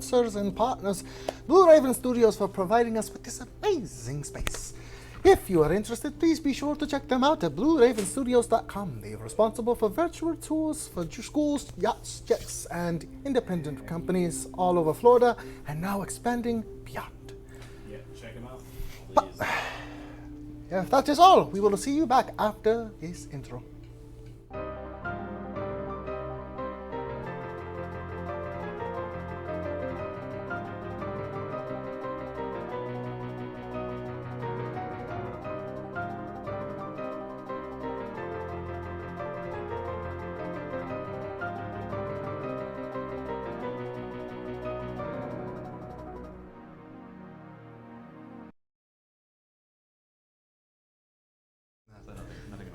sponsors and partners, Blue Raven Studios, for providing us with this amazing space. If you are interested, please be sure to check them out at blueravenstudios.com. They are responsible for virtual tours for schools, yachts, jets, and independent companies all over Florida, and now expanding beyond. Yeah, check them out, But, please. if that is all, we will see you back after this intro.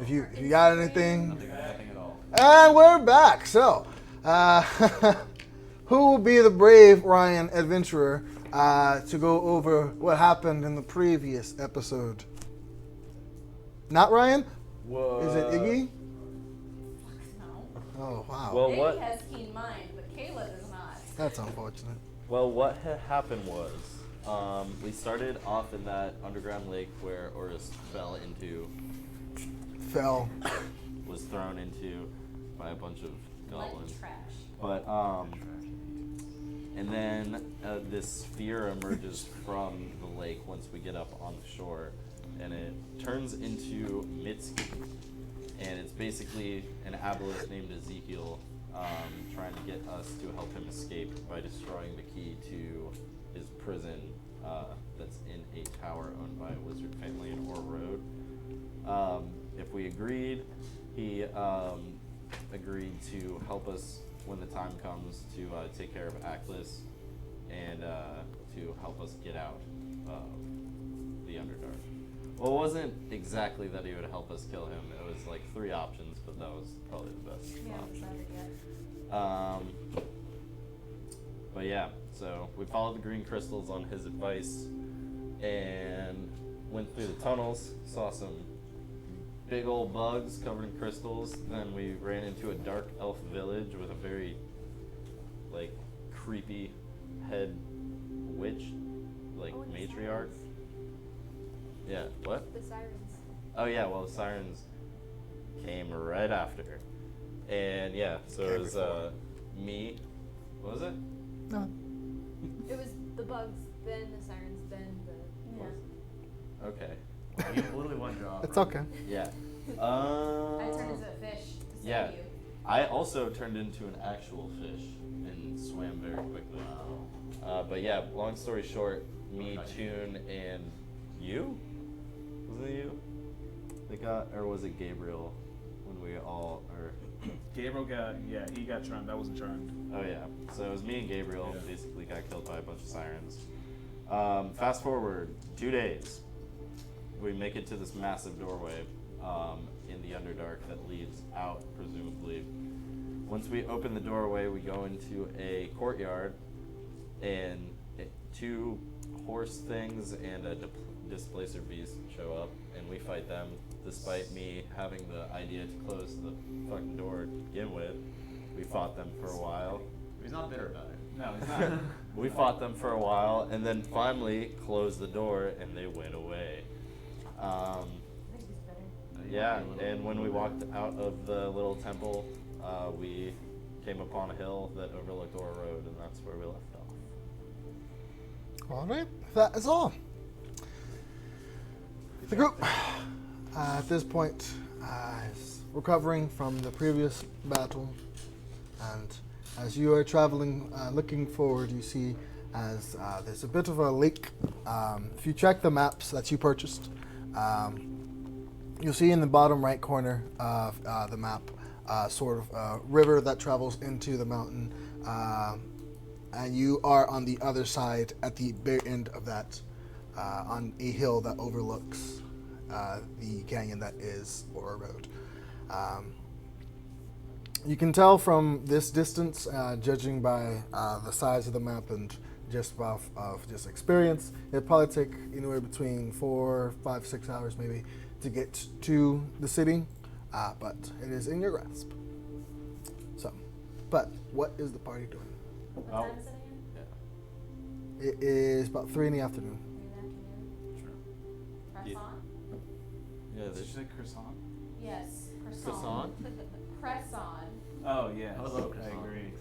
If you got anything, Nothing at all. and we're back. So, who will be the brave Ryan adventurer to go over what happened in the previous episode? Not Ryan? What? Is it Iggy? No. Oh wow, Well, Iggy what? has keen mind, but Kayla does not. that's unfortunate. Well, what had happened was we started off in that underground lake where Orys was thrown into by a bunch of goblins. Like trash. But and then this sphere emerges from the lake once we get up on the shore, and it turns into Mitski, and it's basically an aboleth named Ezekiel trying to get us to help him escape by destroying the key to his prison that's in a tower owned by a wizard family in Orr Road. If we agreed, he agreed to help us when the time comes to take care of Aklis and to help us get out of the Underdark. Well, it wasn't exactly that he would help us kill him. It was like 3 options, but that was probably the best We haven't option. decided yet. But yeah, so we followed the green crystals on his advice and went through the tunnels, saw some big old bugs covered in crystals. Then we ran into a dark elf village with a very like creepy head witch, like Oh, and the matriarch. sirens. Yeah, what? The sirens. Oh yeah, well the sirens came right after. And yeah, so it was me. What was it? No. It was the bugs, then the sirens, then the. Yeah. Okay. You literally one job. It's okay. Yeah. I turned into a fish to Yeah. save you. I also turned into an actual fish and swam very quickly. But yeah, long story short, me, Tune, and you? Was it you? Or was it Gabriel when we all, or, Gabriel he got charmed. I wasn't charmed. oh yeah. So it was me and Gabriel Yeah. basically got killed by a bunch of sirens. Fast forward 2 days. We make it to this massive doorway in the Underdark that leads out, presumably. Once we open the doorway, we go into a courtyard, and 2 horse things and a displacer beast show up, and we fight them, despite me having the idea to close the fucking door to begin with. We fought them for a while. He's not bitter about it. No, he's not. We fought them for a while, and then finally closed the door, and they went away. I think he's better. Yeah, and when we walked out of the little temple, we came upon a hill that overlooked Orr Road, and that's where we left off. All right, that is all. The group at this point is recovering from the previous battle, and as you are traveling, looking forward, you see as there's a bit of a lake. If you check the maps that you purchased, you'll see in the bottom right corner of the map sort of a river that travels into the mountain, and you are on the other side at the very end of that, on a hill that overlooks the canyon that is Orr Road. You can tell from this distance, judging by the size of the map and just off of just experience, it'd probably take anywhere between 4, 5, 6 hours maybe to get to the city, but it is in your grasp. So, but what is the party doing? What Oh. time is it again? It is about 3 in the afternoon. 3 in the afternoon. Sure. Press Yeah. on? Yeah, Did you there's say croissant? Yes. Croissant? Press on. Oh, yeah. I love I croissant. agree.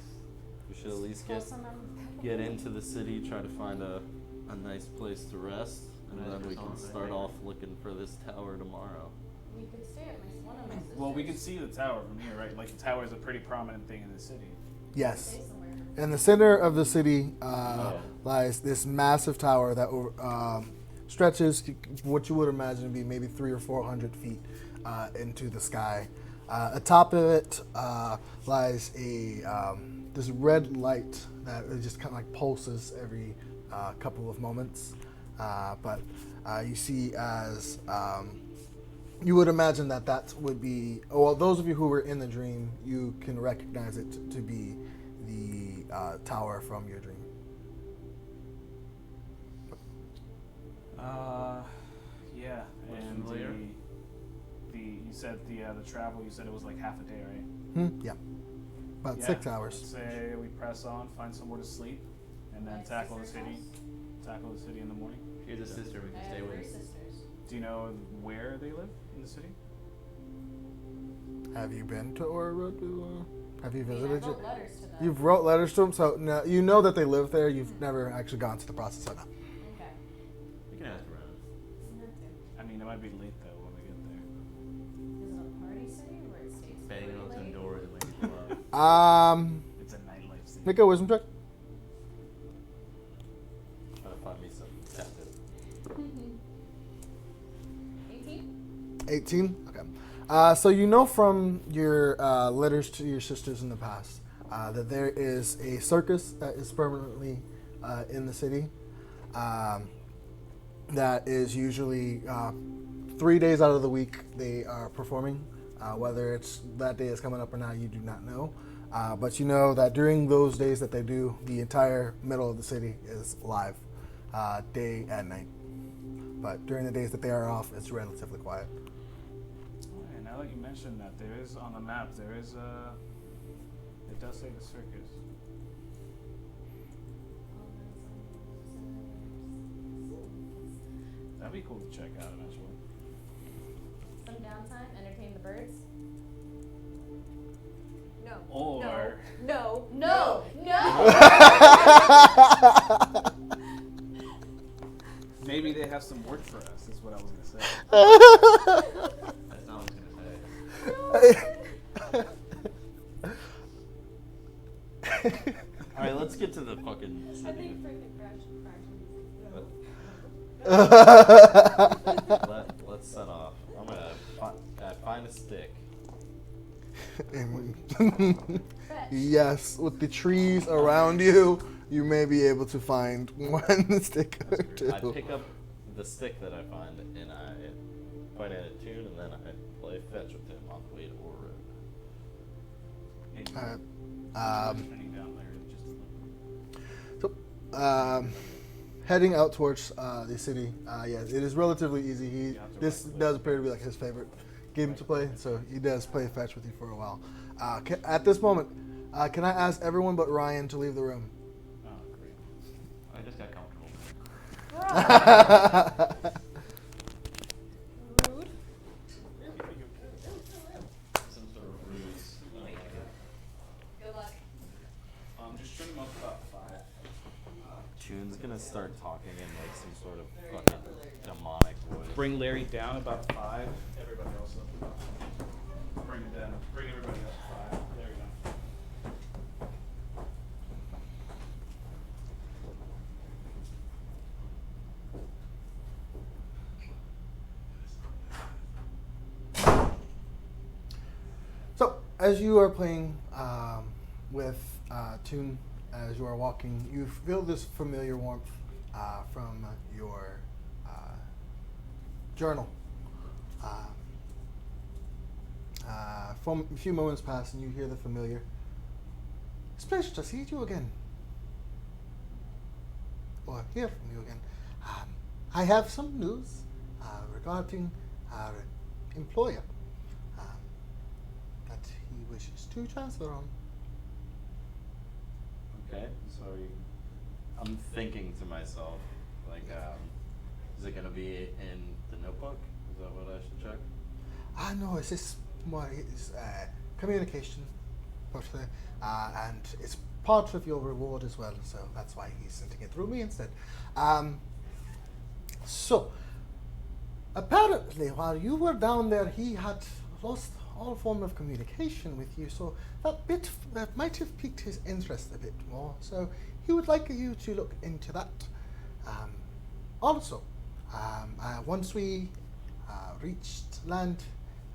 we should at least Pull get some of get into the city, try to find a nice place to rest, and Nice then we can croissant, right start there. off looking for this tower tomorrow. We could stay at one of my sisters. Well, we can see the tower from here, right? Like, the tower is a pretty prominent thing in the city. Yes. Stay somewhere. In the center of the city Oh. lies this massive tower that stretches what you would imagine to be maybe 300 or 400 feet into the sky. Atop of it lies this red light that it just kind of like pulses every couple of moments. But you see as you would imagine that would be, well, those of you who were in the dream, you can recognize it to be the tower from your dream. Yeah. Looks And familiar. you said the travel, you said it was like half a day, right? Yeah. About Yeah. 6 hours. Let's say we press on, find somewhere to sleep, and then My tackle the sister's city. house? Tackle the city in the morning. She's a sister we I can have stay 3 with. sisters. Do you know where they live in the city? Have you been to Orys? Have you I mean, I visited? wrote letters to them. You've wrote letters to them, so no, you know that they live there. You've never actually gone through the process of that. Okay. We can ask around. Doesn't have to. I mean, it might be late though when we get there. Is it a party city where it stays Banging on pretty some late? doors and making love. It's a nightlife city. Make a wisdom check. Trying to find me some tattoo. 18? 18. Okay. So you know from your letters to your sisters in the past that there is a circus that is permanently in the city. That is usually 3 days out of the week they are performing. Whether it's that day is coming up or not, you do not know. But you know that during those days that they do, the entire middle of the city is live, day and night. But during the days that they are off, it's relatively quiet. Okay, now that you mentioned that, there is on the map, there is a. It does say the circus. That'd be cool to check out eventually. Some downtime, entertain the birds. No. Or- No. No! No! Maybe they have some work for us, is what I was gonna say. That's not what I was gonna say. Alright, let's get to the fucking I city. think freaking crash. Let's set off. I'm gonna find a stick. Yes, with the trees around you, you may be able to find one stick or two. I pick up the stick that I find and I find it a tune and then I play fetch with him on the way to Orys. Alright. Turning down there just a little. So, heading out towards the city, yeah, it is relatively easy. This does appear to be like his favorite game to play, so he does play fetch with you for a while. At this moment, can I ask everyone but Ryan to leave the room? Oh, great. I just got comfortable. Rude. Some sort of ruse. I like it. Good luck. Just trim them up about 5. Tune's gonna start talking in like some sort of fucking demonic voice. Bring Larry down about 5. Everybody else up about 5. Bring it down. Bring everybody up to 5. There we go. So, as you are playing with Tune, as you are walking, you feel this familiar warmth from your journal. From a few moments pass, and you hear the familiar. It's a pleasure to see you again, or hear from you again. I have some news regarding our employer that he wishes to transfer on. Okay, so I'm thinking to myself, like, is it gonna be in the notebook? Is that what I should check? No, it's just more communication, personally, and it's part of your reward as well. So that's why he's sending it through me instead. So apparently, while you were down there, he had lost all form of communication with you. So that might have piqued his interest a bit more. So he would like you to look into that. Also, once we reached land,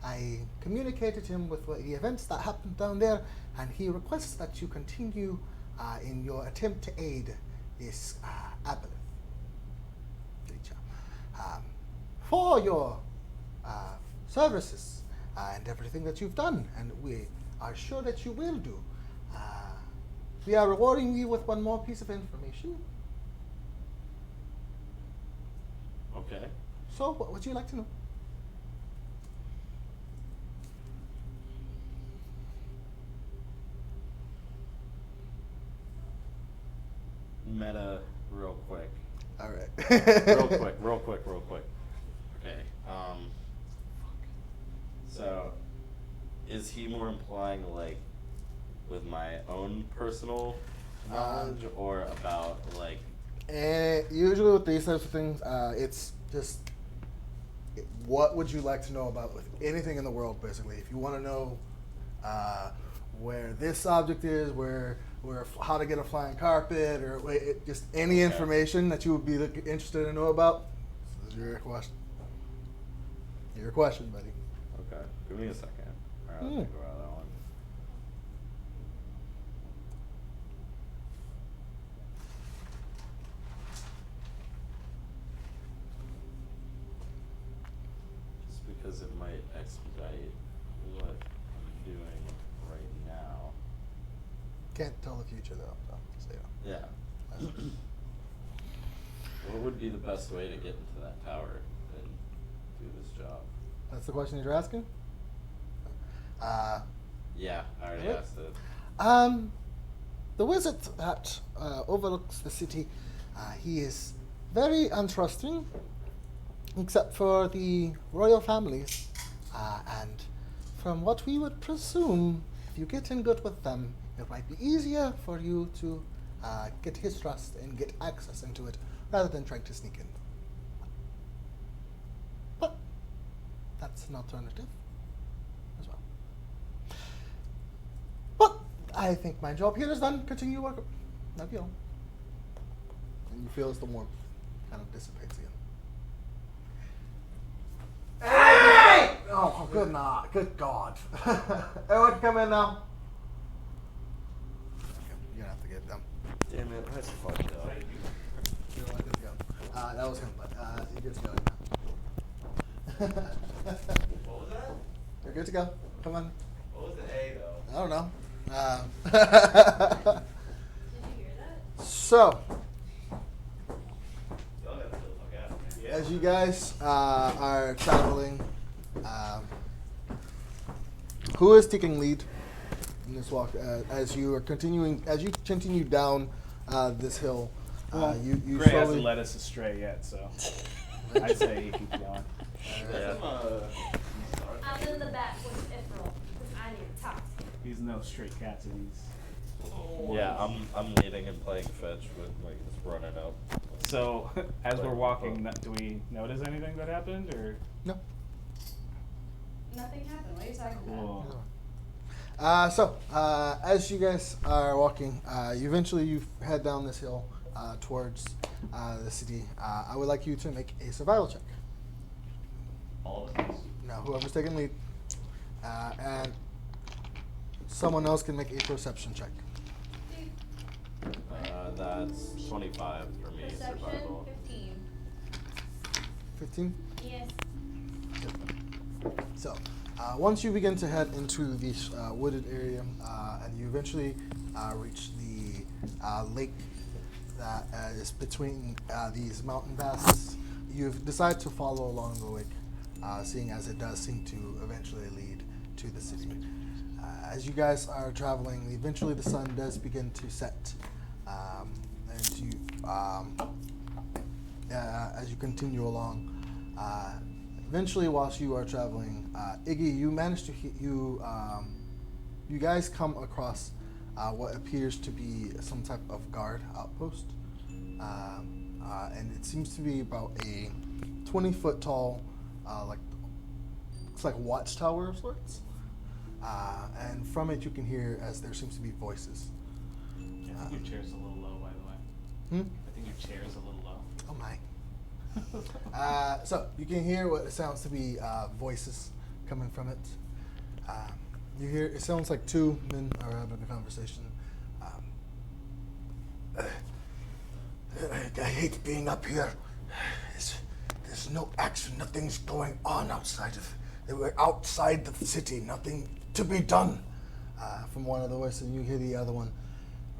I communicated him with the events that happened down there, and he requests that you continue in your attempt to aid this aboleth creature for your services and everything that you've done, and we are sure that you will do. We are rewarding you with one more piece of information. Okay. So, what would you like to know? Meta, real quick. All right. real quick. Okay. So, is he more implying like with my own personal knowledge, or about like? Usually with these types of things, it's just what would you like to know about with anything in the world, basically. If you want to know where this object is, where how to get a flying carpet, or just any information that you would be interested to know about, this is your question. Your question, buddy. Okay. Give me a second. All right, I'll think about that one. Just because it might expedite what I'm doing right now. Can't tell the future though. So yeah. Yeah. What would be the best way to get into that tower and do this job? That's the question you're asking? Yeah, I already Right. asked it. The wizard that overlooks the city, he is very untrusting, except for the royal families. And from what we would presume, if you get in good with them, it might be easier for you to get his trust and get access into it, rather than trying to sneak in. But that's an alternative as well. But I think my job here is done. Continue work. Love you all. And you feel as the warmth kind of dissipates again. Hey! Oh, good night. Good God. Everyone can come in now. Okay, you're gonna have to get them. Damn it, that's fucked up. You're good to go. That was him, but you're good to go now. What was that? You're good to go. Come on. What was the A though? I don't know. Did you hear that? So, Y'all gotta chill the fuck out, man. as you guys are traveling, who is taking lead in this walk? As you continue down this hill, you Gray slowly. hasn't led us astray yet, so I'd say he keeps going. Yeah. I'm in the back with Ithryl, because I need to talk to him. He's no straight cat, so he's. Yeah, I'm leading and playing fetch with like just running up. So, as we're walking, do we notice anything that happened, or? No. Nothing happened. What are you talking about? Cool. So, as you guys are walking, you head down this hill towards the city. I would like you to make a survival check. All of us. Now, whoever's taking lead, and someone else can make a perception check. That's 25 for me, Perception, survival. 15. 15? Yes. So, once you begin to head into this wooded area, and you eventually reach the lake that is between these mountain passes, you've decided to follow along the lake, seeing as it does seem to eventually lead to the city. As you guys are traveling, eventually the sun does begin to set, and you as you continue along. Eventually, whilst you are traveling, Iggy, you manage to you guys come across what appears to be some type of guard outpost, and it seems to be about a 20-foot tall, looks like watchtower of sorts. And from it, you can hear as there seems to be voices. Yeah, I think your chair's a little low, by the way. I think your chair's a little low. Oh my. So you can hear what sounds to be voices coming from it. You hear it sounds like two men are having a conversation. I hate being up here. There's no action. Nothing's going on outside of. We're outside the city. Nothing to be done. From one of the voices, you hear the other one.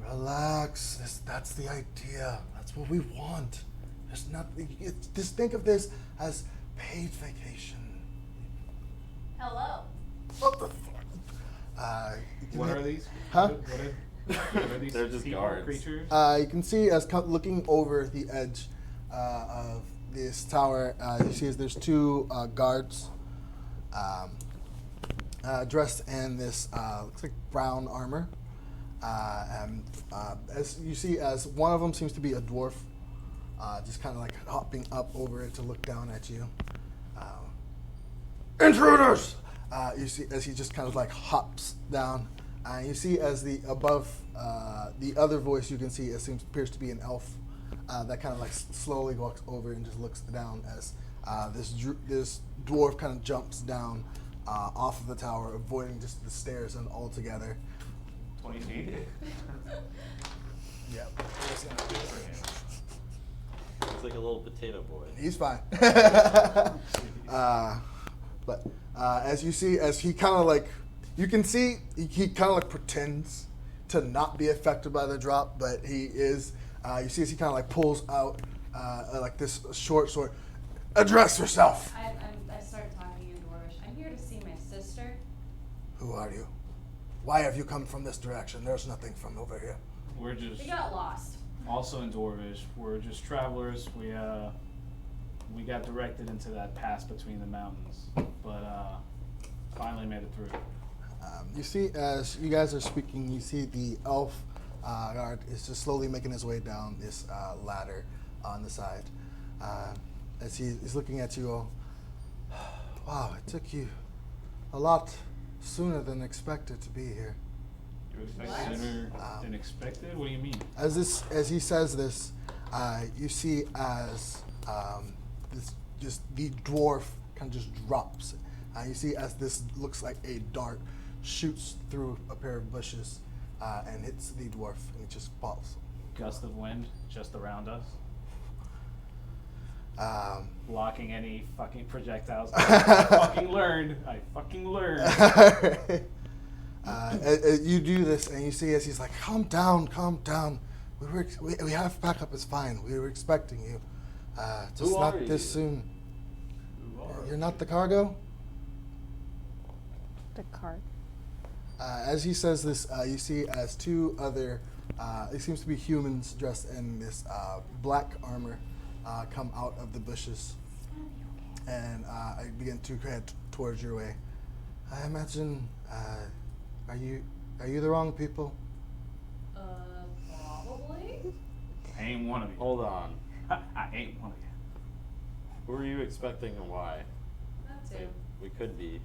Relax. That's the idea. That's what we want. There's nothing. Just think of this as paid vacation. Hello. What the fuck? What are these? Huh? What are these? They're just people, guards. creatures? You can see as looking over the edge of this tower, you see as there's two guards dressed in this looks like brown armor, and as you see as one of them seems to be a dwarf, just kind of like hopping up over it to look down at you. Intruders! You see as he just kind of like hops down. You see as the above the other voice you can see it appears to be an elf that kind of like slowly walks over and just looks down as this dwarf kind of jumps down off of the tower, avoiding just the stairs and altogether. 20 feet? Yep. What's gonna do for him? It's like a little potato boy. He's fine. But as you see, as he kind of like, you can see he kind of like pretends to not be affected by the drop, but he is. You see as he kind of like pulls out like this short sword. Address yourself. I started talking in Dwarvish. I'm here to see my sister. Who are you? Why have you come from this direction? There's nothing from over here. We're just We got lost. also in Dwarvish. We're just travelers. We got directed into that pass between the mountains, but finally made it through. You see, as you guys are speaking, you see the elf guard is just slowly making his way down this ladder on the side. As he's looking at you all, wow, it took you a lot sooner than expected to be here. You expect sooner than expected? What do you mean? As he says this, you see as the dwarf kind of just drops. You see as this looks like a dart shoots through a pair of bushes and hits the dwarf, and it just falls. Gust of wind just around us. Blocking any fucking projectiles. I fucking learned. You do this, and you see as he's like, calm down. We have backup, it's fine. We were expecting you. Just Who not are this you? soon. Who are You're not the cargo? The cart. As he says this, you see as two other, it seems to be humans dressed in this black armor, come out of the bushes, and I begin to head towards your way. I imagine, are you the wrong people? Probably. I ain't one of you. Hold on. I ain't one of you. Who are you expecting and why? That too. We could be.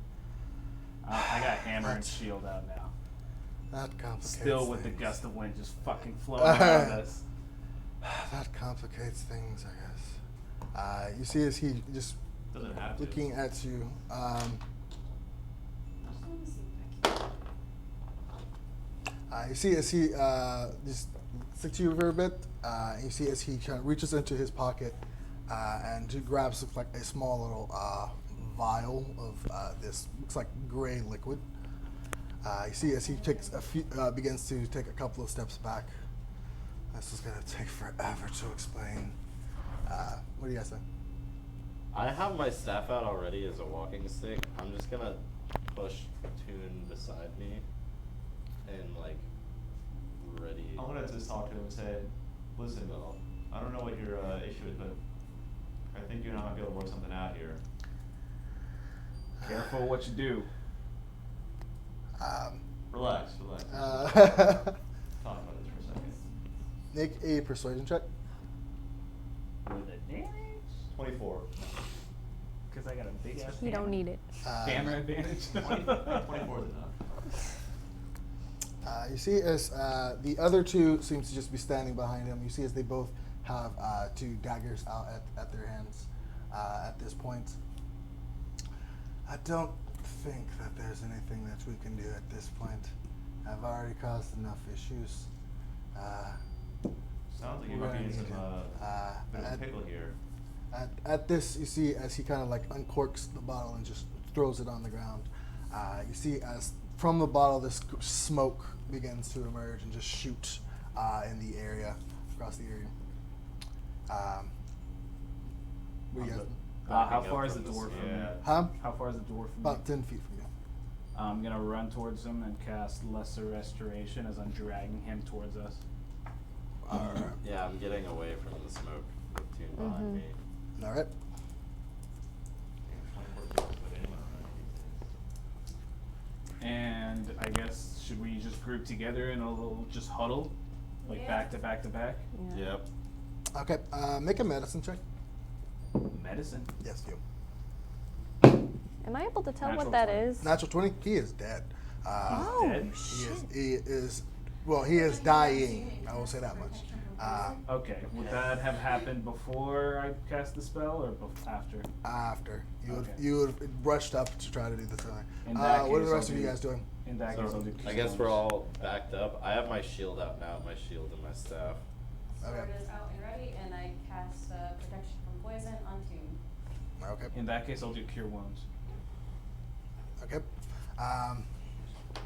I got hammer and shield out now. That complicates Still with the things. gust of wind just fucking flowing around us. That complicates things, I guess. You see as he just Doesn't have to. looking at you. I just want to see if I can. You see as he just looks at you for a bit. You see as he kind of reaches into his pocket and he grabs like a small little vial of this looks like gray liquid. You see as he takes begins to take a couple of steps back. This is gonna take forever to explain. What do you guys think? I have my staff out already as a walking stick. I'm just gonna push Toon beside me and like ready. I want to just talk to him and say, listen, I don't know what your issue is, but I think you're not gonna be able to work something out here. Careful what you do. Relax, relax. Uh, Talk about this for a second. make a persuasion check. With a damage? 24. Because I got a big ass You don't need it. hammer advantage. 24 is enough. You see as the other two seems to just be standing behind him. You see as they both have two daggers out at their hands at this point. I don't think that there's anything that we can do at this point. I've already caused enough issues. Sounds like you We're might be in gonna some need bit of a at- pickle here. At this, you see as he kind of like uncorks the bottle and just throws it on the ground. You see as from the bottle, this smoke begins to emerge and just shoot in the area, across the area. What do you guys- How Backing far up is the from dwarf this- from me? yeah. Huh? How far is the dwarf from About me? 10 feet from you. I'm gonna run towards him and cast Lesser Restoration as I'm dragging him towards us. Alright. Yeah, I'm getting away from the smoke with Toon behind me. Alright. 24 people put in, And I guess, should we just group together in a little, just huddle? Like Yeah. back to back to back? Yep. Okay, make a medicine check. Medicine. Yes, you. Am I able to tell Natural what that 20. is? Natural 20, he is dead. Oh, dead? shit. He is, well, he is dying. I will say that much. Okay, would that have happened before I cast the spell or after? After. Okay. You would have rushed up to try to do the thing. In that What are case, the rest I'll of you do- guys doing? In that case, I'll do I guess we're all backed up. I have my shield out now, my shield and my staff. Sword Okay. is out and ready, and I cast protection from poison on Toon. Okay. In that case, I'll do Cure Wounds. Okay.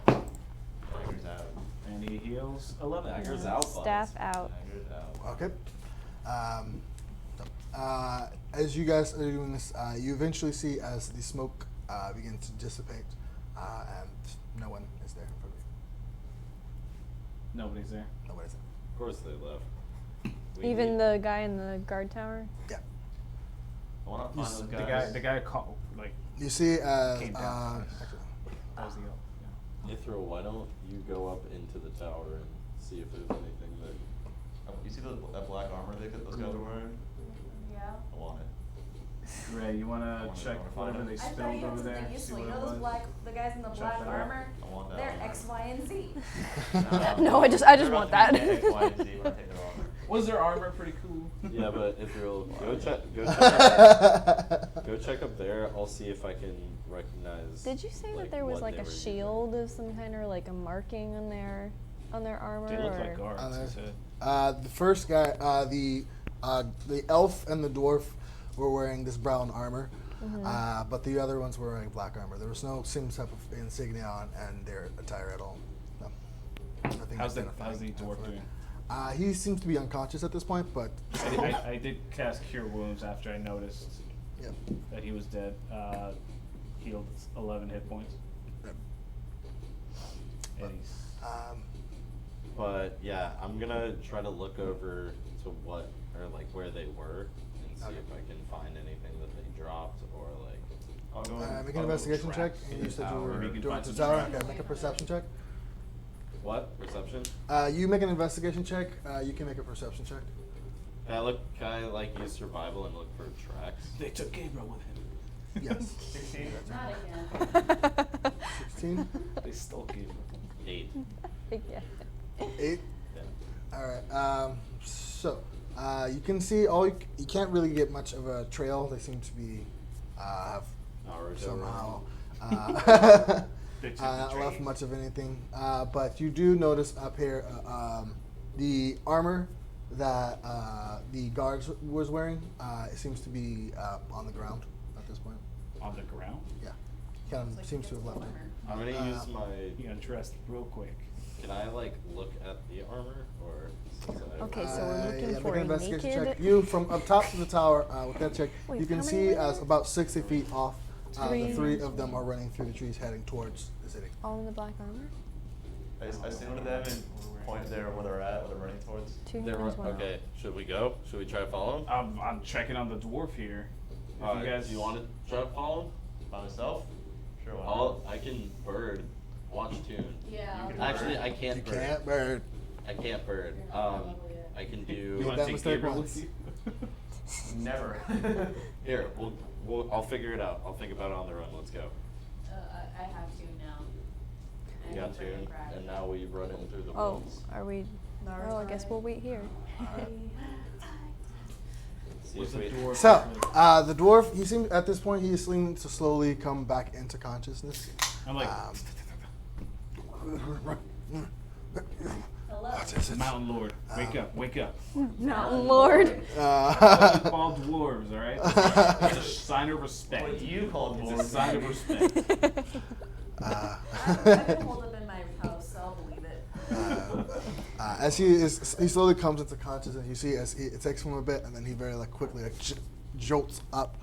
Daggers out. And he heals 11. Daggers out, buds. Staff out. Daggers out. Okay. As you guys are doing this, you eventually see as the smoke begins to dissipate, and no one is there in front of you. Nobody's there. Nobody's there. Of course they left. We Even need- the guy in the guard tower? Yeah. I want to find those The guys. guy called, like, You see as Came down. actually, that was the elf. Yeah. Ithryl, why don't you go up into the tower and see if there's anything that... You see that black armor those guys are wearing? Yeah. I want it. Ray, you wanna wanna check find whatever him. they I thought spilled you had over there? something See useful. what You it know was? the guys in the Check black that out. armor? I want that They're armor. X, Y, and Z. No, I just want that. X, Y, and Z when I take their armor. Was their armor pretty cool? Yeah, but Ithryl, go check up there. I'll see if I can recognize... Did you say like, that there was what like they a were using. shield of some kind or like a marking on their armor? They look or? like guards. Uh, he said. the first guy, the elf and the dwarf were wearing this brown armor, but the other ones were wearing black armor. There was no same type of insignia on and their attire at all. No. Nothing How's the identifying dwarf for it. doing? He seems to be unconscious at this point, but I did cast Cure Wounds after I noticed yeah. that he was dead. Healed 11 hit points. Yep. And he's But yeah, I'm gonna try to look over to what, or like where they were and see Okay. if I can find anything that they dropped or like... I'll go Make I'll an go investigation check. traps And in you the said you tower. were Maybe you can doing find the some tower. traps. Okay, make a perception check. What? Perception? You make an investigation check. You can make a perception check. Can I like use survival and look for tracks? They took Gabriel with him. Yes. 16. Not again. 16. They stole Gabriel. 8. Yeah. 8. Yeah. All right. So you can see you can't really get much of a trail. They seem to be have Naruto somehow They took the not left train. much of anything. But you do notice up here the armor that the guards was wearing. It seems to be on the ground at this point. On the ground? Yeah, kind of seems to have left it. I'm gonna use my... He undressed real quick. Can I like look at the armor or... since I- Okay, so we're looking yeah, for make an a investigation naked- check. You from up top of the tower with that check, Wait, you can how many see were as there? about 60 feet off. The Three. 3 of them are running through the trees, heading towards the city. All in the black armor? I signal to them and point there where they're at, what they're running towards. Okay, should we go? Should we try to follow him? I'm checking on the dwarf here. If you Alright, guys, do you want to try to follow him? By myself? Sure, why not? I can bird. Watch tune. Yeah. You can Actually, bird. I can't You bird. can't bird. I can't bird. I can you do. want that to take mistake Gabriel once. with you? Never. Here, I'll figure it out. I'll think about it on the run. Let's go. I have to now. You got tune, and now we run in through the Oh, woods. are we? Oh, I guess we'll wait here. See What's if the we- dwarf? So, the dwarf, he seems at this point he is seeming to slowly come back into consciousness. I'm like, Hello. What is it? Mountain Lord, wake up, wake up. No, Lord. Call dwarves, all right? It's a sign of respect. What you call It's a dwarves. sign of respect. I've been holed up in my house, so I'll believe it. As he slowly comes into consciousness, you see as it takes him a bit, and then he very quickly jolts up,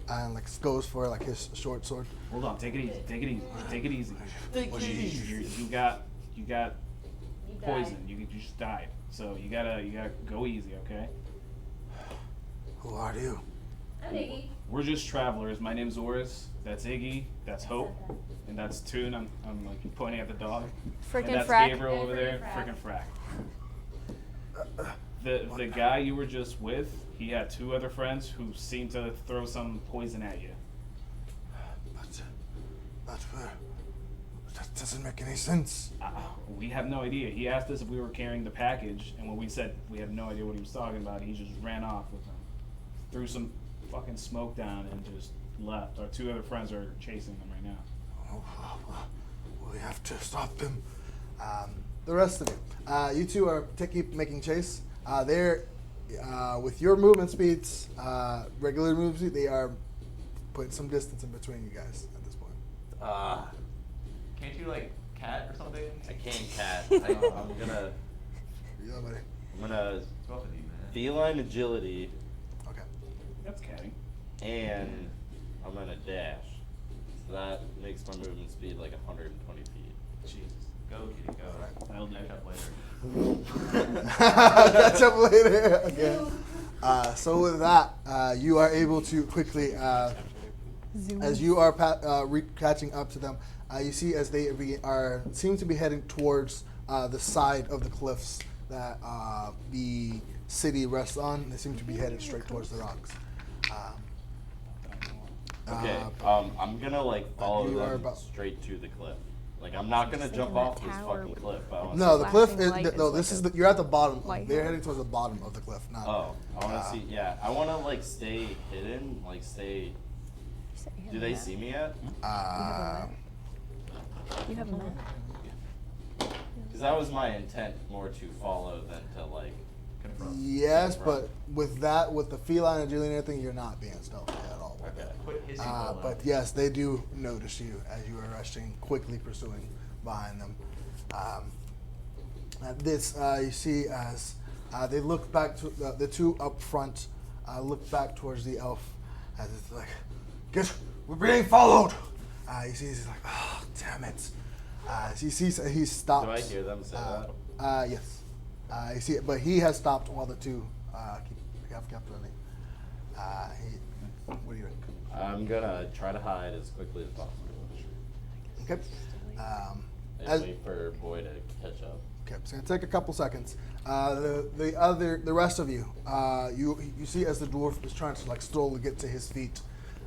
and goes for his short sword. Hold on, take it easy, take it easy, take it easy. Take it easy. You got You poison. died. You just died. So you gotta go easy, okay? Who are you? I'm Iggy. We're just travelers. My name's Orys. That's Iggy. That's Hope. And that's Toon. I'm pointing at the dog. Frickin' and that's frack. Gabriel over there. Frickin' Frickin' frack. The guy you were just with, he had two other friends who seemed to throw some poison at you. But that doesn't make any sense. We have no idea. He asked us if we were carrying the package, and when we said we have no idea what he was talking about, he just ran off with them. Threw some fucking smoke down and just left. Our two other friends are chasing them right now. We have to stop them. The rest of you two are keep making chase. They're with your movement speeds, regular movement speed. They are putting some distance in between you guys at this point. Can't you cat or something? I can't cat. I'm gonna Yeah, buddy. I'm What's up with you, man? feline agility, Okay. That's catty. and I'm gonna dash. So that makes my movement speed 120 feet. Jesus. Go, kitty, go. Alright. I'll do Catch it. up later. Catch up later again. So with that, you are able to quickly, as you are catching up to them, you see as they seem to be heading towards the side of the cliffs that the city rests on. They seem to be headed straight towards the rocks. Okay. I'm gonna follow you are them about- straight to the cliff. I'm not gonna Just jump thinking off that this tower fucking with- cliff. I wanna No, see- the cliff flashing is light no. is This like is you're at the bottom. light They're hill. heading towards the bottom of the cliff. Not. Oh, I wanna see. Yeah, I wanna stay hidden. Stay. Do they see me yet? You have a map. Because that was my intent, more to follow than to Confront. Yes, but with the feline agility and everything, you're not being stealthy at all. Okay. Quit hissing all But out. yes, they do notice you as you are rushing, quickly pursuing behind them. At this, you see as they look back to the two up front, look back towards the elf, as it's we're being followed. You see, he's oh, damn it. He sees, he stops. Do I hear them say that? Yes. You see, but he has stopped while the two kept running. What are you doing? I'm gonna try to hide as quickly as possible. Okay. And As- wait for Boy to catch up. Okay, it's gonna take a couple seconds. The rest of you, you see as the dwarf is trying to slowly get to his feet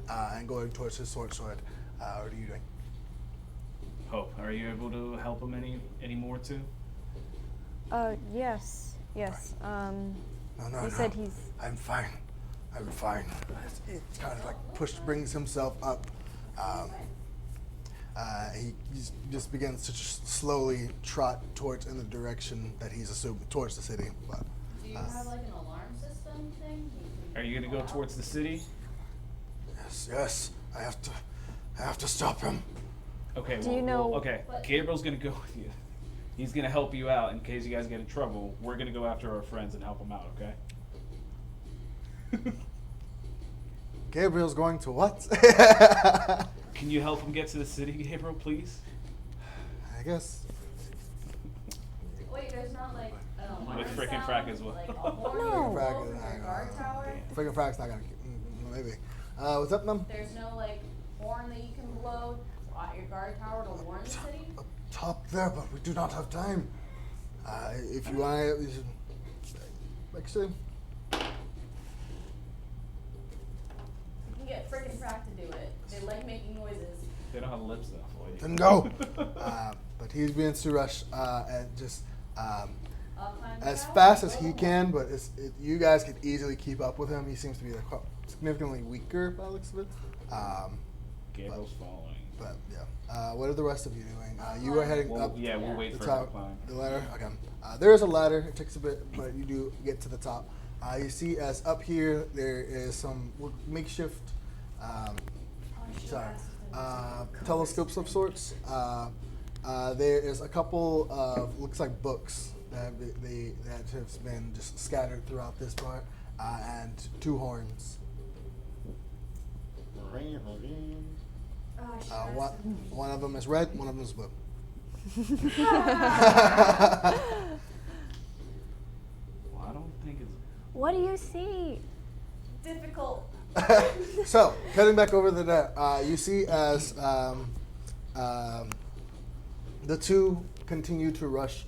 and going towards his sword. What are you doing? Hope, are you able to help him any more too? Yes. No. He said he's. I'm fine. He kind of brings himself up. He just begins to just slowly trot towards in the direction that he's assuming towards the city. But Do you have an alarm system thing? Are you gonna go towards the city? yes, I have to stop him. Okay. Do you know- Okay. Gabriel's gonna go with you. He's gonna help you out in case you guys get in trouble. We're gonna go after our friends and help them out. Okay. Gabriel's going to what? Can you help him get to the city, Gabriel, please? I guess. With frickin' frack as well. Like a horn No. you blow Frack from is your not guard gonna- tower. Friggin' Frack's not gonna. Maybe. What's up, Num? There's no like horn that you can blow at your guard tower to warn the city. Up top there, but we do not have time. If you want, like so. You can get frickin' frack to do it. They like making noises. They don't have lips though. Then go. But he begins to rush and just I'll climb the as tower, fast as go he to can. But you guys could easily keep up with him. He seems to be significantly weaker by the looks of it. Gabriel's following. But yeah, what are the rest of you doing? You are heading up. Yeah, we'll wait the for top, him to climb. the ladder. Okay. There is a ladder. It takes a bit, but you do get to the top. You see, as up here, there is some makeshift, telescopes of sorts. There is a couple of looks like books that have been just scattered throughout this part, and 2 horns. One of them is red. One of them is blue. Well, I don't think it's. What do you see? Difficult. So, cutting back over the net, you see as the 2 continue to rush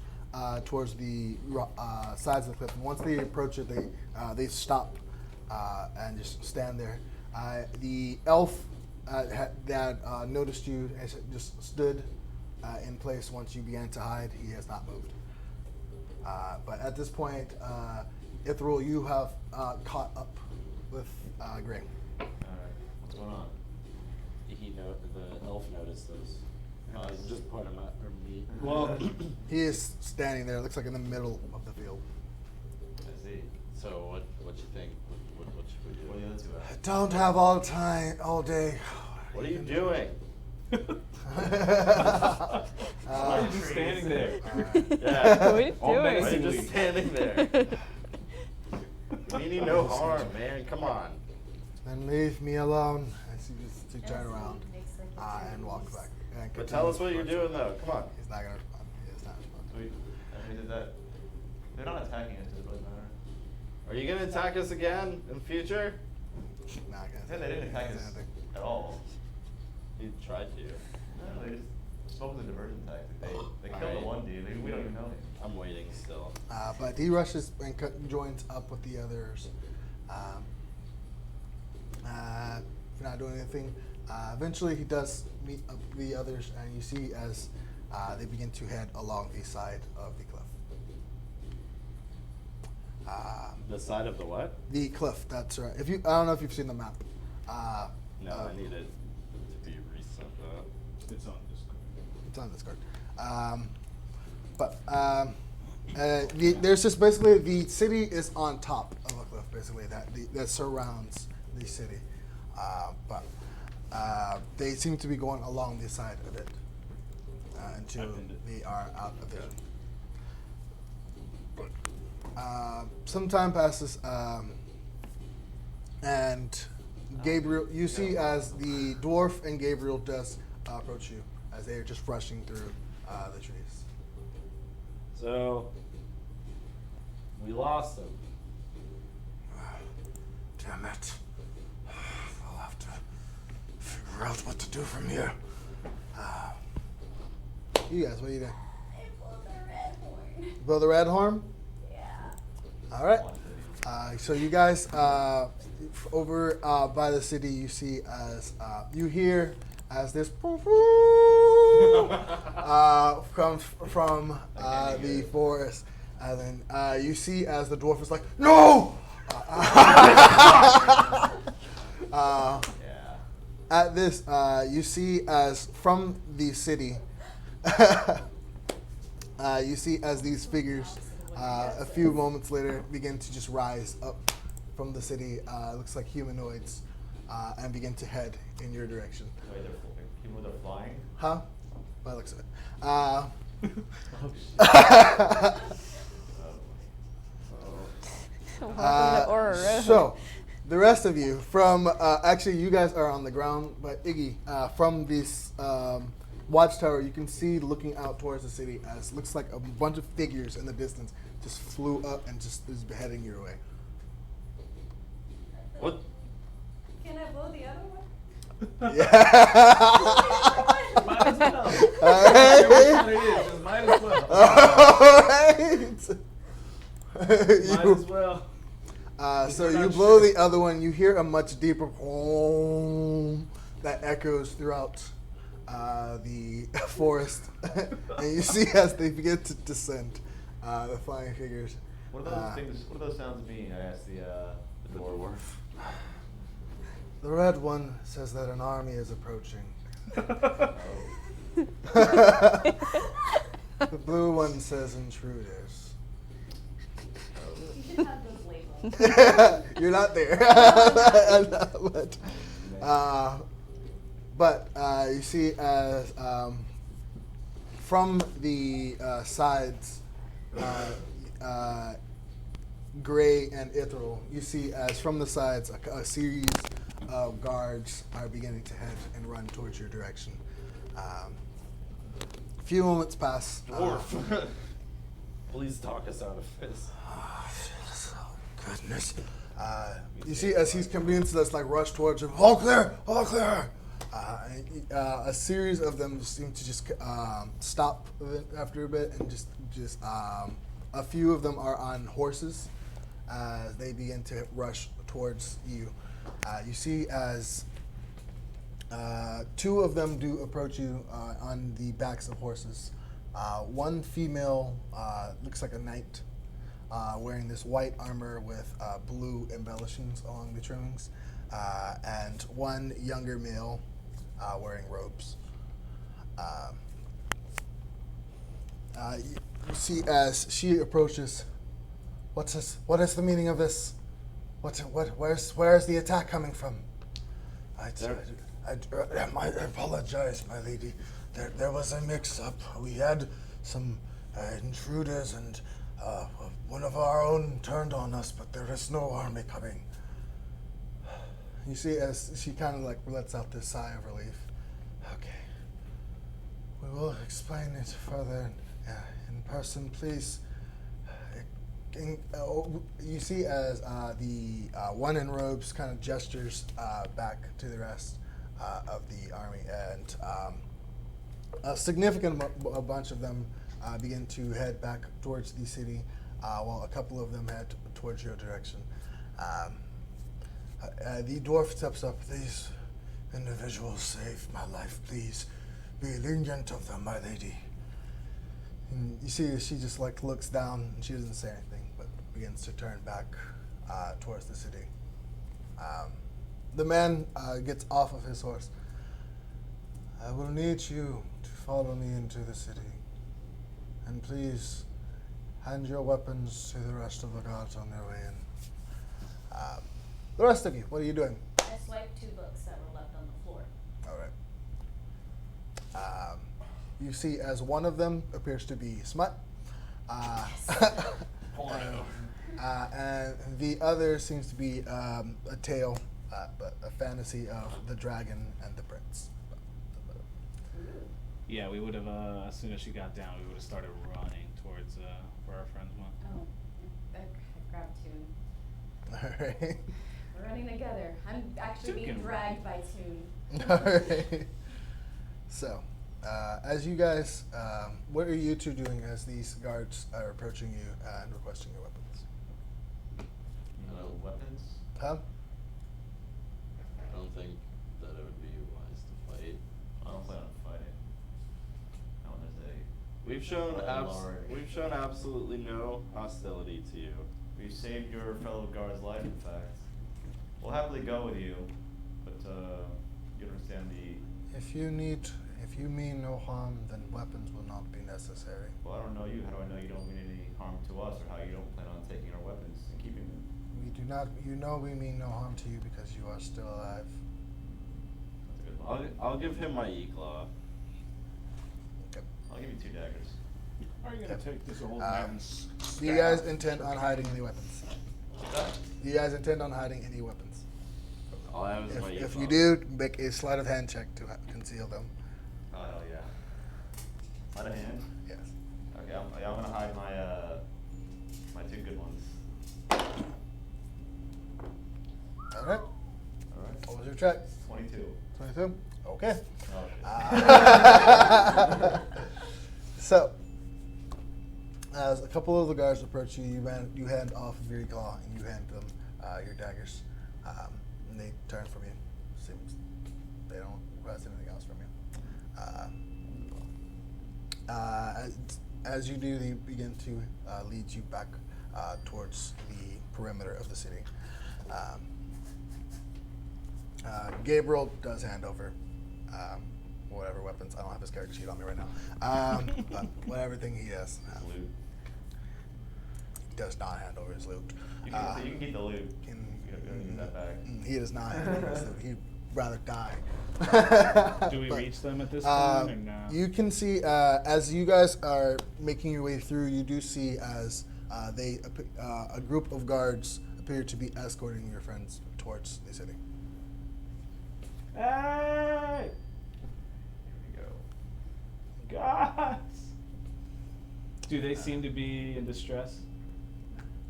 towards the sides of the cliff. And once they approach it, they stop and just stand there. The elf that noticed you has just stood in place once you began to hide. He has not moved. But at this point, Ithryl, you have caught up with Gray. Alright, what's going on? The elf noticed those. Just point him at me. Well, he is standing there. Looks like in the middle of the field. I see. So what you think? What should we do? What are the other 2 I at? don't have all time, all day. What are you doing? Why are you just standing there? Yeah. What are you All doing? Why are you menacingly. just standing there? Meaning no harm, man. Come on. Then leave me alone. As you just to turn around and walk back. And But tell us what continue you're to doing, though. Come on. He's not gonna respond. He is not responding. So did that. They're not attacking us, does it really matter? Are you gonna attack us again in the future? Not gonna I said they didn't attack us anything. at all. You tried to. No, they just spoke with a diversion tactic. They killed the Alright. one dude. We don't even know him. I'm waiting still. But he rushes and joins up with the others. If you're not doing anything, eventually he does meet up with the others, and you see as they begin to head along the side of the cliff. The side of the what? The cliff. That's right. I don't know if you've seen the map. No, I need it to be reset. It's on Discord. It's on this card. There's just basically the city is on top of a cliff, basically that surrounds the city. They seem to be going along the side of it until they are out of vision. Some time passes, and Gabriel, you see as the dwarf and Gabriel does approach you as they are just rushing through the trees. So we lost him. Damn it. I'll have to figure out what to do from here. You guys, what are you doing? I pulled the red horn. Blow the red horn? Yeah. All right. So you guys, over by the city, you see as you hear as this comes from the forest, and then you see as the dwarf is like, no. Yeah. At this, you see as from the city, you see as these figures, a few moments later, begin to just rise up from the city. Looks like humanoids, and begin to head in your direction. Wait, people that are flying? Huh? By the looks of it. So, the rest of you, from actually, you guys are on the ground, but Iggy, from this watchtower, you can see looking out towards the city as looks like a bunch of figures in the distance just flew up and just is heading your way. What? Can I blow the other one? Yeah. Might as well. Alright. What it is, just might as well. Alright. Might as well. So you blow the other one. You hear a much deeper home that echoes throughout the forest, and you see as they begin to descend, the flying figures. What are those things? What are those sounds mean? I asked the dwarf. The red one says that an army is approaching. The blue one says intruders. You should have those labels. You're not there. But you see as from the sides, Gray and Ithryl, you see as from the sides a series of guards are beginning to head and run towards your direction. A few moments pass. Dwarf. Please talk us out of this. Oh, goodness. You see as he's begins to like rush towards him. All clear! All clear! A series of them seem to just stop after a bit, and just a few of them are on horses as they begin to rush towards you. You see as two of them do approach you on the backs of horses. One female looks like a knight, wearing this white armor with blue embellishings along the trimmings, and one younger male wearing robes. You see as she approaches, what's this? What is the meaning of this? Where's the attack coming from? I apologize, my lady. There was a mix-up. We had some intruders, and one of our own turned on us, but there is no army coming. You see as she kind of like lets out this sigh of relief. Okay. We will explain it further in person, please. You see as the one in robes kind of gestures back to the rest of the army, and a significant a bunch of them begin to head back towards the city, while a couple of them head towards your direction. The dwarf steps up. These individuals saved my life. Please be lenient of them, my lady. And you see she just like looks down and she doesn't say anything, but begins to turn back towards the city. The man gets off of his horse. I will need you to follow me into the city. And please hand your weapons to the rest of the guards on their way in. The rest of you, what are you doing? I swiped 2 books that were left on the floor. All right. You see as one of them appears to be smut. And the other seems to be a tale, but a fantasy of the dragon and the prince. Yeah, we would have, as soon as she got down, we would have started running towards where our friends went. Oh, I grabbed Toon. All right. We're running together. I'm actually Toon being can dragged by Toon. All right. So, as you guys, what are you two doing as these guards are approaching you and requesting your weapons? Weapons? Huh? I don't think that it would be wise to fight. I don't plan on fighting. I want to say. We've shown absolutely no hostility to you. We saved your fellow guard's life, in fact. We'll happily go with you, but you understand the. If you mean no harm, then weapons will not be necessary. Well, I don't know you. How do I know you don't mean any harm to us, or how you don't plan on taking our weapons and keeping them? We do not. You know we mean no harm to you because you are still alive. That's a good line. I'll give him my E-claw. Okay. I'll give you 2 daggers. Are you gonna take this old Um, man's? Do you guys intend on hiding any weapons? What's that? Do you guys intend on hiding any weapons? All I have is my E-claw. If you do, make a sleight of hand check to conceal them. Oh, hell yeah. Sleight of hand? Yes. Okay, I'm gonna hide my All right. Alright. What was your check? 22. 22. Okay. Oh, shit. So, as a couple of the guards approach you, you hand off your claw and you hand them your daggers, and they turn from you. Seems they don't request anything else from you. As you do, they begin to lead you back towards the perimeter of the city. Gabriel does hand over whatever weapons. I don't have his character sheet on me right now. But whatever thing he has. Loot. He does not hand over his loot. You can keep the loot. You don't use that back. He does not hand over his loot. He'd rather die. Do we But, reach them at this point or no? You can see, as you guys are making your way through, you do see as a group of guards appear to be escorting your friends towards the city. Hey! Here we go. Gods! Do they seem to be in distress?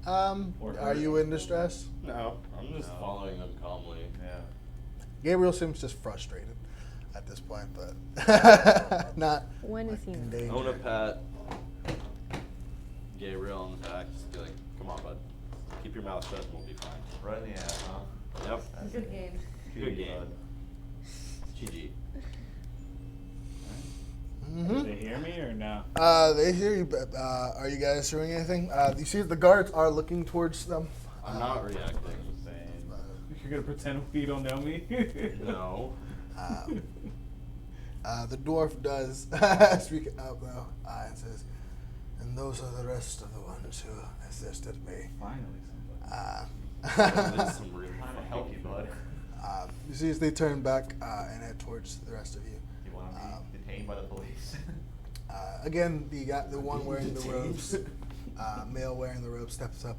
Or Are you in distress? No, I'm just following them calmly. Yeah. Gabriel seems just frustrated at this point, but not When is he in not? danger. I want to pat Gabriel on the back, just be like, come on, bud. Keep your mouth shut and we'll be fine. Right in the ass, huh? Yep. Good game. Good game. GG. Mm-hmm. Do they hear me or no? They hear you, but are you guys doing anything? You see the guards are looking towards them. I'm not reacting. Saying. You're gonna pretend you don't know me? No. The dwarf does speak up though and says, "And those are the rest of the ones who assisted me." Finally, That's some real Trying to help you, bud. You see as they turn back and head towards the rest of you. You want to be detained by the police? Again, the one wearing the robes, male wearing the robe, steps up.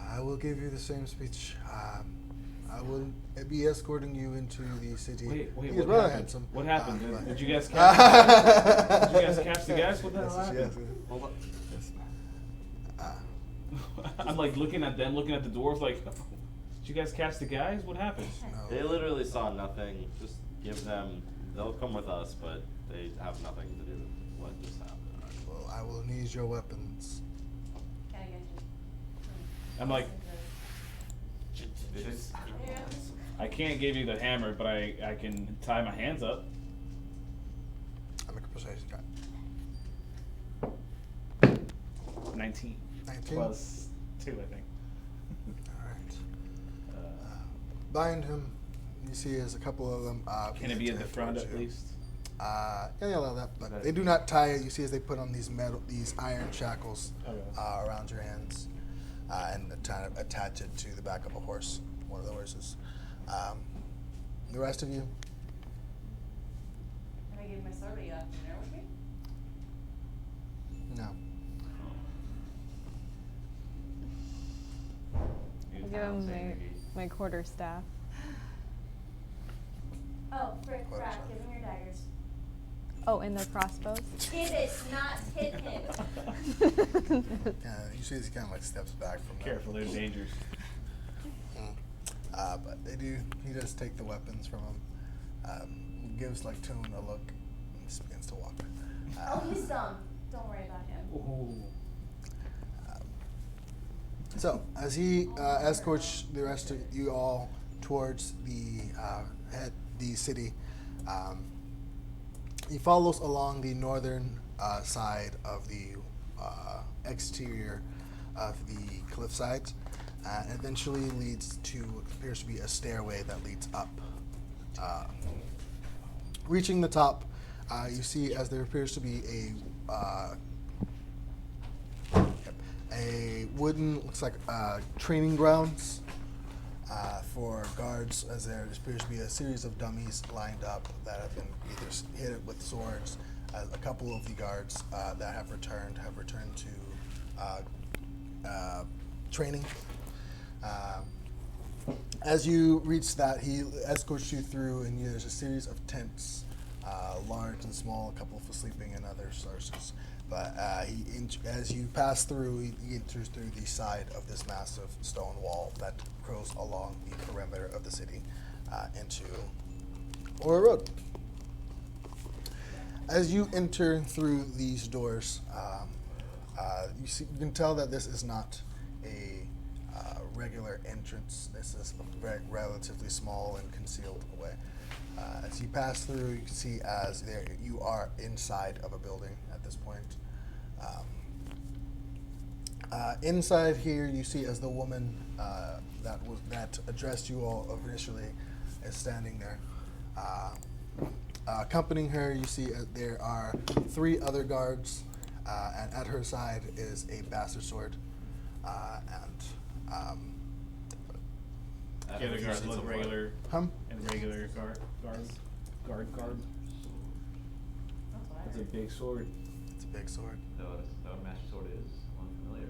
I will give you the same speech. I will be escorting you into the city. Wait, He's what rather happened? handsome. What happened? But- Did you guys catch? Did you guys catch the guys? What the hell Yes, happened? yes. Hold on. I'm like looking at them, looking at the dwarf, like, did you guys catch the guys? What happened? No. They literally saw nothing. Just give them. They'll come with us, but they have nothing to do with what just happened. Well, I will need your weapons. Can I get you? I'm like, This- Yeah. I can't give you the hammer, but I can tie my hands up. I make a persuasion check. 19. 19? Plus 2, I think. All right. Bind him. You see, as a couple of them. Can it be at the front at least? Yeah, they allow that, but they do not tie it. You see, as they put on these iron shackles Okay. around your hands, and kind of attach it to the back of a horse, one of the horses. The rest of you, Can I give my sword? Are you up there with me? no. New I'll give town, him saying my quarterstaff. Oh, frick, What is frack, that? give him your daggers. Oh, and their crossbows. Give it, not hit him. You see, as he kind of like steps back from them. Careful, they're dangerous. But they do. He does take the weapons from him. Gives like Toon a look, and just begins to walk. Oh, he's dumb. Don't worry about him. Ooh. So, as he escorts the rest of you all towards the city, he follows along the northern side of the exterior of the cliffside, and eventually leads to what appears to be a stairway that leads up. Reaching the top, you see as there appears to be a wooden, looks like training grounds for guards, as there appears to be a series of dummies lined up that have been either hit with swords. A couple of the guards that have returned to training. As you reach that, he escorts you through, and there's a series of tents, large and small, a couple for sleeping and other sources. But as you pass through, he enters through the side of this massive stone wall that goes along the perimeter of the city into Orry Road. As you enter through these doors, you can tell that this is not a regular entrance. This is a very relatively small and concealed way. As you pass through, you can see as there you are inside of a building at this point. Inside here, you see as the woman that addressed you all initially is standing there. Accompanying her, you see there are 3 other guards, and at her side is a bastard sword. The other guards look regular Hum? and regular guard. That's a big sword. It's a big sword. No, that's what a master sword is. Unfamiliar.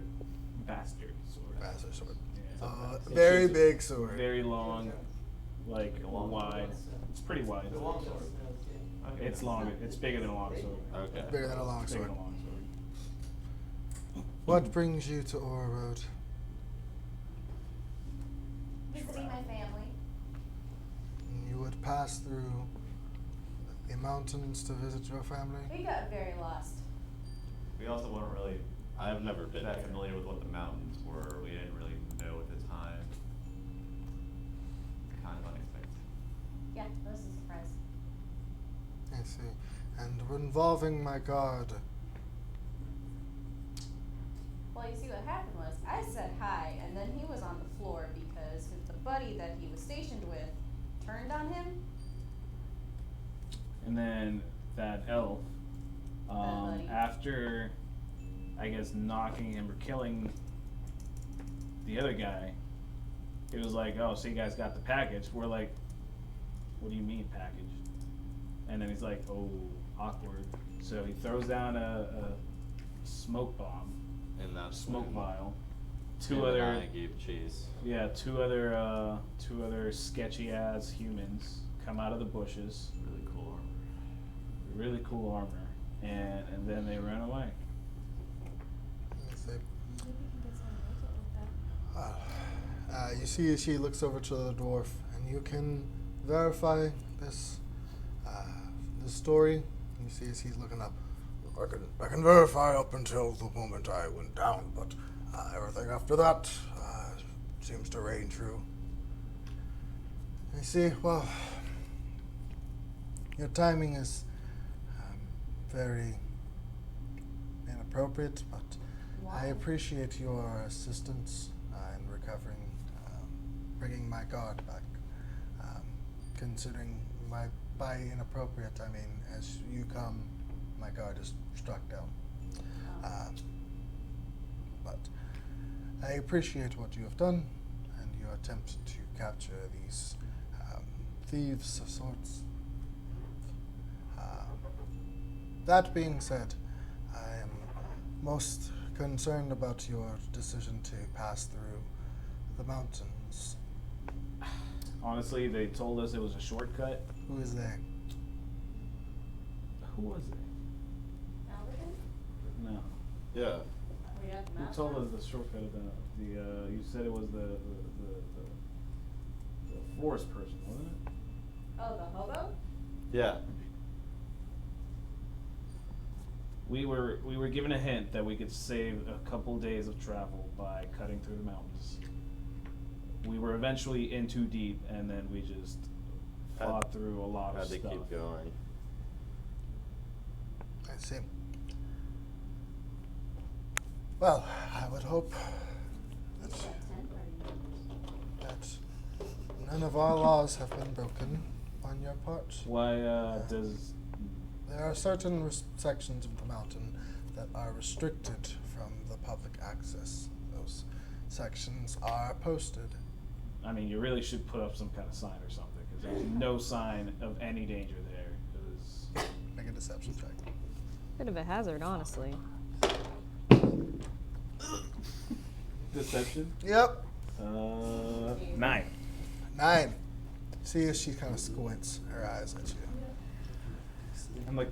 Bastard sword. Bastard sword. Yeah. Very It's big sword. Very long, like wide. It's pretty wide. It's a long sword. Okay. It's longer. It's bigger than a long sword. Okay. Bigger than a long Bigger sword. than a long sword. What brings you to Orry Road? Visiting my family. You would pass through the mountains to visit your family? We got very lost. We also weren't really I've never been that there. familiar with what the mountains were. We didn't really know at the time. Kind of unexpected. Yeah, that was a surprise. I see. And involving my guard. Well, you see, what happened was I said hi, and then he was on the floor because the buddy that he was stationed with turned on him. And then that elf, buddy. after, I guess, knocking him or killing the other guy, he was like, "Oh, so you guys got the package?" We're like, "What do you mean package?" And then he's like, "Oh, awkward." So he throws down a smoke bomb, And that's smoke when vial. Tim and I gave chase. Yeah, two other sketchy ass humans come out of the bushes. Really cool armor. Really cool armor, and then they ran away. I see. Maybe we can get someone else like that. You see, she looks over to the dwarf, and you can verify this this story. You see, as he's looking up. I can verify up until the moment I went down, but everything after that seems to reign true. You see, well, your timing is very inappropriate, but I appreciate your assistance in recovering, bringing my guard back. Considering by inappropriate, I mean as you come, my guard is struck down. But I appreciate what you have done and your attempt to capture these thieves of sorts. That being said, I am most concerned about your decision to pass through the mountains. Honestly, they told us it was a shortcut. Who is they? Who was it? Alvin? No. Yeah. We got the Who map told now? us the shortcut of the you said it was the forest person, wasn't it? Oh, the hobo? Yeah. We were given a hint that we could save a couple days of travel by cutting through the mountains. We were eventually in too deep, and then we just fought through a lot of Had to stuff. keep going. I see. Well, I would hope We got 10 party members. that none of our laws have been broken on your part. Why does There are certain sections of the mountain that are restricted from the public access. Those sections are posted. I mean, you really should put up some kind of sign or something, because there's no sign of any danger there. 'Cause Make a deception check. Bit of a hazard, honestly. deception. Yep. 9. 9. See as she kind of squints her eyes at you. I'm like,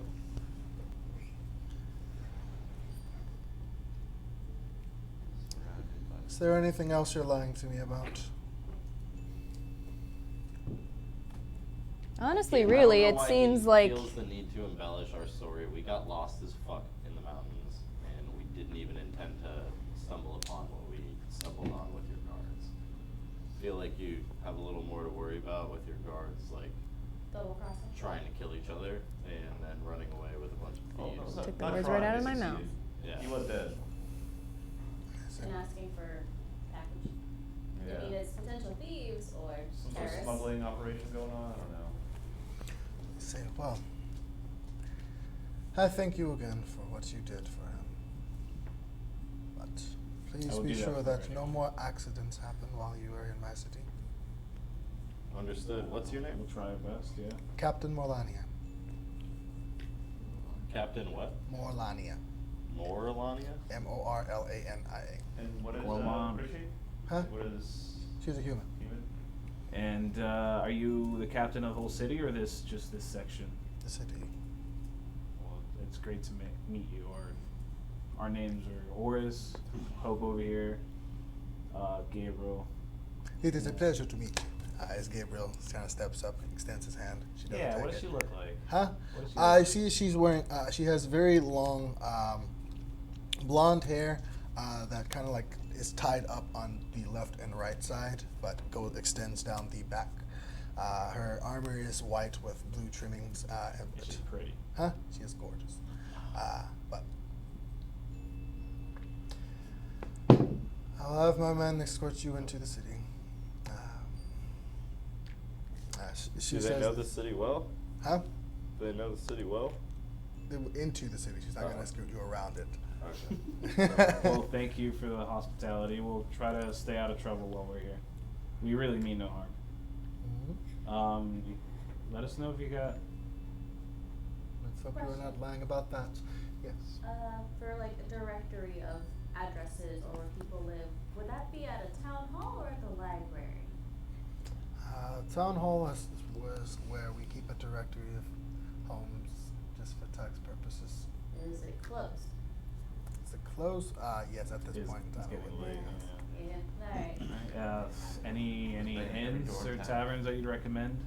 Is there anything else you're lying to me about? Honestly, I really, don't know it why seems he like feels the need to embellish our story. We got lost as fuck in the mountains, and we didn't even intend to stumble upon what we stumbled on with your guards. Feel like you have a little more to worry about with your guards, like Double crossing. trying to kill each other and then running away with a bunch of thieves. Took the words right out of my mouth. Yeah. He was dead. And asking for package. Yeah. Maybe it's potential thieves or Some sort of terrorists. smuggling operation going on. I don't know. Say, well, I thank you again for what you did for him. But I please will be do that sure for that you. no more accidents happen while you are in my city. Understood. What's your name? We'll try our best, yeah. Captain Morlania. Captain what? Morlania. Morlania? Morlania. And what is Well, Christy? Huh? What is She's a human. human? And are you the captain of the whole city, or just this section? The city. Well, it's great to meet you. Our names are Orys, Hope over here, Gabriel. It is a pleasure to meet you. As Gabriel kind of steps up, extends his hand. She doesn't Yeah, take what does it. she look like? Huh? What does she I look see she's wearing, she has very long blonde hair that kind of like is tied up on the left and right side, but extends down the back. Her armor is white with blue trimmings. She's pretty. Huh? She is gorgeous. But I'll have my men escort you into the city. She Do they says, know the city well? huh? Do they know the city well? They were into the city. She's not going to escort you around it. Okay. Well, thank you for the hospitality. We'll try to stay out of trouble while we're here. We really mean no harm. Let us know if you got. Let's hope you're not lying about that. Yes. For like a directory of addresses or where people live, would that be at a town hall or at the library? Town hall was where we keep a directory of homes just for tax purposes. Is it closed? Is it closed? Yes, at this point. It's getting late. Yeah. Alright. Any inns or taverns that you'd recommend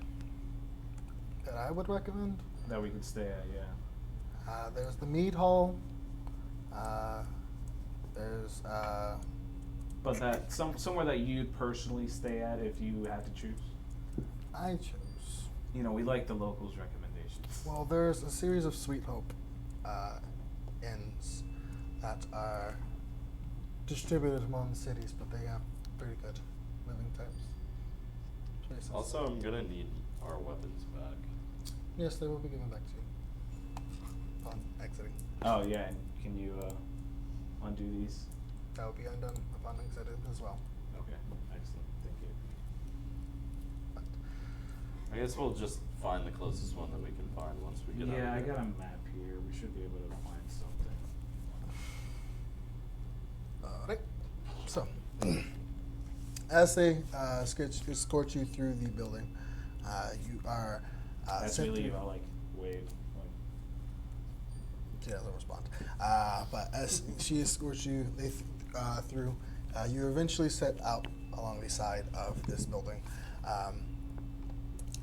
That I would recommend. that we could stay at? Yeah. There's the mead hall. There's But that somewhere that you'd personally stay at if you had to choose. I chose. You know, we like the locals' recommendations. Well, there's a series of Sweet Hope inns that are distributed among the cities, but they have pretty good living types. Places. Also, I'm gonna need our weapons back. Yes, they will be given back to you upon exiting. Oh yeah, and can you undo these? That will be undone upon exiting as well. Okay, excellent. Thank you. But I guess we'll just find the closest one that we can find once we get out Yeah, of I here. got a map here. We should be able to find something. Alright. So, as they escort you through the building, you are As sent we leave, through- I'll like wave. Like, She doesn't respond. But as she escorts you through, you eventually set out along the side of this building.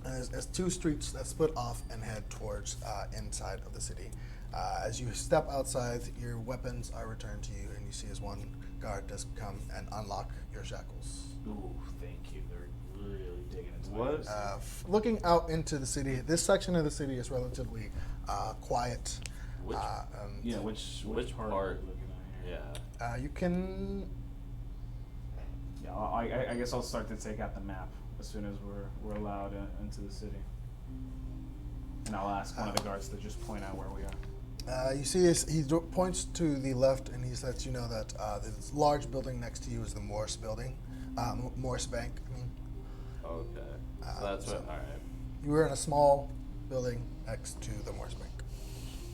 As two streets that split off and head towards inside of the city. As you step outside, your weapons are returned to you, and you see as one guard does come and unlock your shackles. ooh, thank you. They're really digging into What? my Looking out into the city, this section of the city is relatively quiet. Which- Yeah, which part? part? Are we looking at here? Yeah. You can. Yeah, I guess I'll start to take out the map as soon as we're allowed into the city, and I'll ask one of the guards to just point out where we are. You see, he points to the left, and he lets you know that this large building next to you is the Morse building, Morse Bank. I mean, Okay. So that's what. All right. you were in a small building next to the Morse Bank.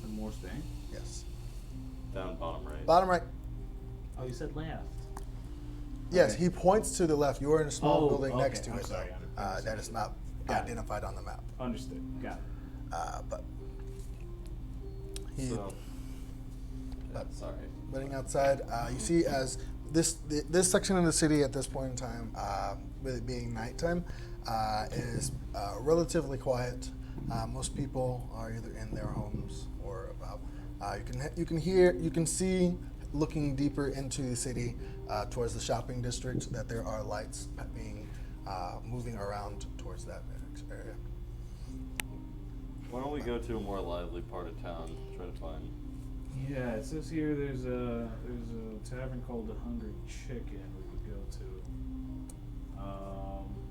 The Morse Bank. Yes. Down bottom right. Bottom right. Oh, you said left. Yes, Okay. he points to the left. You are in a small Oh, building next okay. to I'm it, sorry, though. I That is not Got it. identified on the map. Understood. Got it. But he, So. but Sorry. running outside, you see as this section of the city at this point in time, with it being nighttime, is relatively quiet. Most people are either in their homes or about. You can see, looking deeper into the city towards the shopping district, that there are lights being moving around towards that area. Why don't we go to a more lively part of town, try to find... Yeah, it says here there's a tavern called the Hungry Chicken we could go to.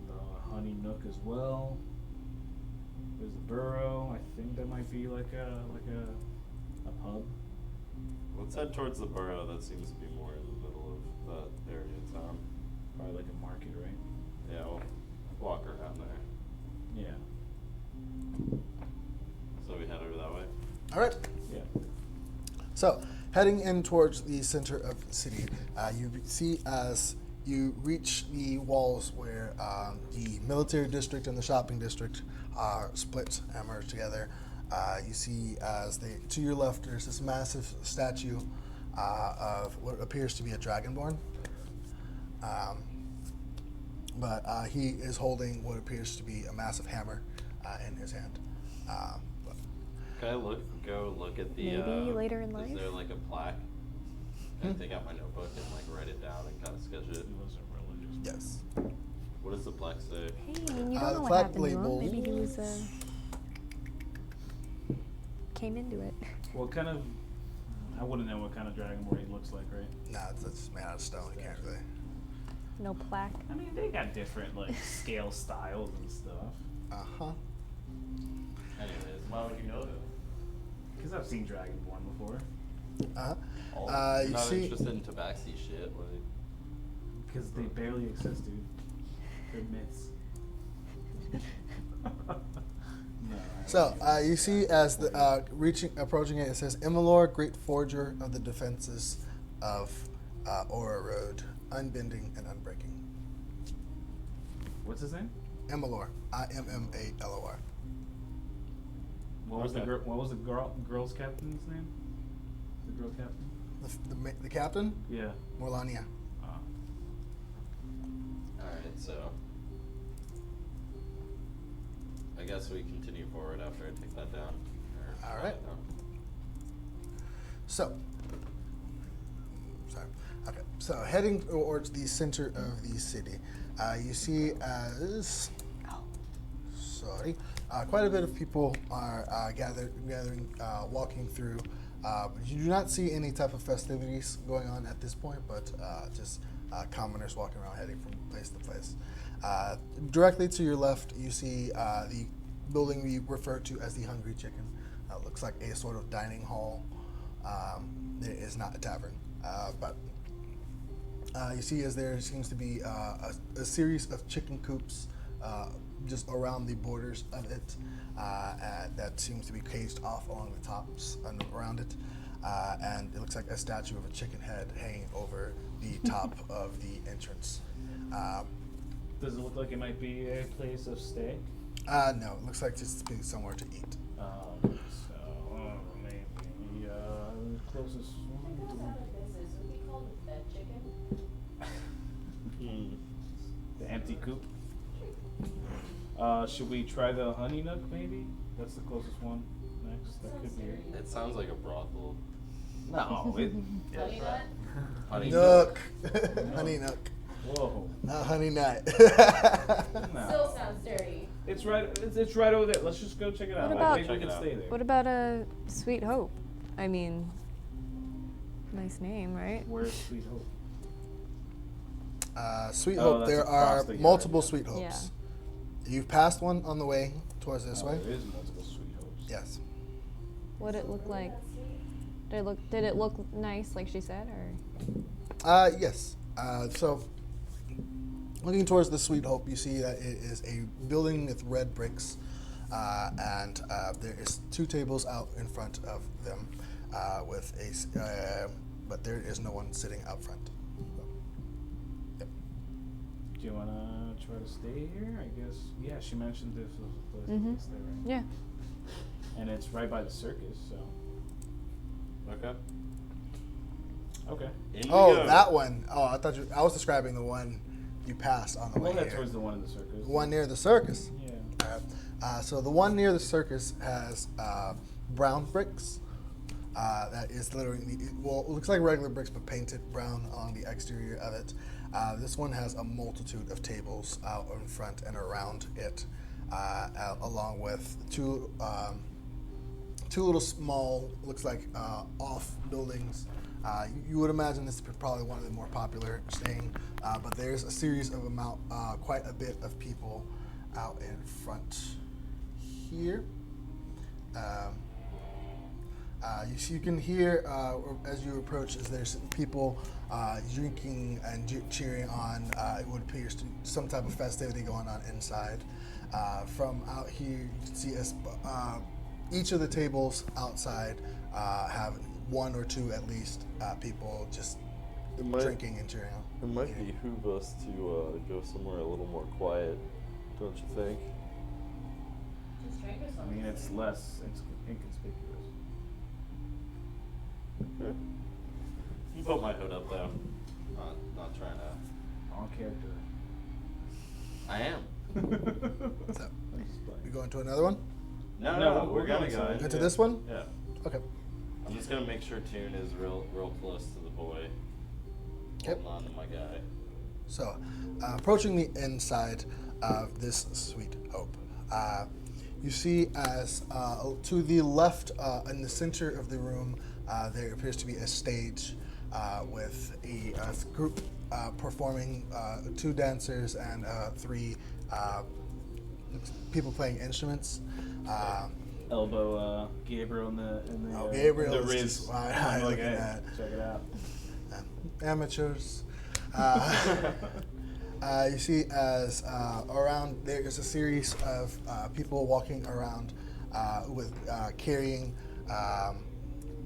The Honey Nook as well. There's the Burrow. I think that might be like a pub. Let's head towards the Burrow. That seems to be more in the middle of that area of town. Probably like a market, right? Yeah, we'll walk around there. Yeah. So we head over that way? All right. Yeah. So, heading in towards the center of the city, you see as you reach the walls where the military district and the shopping district are split and merged together. You see as to your left, there's this massive statue of what appears to be a dragonborn. But he is holding what appears to be a massive hammer in his hand. Can I go look at the... Maybe later in Is life? there like a plaque? Can I take out my notebook and like write it down and kind of sketch it? Yes. What does the plaque say? Hey, I mean, you The don't know what plaque happened to him. label- Maybe he was, came into it. What kind of? I wouldn't know what kind of dragonborn he looks like, right? Nah, it's made out of stone. You can't really. No plaque. I mean, they got different like scale styles and stuff. Anyways, Why would you know that? Because I've seen dragonborn before. I'm You not see. interested in tabaxi shit. Like, Because they barely exist, dude. They're myths. No, So you see as the approaching it, it says Imalor, Great Forger of the Defenses of Aura Road, Unbending and Unbreaking. What's his name? Imalor, Immalor. What was Okay. What was the girl's captain's name? The girl captain? The captain, Yeah. Morlania. alright, so... I guess we continue forward after I take that down. Or All write right. it down. So, sorry. Okay. So heading towards the center of the city, you see as quite a bit of people are gathering, walking through. You do not see any type of festivities going on at this point, but just commoners walking around, heading from place to place. Directly to your left, you see the building we refer to as the Hungry Chicken. Looks like a sort of dining hall. It is not a tavern, but you see as there seems to be a series of chicken coops just around the borders of it that seems to be caged off along the tops and around it. And it looks like a statue of a chicken head hanging over the top of the entrance. Does it look like it might be a place of stay? No, it looks like just being somewhere to eat. Maybe the closest If it goes one. out of business, would be called the Fed Chicken. The empty coop. Should we try the Honey Nook? Maybe that's the closest one. Next, that could be it. It sounds like a brothel. No, it. Honey Nut? Honey Nook. Honey Nook. Whoa. Not Honey Nut. No. Still sounds dirty. It's right. It's right over there. Let's just go check it out. What I about- think we Check can it out. stay there. What about a Sweet Hope? I mean, nice name, right? Where's Sweet Hope? Sweet Oh, Hope, that's there across are the yard, multiple yeah. Sweet Hopes. You've passed one on the way towards this way. There is multiple Sweet Hopes. Yes. What did it look like? Did it look nice, like she said, or? Yes. So, looking towards the Sweet Hope, you see that it is a building with red bricks, and there is 2 tables out in front of them, with but there is no one sitting out front. So, yep. Do you wanna try to stay here? I guess. Yeah, she mentioned this was a place Mhm. to stay, right? Yeah. And it's right by the circus, so. Okay. Okay. In we Oh, go. that one. Oh, I thought I was describing the one you passed on the We'll way head here. towards the one in the circus. The one near the circus. Yeah. So the one near the circus has brown bricks. That is literally, well, it looks like regular bricks, but painted brown on the exterior of it. This one has a multitude of tables out in front and around it, along with two little small, looks like off buildings. You would imagine this is probably one of the more popular staying, but there's a series of quite a bit of people out in front here. You can hear as you approach, as there's people drinking and cheering on. It would appear to some type of festivity going on inside. From out here, you can see as each of the tables outside have one or two at least people just drinking and cheering on. It might behoove us to go somewhere a little more quiet, don't you think? Just drink or I something. mean, it's less inconspicuous. Okay. You put my hood up though. Not trying to. On character. I am. So, we going to another one? No, we're gonna going go inside. Into this one? Yeah. Okay. I'm just gonna make sure Toon is real close to the boy. Yep. Holding on to my guy. So, approaching the inside of this Sweet Hope, you see as to the left, in the center of the room, there appears to be a stage with a group performing, 2 dancers and 3 people playing instruments. Elbow Gabriel in the Gabriel the is Riz. just why I'm I'm like, looking hey, at. check it out. Amateurs. You see as around there is a series of people walking around with carrying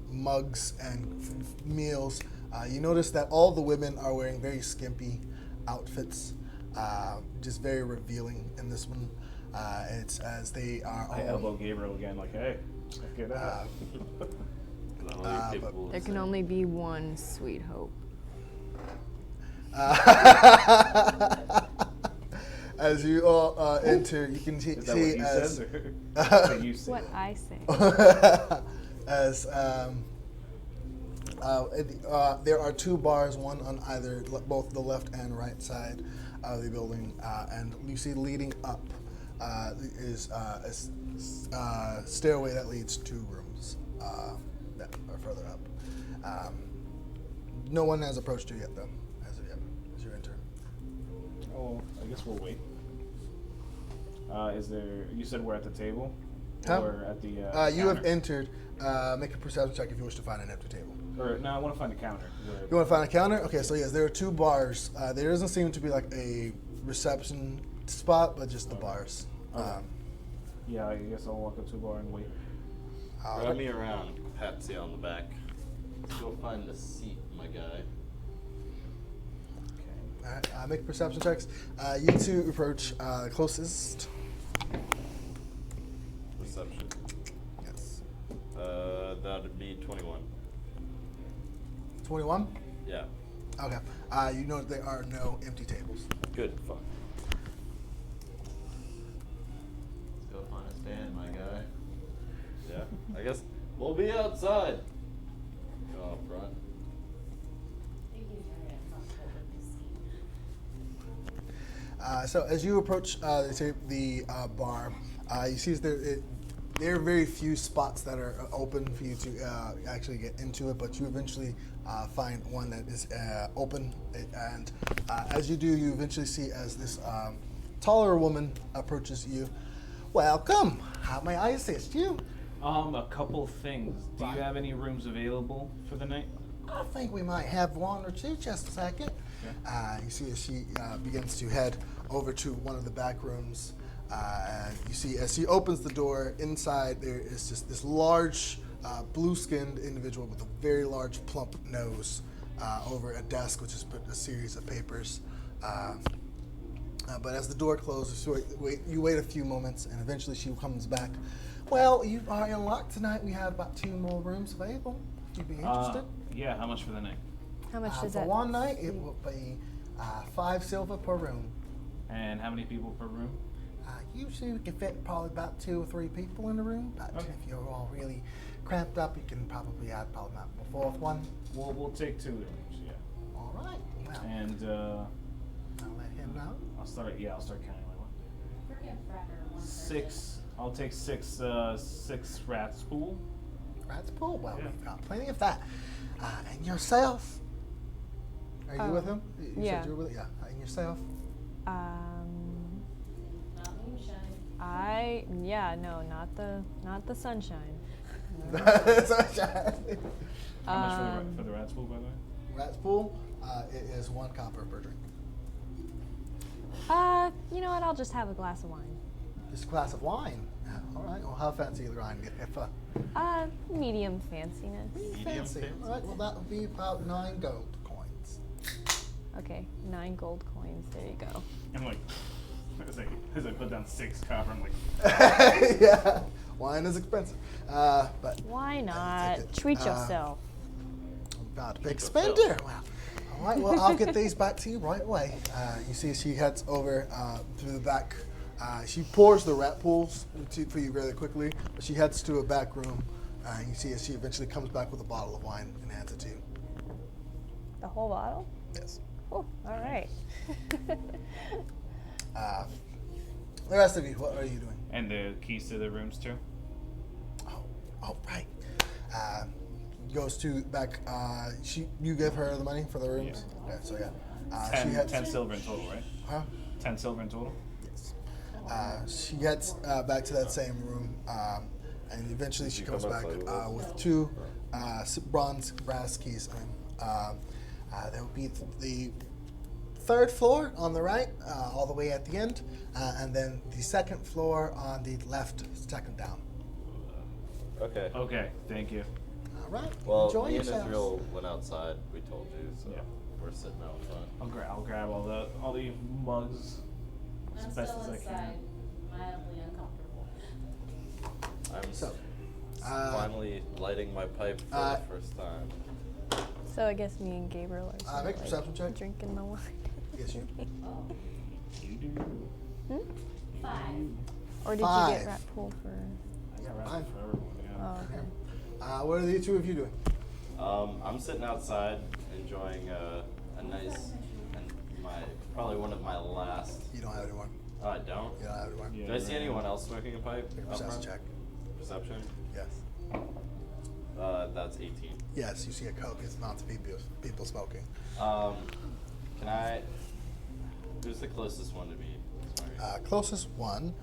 mugs and meals. You notice that all the women are wearing very skimpy outfits, just very revealing in this one. It's as they are all. I elbow Gabriel again, like, hey, check it out. There can only be one Sweet Hope. As you all enter, you can Is that see what you as said? Or what you said? What I say. as there are 2 bars, one on either both the left and right side of the building, and you see leading up is a stairway that leads to rooms that are further up. No one has approached you yet, though, as of yet, as you enter. Oh, I guess we'll wait. Is there? You said we're at the table, Huh? or at the? You have counter? entered. Make a perception check if you wish to find an empty table. Or no, I want to find a counter. You want to find a counter? Okay, so yes, there are 2 bars. There doesn't seem to be like a reception spot, but just the bars. Yeah, I guess I'll walk up to a bar and wait. Grab me around, Patsy on the back. Let's go find a seat, my guy. Okay. All right, make perception checks. You 2 approach closest. Reception. Yes. That'd be 21. 21? Yeah. Okay. You know that there are no empty tables. Good. Fuck. Let's go find a stand, my guy. Yeah. I guess we'll be outside. Go up front. Iggy's very uncomfortable with this scene. So as you approach the bar, you see there are very few spots that are open for you to actually get into it, but you eventually find one that is open. And as you do, you eventually see as this taller woman approaches you. Welcome. How may I assist you? A couple things. Do you have any rooms available for the night? I think we might have 1 or 2. Just a second. You see as she begins to head over to one of the back rooms. And you see as she opens the door, inside there is just this large blue-skinned individual with a very large plump nose over a desk which has put a series of papers. But as the door closes, you wait a few moments and eventually she comes back. Well, you are unlocked tonight. We have about 2 more rooms available. If you'd be interested. Yeah, how much for the night? How much does For that? one night, it will be 5 silver per room. And how many people per room? Usually we can fit probably about 2 or 3 people in the room, but Okay. if you're all really cramped up, you can probably add probably not a 4th one. We'll take 2 rooms, yeah. All right. Well, And I'll let him know. I'll start counting my one. Forget Fracker, one 6. I'll take 6 rats pool. That's cool. Well, Yeah. we've got plenty of that. And yourself? Are you with him? You yeah. said you were with Yeah. And yourself? Not moonshine. Not the sunshine. Sunshine. How much for the rats pool, by the way? Rat's pool. It is 1 copper per drink. You know what? I'll just have a glass of wine. Just a glass of wine. All right. Well, how fancy is the wine? Medium fanciness. Fancy. All right. Well, that will be about 9 gold coins. Okay, 9 gold coins. There you go. I'm like, as I put down 6 copper, I'm like, Yeah. Wine is expensive. But Why I not? take it. Treat yourself. About a big spender. Wow. All right. Well, I'll get these back to you right away. You see, she heads over through the back. She pours the rat pools for you really quickly, but she heads to a back room. You see, as she eventually comes back with a bottle of wine and hands it to you. The whole bottle? Yes. Oh, all right. The rest of you, what are you doing? and the keys to the rooms too. Oh, right. Goes to back. You give her the money for the rooms. Yeah. Okay, so yeah. 10 silver in total, right? Huh? 10 silver in total. Yes. She gets back to that same room, and eventually she comes back with 2 brass keys. There will be the 3rd floor on the right, all the way at the end, and then the 2nd floor on the left, 2nd down. Okay. Okay, thank you. All right. Well, Enjoy me and yourselves. Ithryl went outside. We told you, so Yeah. we're sitting out front. I'll grab all the mugs as I'm best still as I inside, can. mildly uncomfortable. I'm So, finally lighting my pipe for the first time. So I guess me and Gabriel are sort of make a perception check. drinking the wine. Yes, you. Oh, You do. 5. Or did you 5. get rat pool for? I got Fine. rats for everyone. Yeah. Oh, okay. What are the 2 of you doing? I'm sitting outside enjoying a nice, and probably one of my last. You don't have anyone. Oh, I don't? You don't have anyone. Yeah. Do I see anyone else smoking a pipe? Make a out perception front? check. Perception? Yes. That's 18. Yes, you see a coke. It's not people smoking. Can I? Who's the closest one to me? Sorry. Closest one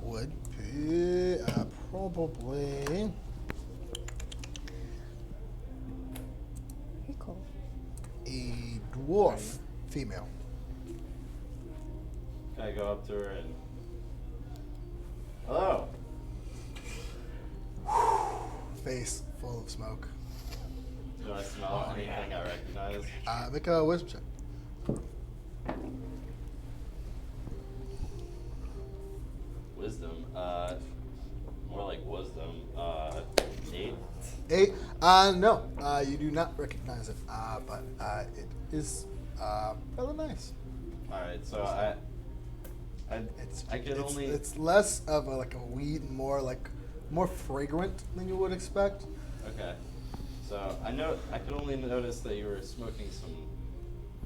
would be probably Very cool. a dwarf female. Can I go up to her and? Hello. Face full of smoke. Do I smell anything I recognize? Make a wisdom check. Wisdom. More like wisdom. 8. 8. No, you do not recognize it. But it is rather nice. All right. So I could only. It's less of a weed and more fragrant than you would expect. Okay. So I could only notice that you were smoking some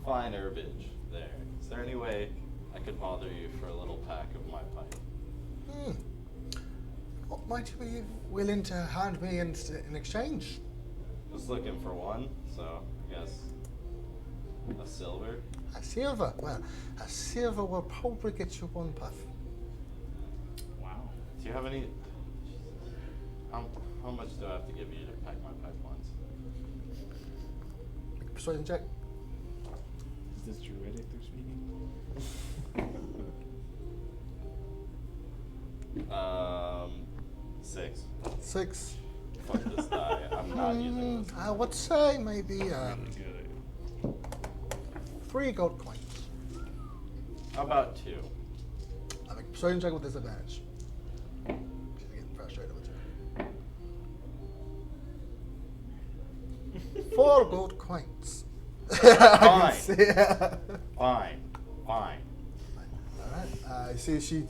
fine herbage there. Is there any way I could bother you for a little pack of my pipe? What might you be willing to hand me in exchange? Just looking for one, so I guess a silver. A silver. Well, a silver will probably get you 1 puff. Wow. Do you have any? How much do I have to give you to pack my pipe once? Make a persuasion check. Is this Druidic they're speaking? 6. 6. Fuck this die. I'm not using this. I would say maybe Really good. 3 gold coins. How about 2? I make a persuasion check with disadvantage. She's getting frustrated with you. 4 gold coins. I can see, yeah. Fine. Fine. Alright, you see she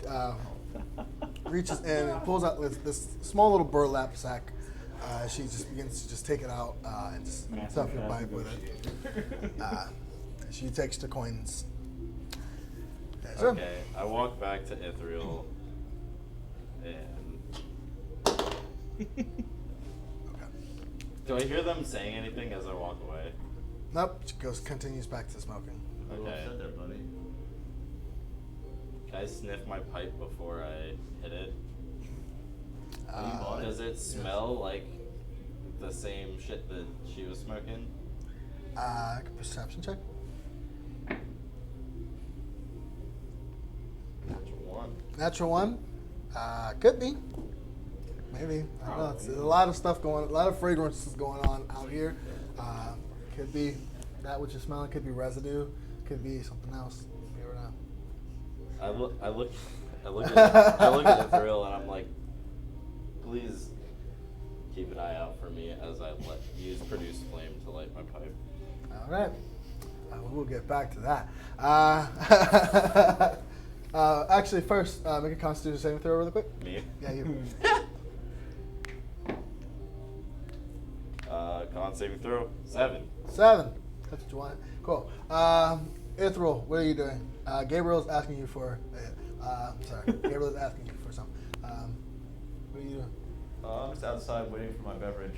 reaches in and pulls out this small little burlap sack. She just begins to just take it out and just stuff your pipe with it. She takes the coins. Okay, I walk back to Ithryl and do I hear them saying anything as I walk away? Nope, she continues back to smoking. Okay. Sit there, buddy. Can I sniff my pipe before I hit it? Does it smell like the same shit that she was smoking? Perception check. Natural one. Could be. Maybe. I don't know. It's a lot of stuff a lot of fragrances going on out here. Could be that which you're smelling. Could be residue. Could be something else. You never know. I look at Ithryl and I'm like, please keep an eye out for me as I use produce flame to light my pipe. All right. We'll get back to that. Actually, first, make a Constitution saving throw really quick. Me? Yeah, you. Con saving throw 7. 7. That's what you want. Cool. Ithryl, what are you doing? Gabriel's asking you for. Gabriel's asking you for something. What are you doing? I'm just outside waiting for my beverage.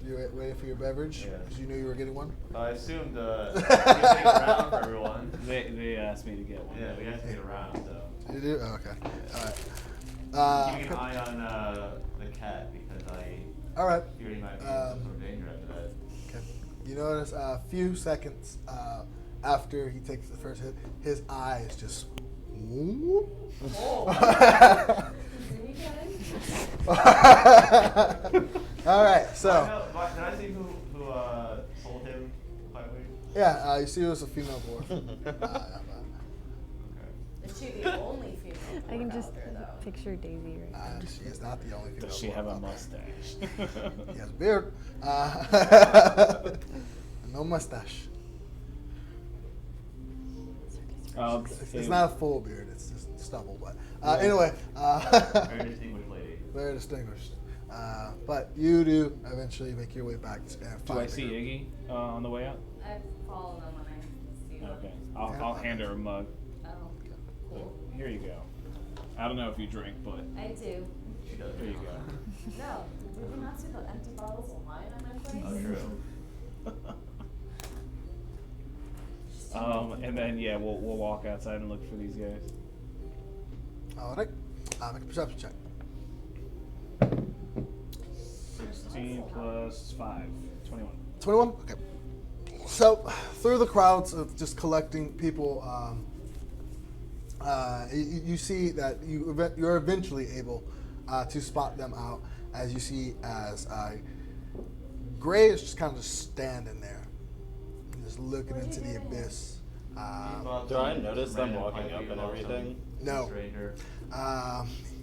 You waiting for your beverage? Yeah. Because you knew you were getting one? I assumed you take it around for everyone. They asked me to get one. Yeah, we have to take it around, so. You do? Oh, okay. All right. Keeping an eye on the cat because I All right. fear he might be in some sort of danger after that. Okay. You notice a few seconds after he takes the first hit, his eyes just. All right, so. Can I see who sold him finally? Yeah, you see it was a female dwarf. Is she the only female? I can just out there, though? picture Daisy right now. She is not the only female. Does she dwarf have a out there. mustache? He has a beard. No mustache. It's not a full beard. It's just stubble. But anyway, Very distinguished lady. very distinguished. But you do eventually make your way back. Do I see Iggy on the way out? I follow them when I see them. Okay. I'll hand her a mug. Oh, cool. Here you go. I don't know if you drink, but I do. She does. here you go. No, did you not see the empty bottles of wine on my plate? Oh, true. And then we'll walk outside and look for these guys. All right. Make a perception check. 16 plus 5, 21. 21? Okay. So, through the crowds of just collecting people, you see that you're eventually able to spot them out as you see as Gray is just kind of just standing there, just looking into the abyss. Do I notice them walking up and everything? No. Stranger.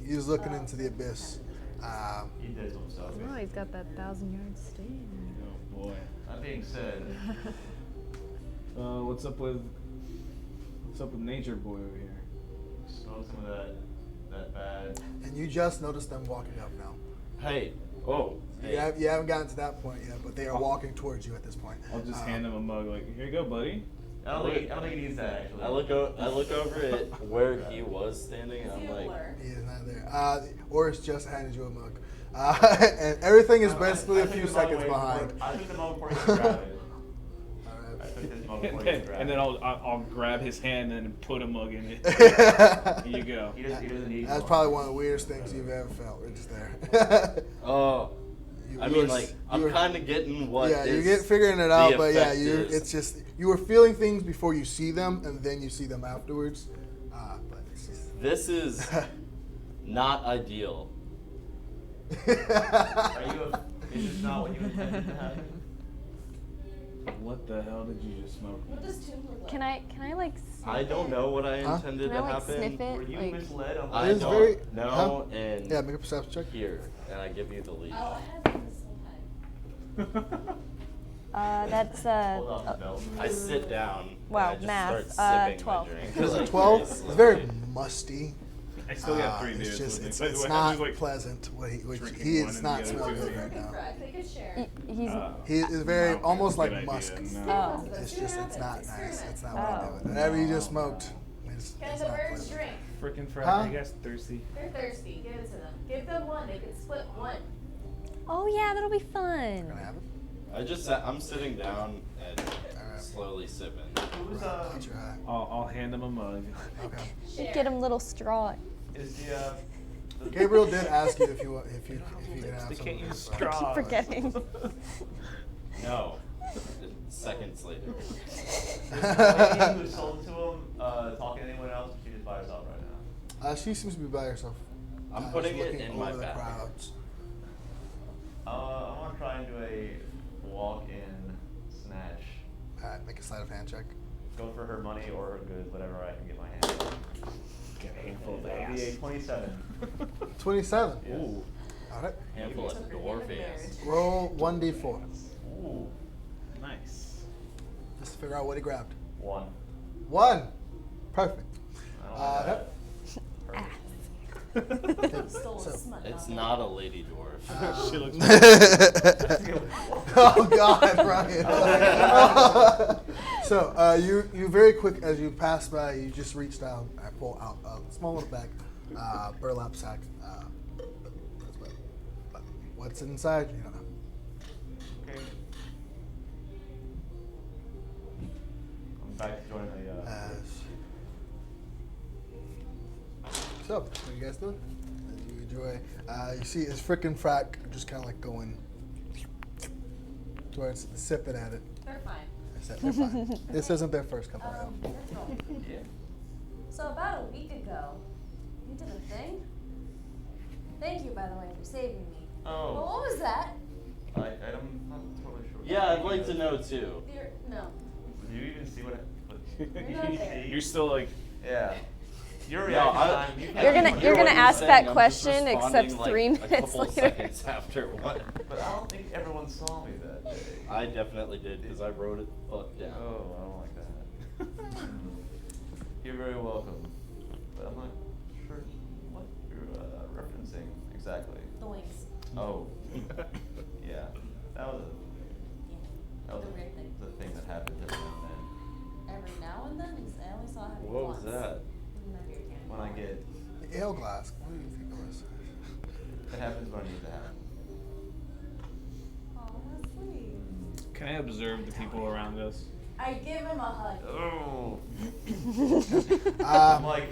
He's looking into the abyss. He did some stuff. Oh, he's got that 1,000-yard stand. Oh boy. That being said, What's up with Nature Boy over here? smoke some of that bad. And you just noticed them walking up now. Hey. Oh. Hey. You haven't gotten to that point yet, but they are walking towards you at this point. I'll just hand him a mug like, here you go, buddy. I don't think he needs that actually. I look over at where he was standing and Is he I'm a like, blur? He is not there. Orys just handed you a mug. And everything is basically a few seconds behind. I took the mug before he could grab it. Alright. I took his mug And before he could grab then it. I'll grab his hand and put a mug in it. Here you go. He doesn't need That's one. probably one of the weirdest things you've ever felt. It's just there. oh. I mean, like, I'm were- kind of getting what yeah, is you get figuring it out, the but yeah, effect is. it's just you were feeling things before you see them, and then you see them afterwards. But it's just This is not ideal. Is this not what you intended to happen? What the hell did you just smoke? What does tomb look like? Can I like sniff I don't know what I Huh? intended Can I to like happen. sniff it? Were you Like, misled on I It is don't very- know, and yeah, make a perception check. here, and I give you the lead. Oh, I have it this whole time. That's Hold off the belt. I sit down. Wow, and I just math, start sipping 12. my drink. It was a like, 12. very It's very slowly. musty. I still got 3 beers. It's just, with it's, me. it's I'm not just like, pleasant. What he drinking is one and not the other smelling two. good right now. They could share. He's He is very No, almost good like idea, musk. no. It's just it's not nice. It's not what Oh. I'm doing. Whatever you just smoked, it's Can it's the not birds pleasant. drink? Freaking Friday, Huh? you guys thirsty? They're thirsty. Give it to them. Give them one. They could split one. Oh yeah, that'll be Gonna fun. have it? I'm sitting down and Alright. slowly sipping. Who's I'll try. I'll hand him a mug. Okay. Share. Get him little straw. is the Gabriel did ask you if you can have They some. can't of use this, straw. Forgetting. No. Seconds later. Is the lady who sold to him talking to anyone else? Or she just by herself right now? She seems to be by herself. I'm Just putting it looking in over my the bag. crowds. I want to try and do a walk-in snatch. Alright, make a sleight of hand check. Go for her money or her goods, whatever I can get my hands on. Get a handful of That'd be a ass. 27. 27. Yes. Ooh. Alright. Handful of dwarf ass. Roll 1d4. Ooh. Nice. Just to figure out what he grabbed. 1. 1. Perfect. I don't like that. Perfect. Stole So- a smut. It's not a lady dwarf. She looks Oh God, Brian. So you very quick as you pass by, you just reach down and pull out a small little bag, burlap sack. But what's inside? You don't know. Okay. I'm back to join the. So what are you guys doing? As you enjoy, you see his frickin' frack just kind of like going towards sipping at it. They're fine. They're fine. This isn't their first couple of Ithryl. Yeah. So about a week ago, you did a thing. Thank you, by the way, for saving me. Oh. Well, what was that? I'm not totally sure. what Yeah, I'd you're like to thinking know too. No. of. Do you even see what? You're not there. You're still like, Yeah. Your No, reaction I- time. You're gonna What ask saying, that I'm just question, responding, except like, 3 a minutes couple later. seconds after what? But I don't think everyone saw me that day. I definitely did because I wrote it fuck down. Oh, I don't like that. You're very welcome. But I'm not sure what you're referencing exactly. The wings. Oh. Yeah. That was The weird thing. the thing that happens every now and then. Every now and then, because I only saw it happen What once. was that? When I get, The ale glass. What do you think it was? it happens when I need to happen. Oh, that's sweet. can I observe the people around us? I give him a hug. Oh. I'm like,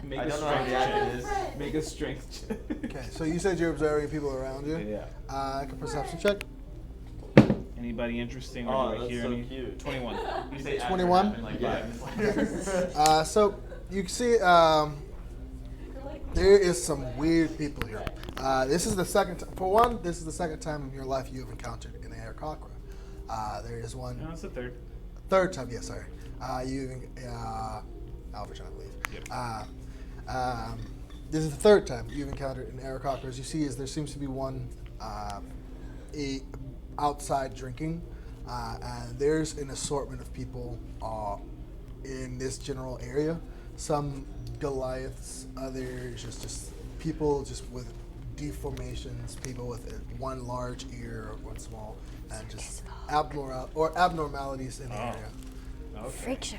Make I a don't know how strength the action check. is. Make a strength check. Okay, so you said you're observing people around you. Yeah. Like a perception check. Anybody interesting or Oh, do I that's hear so any? cute. 21. You say after 21? happened, like Yeah. 5 minutes later. So you can see there is some weird people here. This is the second time. For one, this is the second time in your life you have encountered an Aarakocra. There is one. No, it's the third. Third time, yes, sorry. Alberton, I believe. Yep. This is the third time you've encountered an Aarakocra. As you see, is there seems to be one outside drinking, and there's an assortment of people in this general area. Some Goliaths, others just people just with deformations, people with one large ear or one small, and just abnormalities in the Oh. area. Okay. Freak show.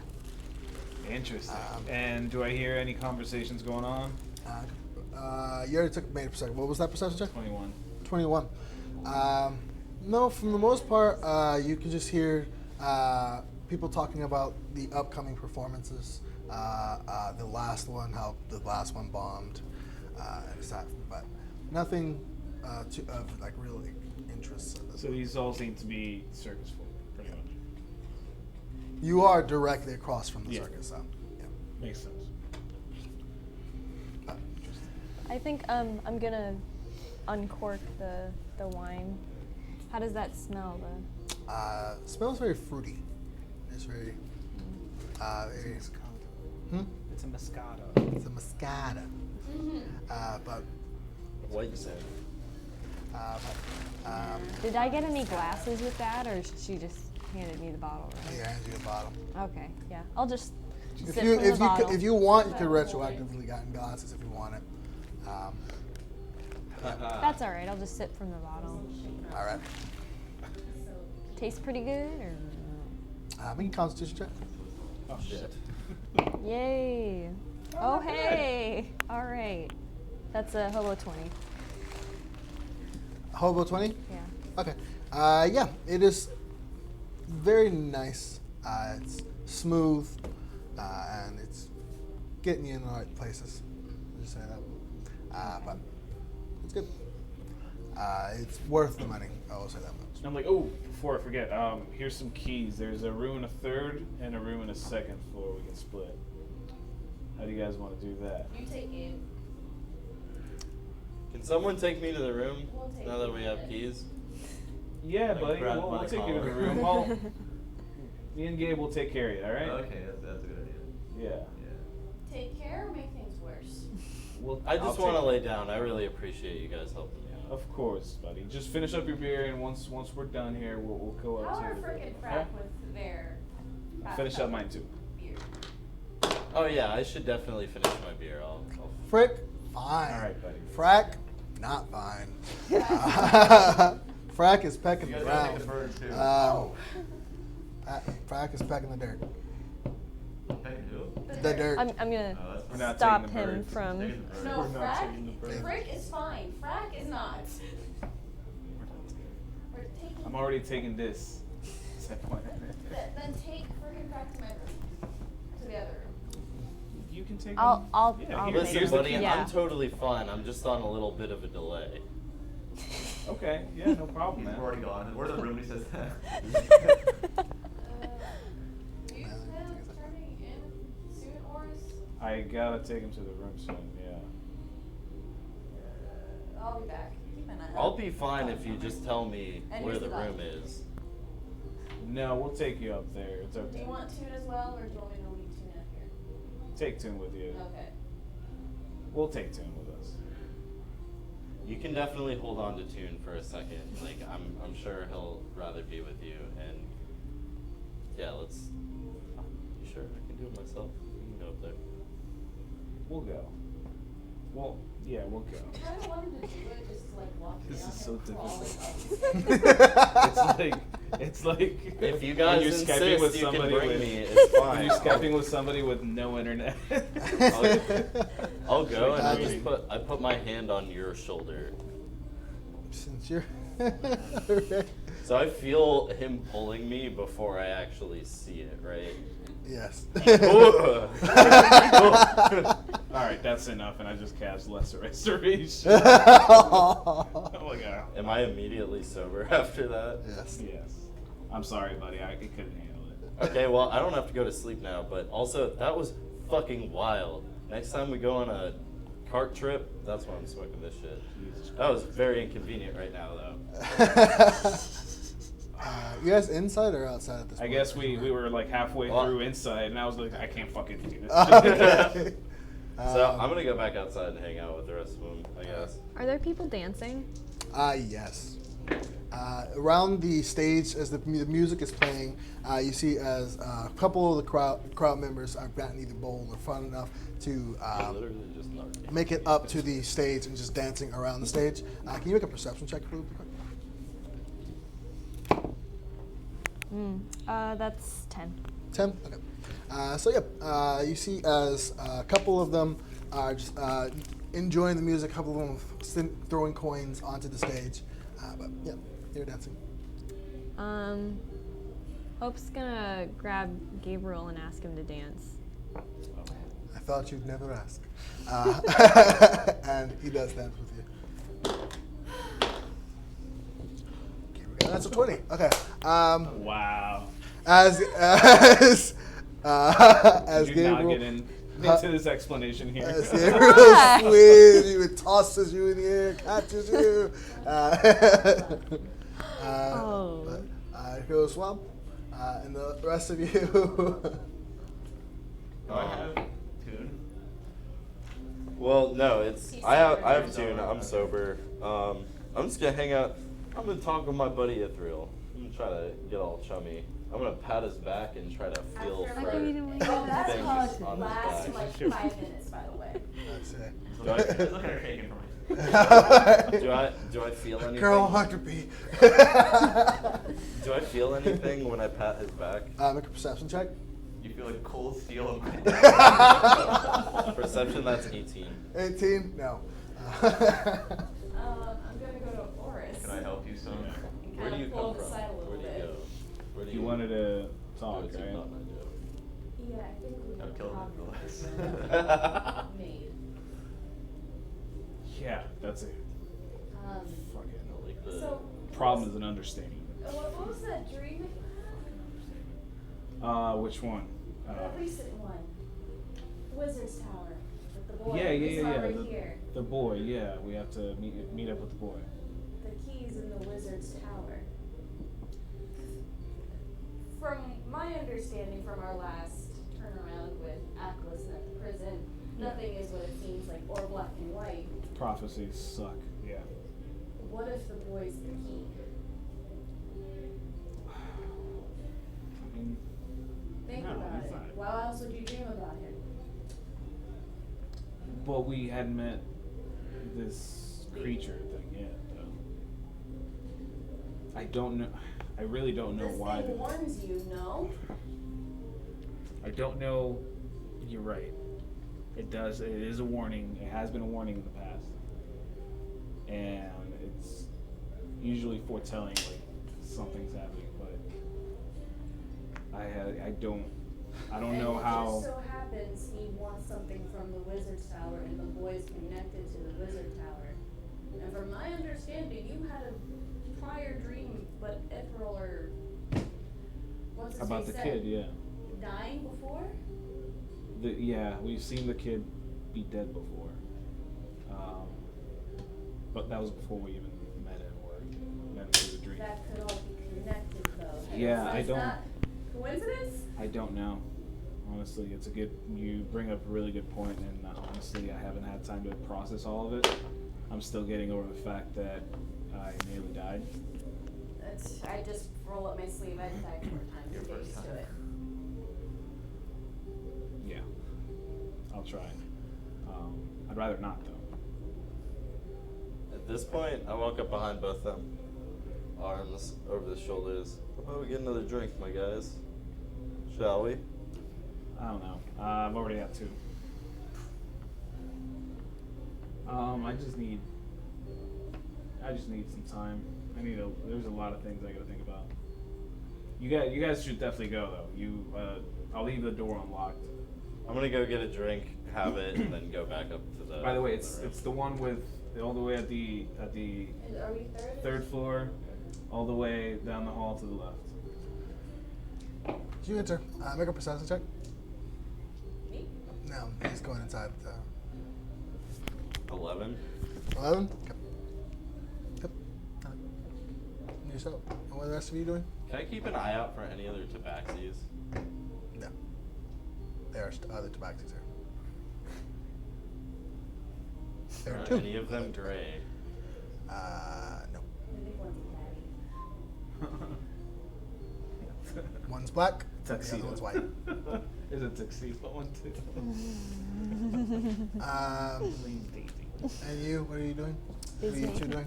Interesting. And do I hear any conversations going on? You already made a perception. What was that perception check? 21. 21. No, from the most part, you can just hear people talking about the upcoming performances. The last one, how the last one bombed, and aside from, but nothing of like real interest. So these all seem to be circus folk, pretty much. You are directly across from the Yeah. circus, so yeah. Makes sense. I think I'm gonna uncork the wine. How does that smell? Smells very fruity. It's very, very. It's a Moscato. It's a Moscato. But White zone. Did I get any glasses with that, or she just handed me the bottle? Right? Yeah, hands you a bottle. Okay, yeah. I'll just If sip you from the bottle. if you want, you could retroactively gotten glasses if you want it. That's all right. I'll just sip from the bottle. All right. Tastes pretty good, or Make a Constitution check. Oh shit. yay! Oh hey! All right. That's a hobo 20. Hobo 20. Yeah. Okay. Yeah, it is very nice. It's smooth, and it's getting you in the right places. I'll just say that. But it's good. It's worth the money. I will say that much. And I'm like, oh, before I forget, here's some keys. There's a room in a third and a room in a second floor we can split. How do you guys want to do that? You take it. Can someone take me to the room We'll take now that we you have to it. keys? Yeah, Like, buddy. grab We'll my take you to the collar. room. Well, me and Gabe will take care of you, all right? Okay, that's a good idea. Yeah. Yeah. Take care or make things worse. I I'll just want to take- lay down. I really appreciate you guys helping me out. Of course, buddy. Just finish up your beer, and once we're done here, we'll go up How to are the frickin' room, frack with their I'll finish up mine too. beer? Oh yeah, I should definitely finish my beer. I'll Frick, fine. All right, buddy. Frack, not fine. Frack is pecking You the guys gotta take ground. the bird too. Frack is pecking the dirt. Hey, who? The dirt. I'm gonna Oh, that's We're not stop taking the him bird. from. Taking the bird. No, We're not taking the bird. Frick is fine. Frack is not. We're taking. I'm already taking this. Then take friggin' Frack to my room. To the other room. You can take I'll- them. I'll- Yeah, I'll here- make Listen, here's the buddy, key. Yeah. I'm totally fine. I'm just on a little bit of a delay. Okay, yeah, no problem, He's man. already gone. Where's the room he says that? Do you plan on turning in soon, Orys? I gotta take him to the room soon, yeah. I'll be back. Keep an eye. I'll be fine if you just tell me And where here's the the room dog. is. No, we'll take you up there. It's Do okay. you want Toon as well, or do you want me to leave Toon out here? Take Toon with you. Okay. We'll take Toon with us. You can definitely hold on to Toon for a second. Like I'm sure he'll rather be with you. And yeah, let's. You sure I can do it myself? You can go up there. We'll go. Well, yeah, we'll go. I kind of wanted to do it just to like walk This down is so here crawling difficult. It's like If you when guys you're Skyping with insist, you can somebody bring with, me. It's when fine. you're Skyping with somebody with no internet. I'll go and I Waiting. just put my hand on your shoulder. Since you're. So I feel him pulling me before I actually see it, right? Yes. All right, that's enough, and I just cast Lesser Restoration. Oh my god. Am I immediately sober after that? Yes. Yes. I'm sorry, buddy. I couldn't handle it. Okay, well, I don't have to go to sleep now, but also, that was fucking wild. Next time we go on a cart trip, that's when I'm smoking this shit. Jesus That was very inconvenient right now, though. You guys inside or outside at this I point? guess we were like halfway Well- through inside, and I was like, I can't fucking do this. Okay. So I'm gonna go back outside and hang out with the rest of them, I guess. Are there people dancing? Yes. Around the stage, as the music is playing, you see as a couple of the crowd members have gotten either bold or fun enough to Literally just narking. make it up to the stage and just dancing around the stage. Can you make a perception check really quick? That's 10. 10? Okay. So yeah, you see as a couple of them are just enjoying the music, a couple of them throwing coins onto the stage. But yeah, you're dancing. Hope's gonna grab Gabriel and ask him to dance. I thought you'd never ask. And he does dance with you. That's a 20. Okay. Wow. As Did you not Gabriel, get into this explanation here? as Gabriel swings you, it tosses you in the air, catches you. Oh. Hero Swamp, and the rest of you. Do I have Toon? Well, no, it's He's I have sober. I have Toon. I'm sober. I'm just gonna hang out. I'm gonna talk with my buddy Ithryl. I'm gonna try to get all chummy. I'm gonna pat his back and try to feel After, for like, Oh, that's things hug on lasts his like back. 5 minutes, by the way. That's it. Do I, Look at her shaking from do I feel anything? Girl, Hunter B. Do I feel anything when I pat his back? Make a perception check. You feel like cold steel on my Perception, that's 18. 18? No. I'm gonna go to Orys. Can I help you, son? And Where do kind you of pull come the from? side a Where little do you bit. go? Where do You wanted to talk, What's your right? thought, my Joe? Yeah, I think we I'll would kill him probably for less. made. Yeah, that's it. Fucking like the So Problem is an understatement. what was that dream that you Which one? had? The recent one. The Wizard's Tower with the boy. Yeah, We yeah, saw yeah. right The, here. the boy, yeah. We have to meet up with the boy. The keys in the Wizard's Tower. From my understanding from our last turnaround with Atlas at the prison, nothing is what it seems like, or black and white. Prophecies suck. Yeah. What if the boy's the key? I mean, Think No, about he's it. not. Why else would you dream about him? well, we hadn't met this creature thing yet, though. I don't know. I really don't know This why. thing warns you, no? I don't know. You're right. It does. It is a warning. It has been a warning in the past, and it's usually foretelling like something's happening. But I don't know and how. It just so happens he wants something from the Wizard's Tower, and the boy's connected to the Wizard Tower. And from my understanding, you had a prior dream, but Ithryl or what's his About the face kid, said, yeah. dying before. Yeah, we've seen the kid be dead before. But that was before we even met him or met him through the dream. That could all be connected, though. Yeah, I It's don't- not coincidence. I don't know. Honestly, it's a good. You bring up a really good point, and honestly, I haven't had time to process all of it. I'm still getting over the fact that I nearly died. I just roll up my sleeve. I died 4 times Your and get first used to time. it. Yeah, I'll try. I'd rather not, though. At this point, I walk up behind both them, arms over the shoulders. How about we get another drink, my guys? Shall we? I don't know. I've already had 2. I just need some time. There's a lot of things I gotta think about. You guys should definitely go though. I'll leave the door unlocked. I'm gonna go get a drink, have it, and then go back up to the. By the way, room. it's the one with all the way at the And are we third? 3rd floor, all the way down the hall to the left. You enter. Make a perception check. Me? No, he's going inside. 11. 11? Yep. Yep. Yourself. And what are the rest of you doing? Can I keep an eye out for any other tabaxis? No. There are other tabaxis here. There are Are 2. any of them gray? No. I think one's a caddy. One's black, the Tuxedo. other one's white. There's a tuxedo one too. And you, what are you doing? What are you two doing?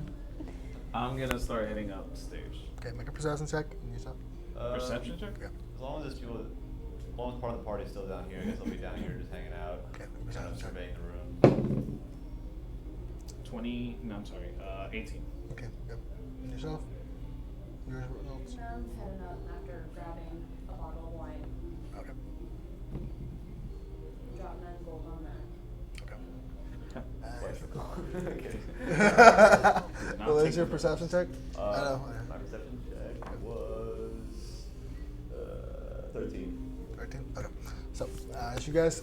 I'm gonna start heading upstairs. Okay, make a perception check. And yourself. Perception check? Yeah. As long as there's people, as long as part of the party's still down here, I guess I'll be down here just hanging out, Okay, kind of perception check. surveying the room. 18. Okay, good. And yourself? Your results? I'm heading up after grabbing a bottle of wine. Okay. Drop 9 gold on that. Okay. Well, what is your perception check? I know. My perception check was 13. 13? Okay. So, as you guys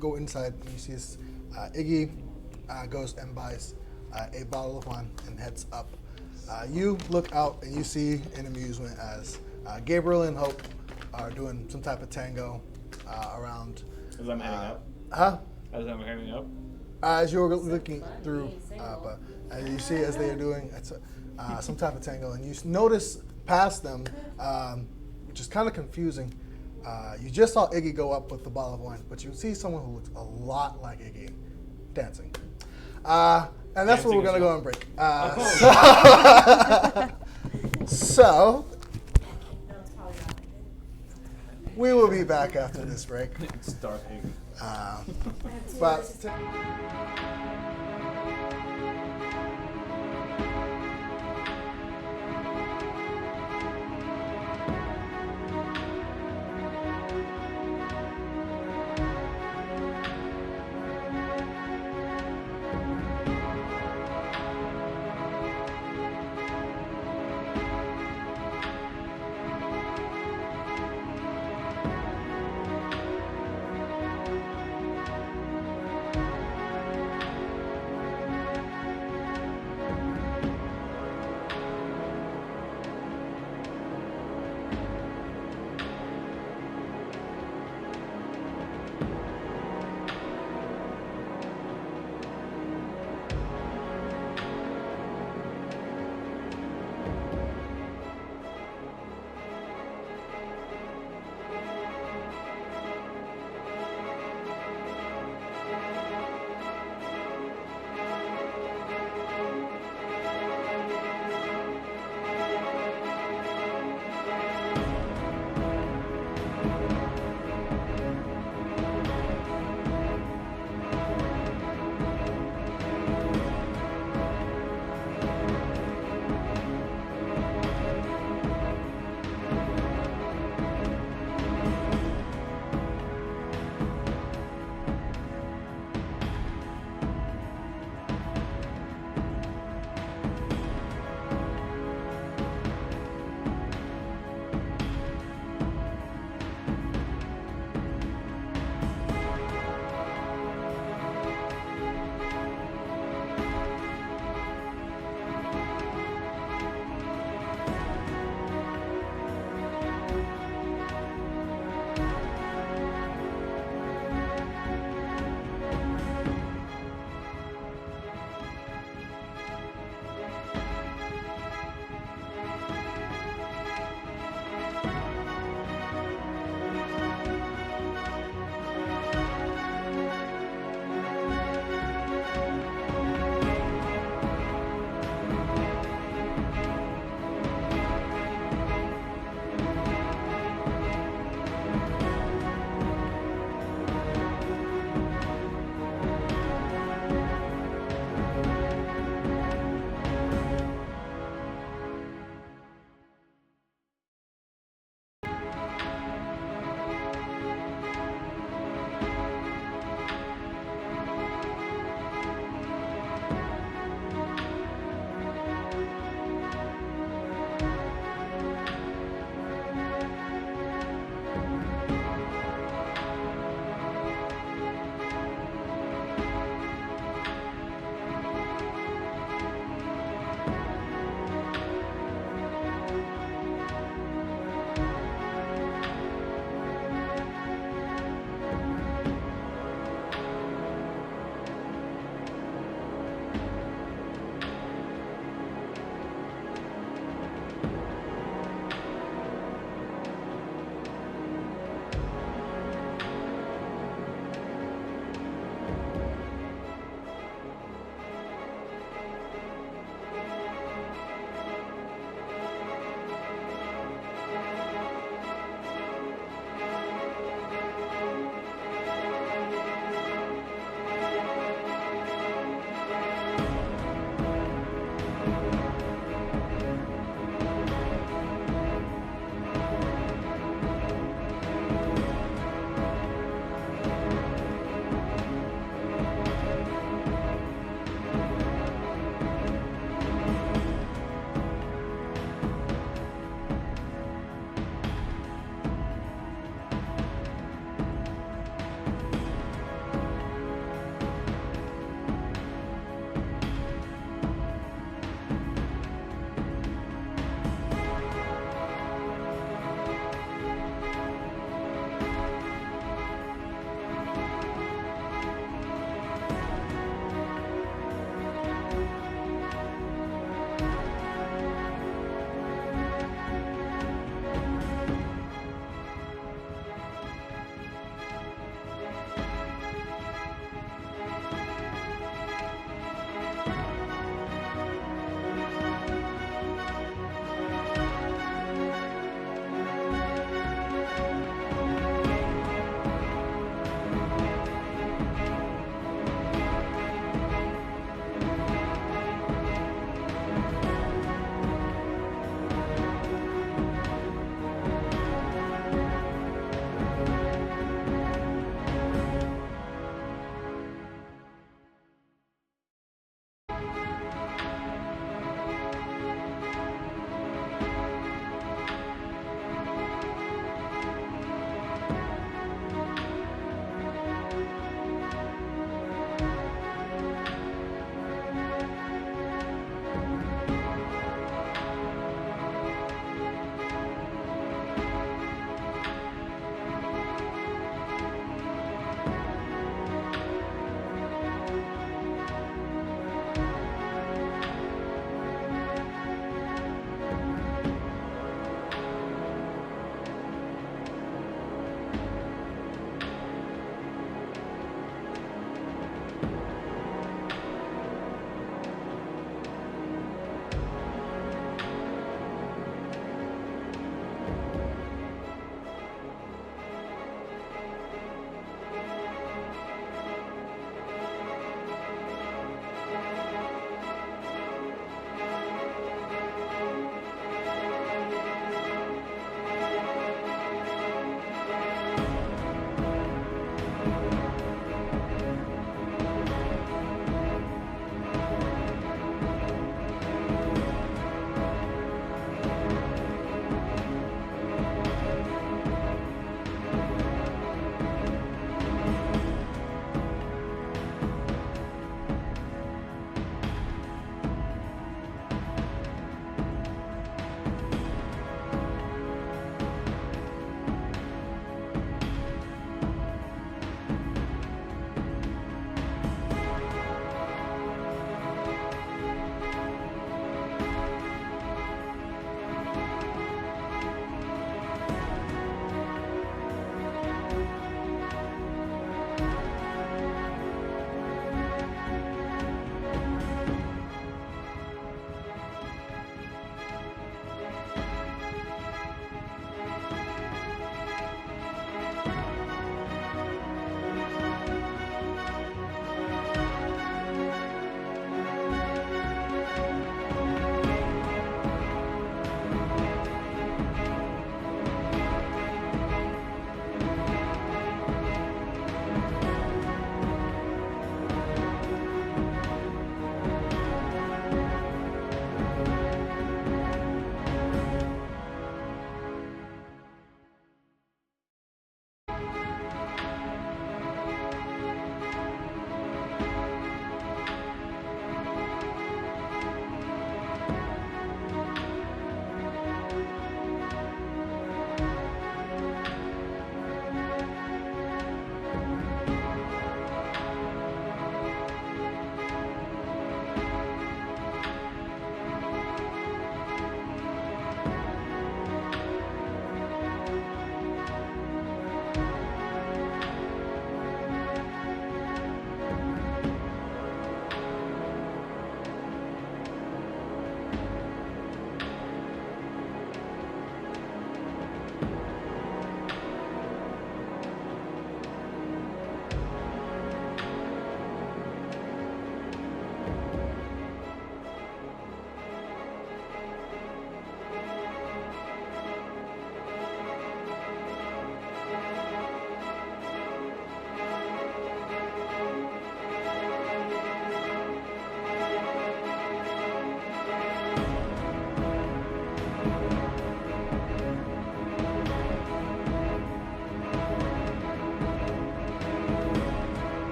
go inside, you see this, Iggy goes and buys a bottle of wine and heads up. You look out and you see in amusement as Gabriel and Hope are doing some type of tango around. As I'm heading up. Huh? As I'm heading up. As you're looking fun through, being single. but and you see as they are doing some type of tango, and you notice past them, which is kind of confusing. You just saw Iggy go up with the bottle of wine, but you see someone who looks a lot like Iggy dancing. And that's where we're going to go on break. So, No, it's probably not. we will be back after this break. It's dark ink. But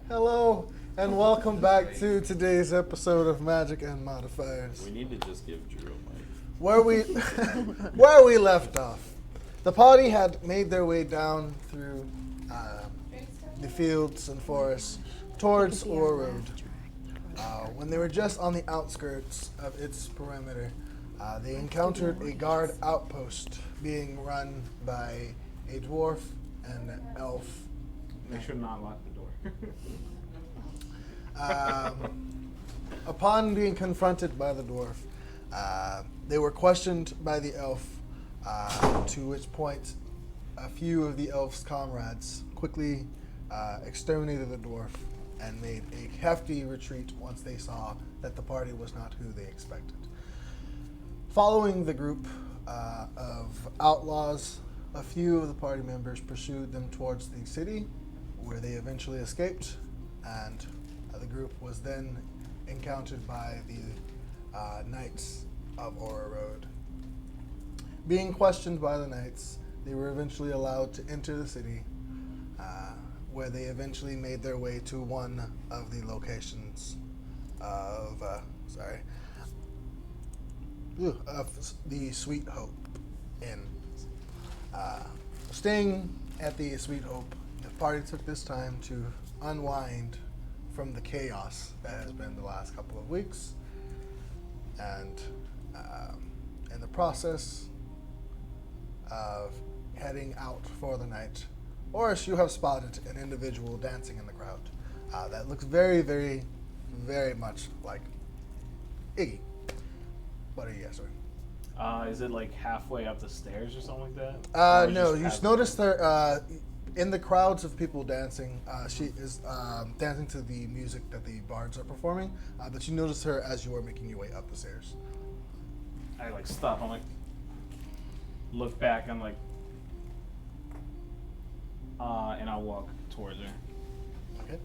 Hello, and welcome back to today's episode of Magic and Modifiers. We need to just give Drew a mic. Where we left off, the party had made their way down through the fields and forests towards Ore Road. When they were just on the outskirts of its perimeter, they encountered a guard outpost being run by a dwarf and an elf. They should not lock the door. Upon being confronted by the dwarf, they were questioned by the elf, to which point a few of the elf's comrades quickly exterminated the dwarf and made a hefty retreat once they saw that the party was not who they expected. Following the group of outlaws, a few of the party members pursued them towards the city, where they eventually escaped, and the group was then encountered by the Knights of Ore Road. Being questioned by the Knights, they were eventually allowed to enter the city, where they eventually made their way to one of the locations of the Sweet Hope Inn. Staying at the Sweet Hope, the party took this time to unwind from the chaos that has been the last couple of weeks, and in the process of heading out for the night, Orys, you have spotted an individual dancing in the crowd that looks very, very, very much like Iggy. What are you guys doing? Is it like halfway up the stairs or something like that? Or No, just you past noticed her in the crowds of people dancing. She is dancing to the music that the bards are performing, but you notice her as you are making your way up the stairs. I like stop. I'm like, look back. I'm like, and I'll walk towards her. Okay.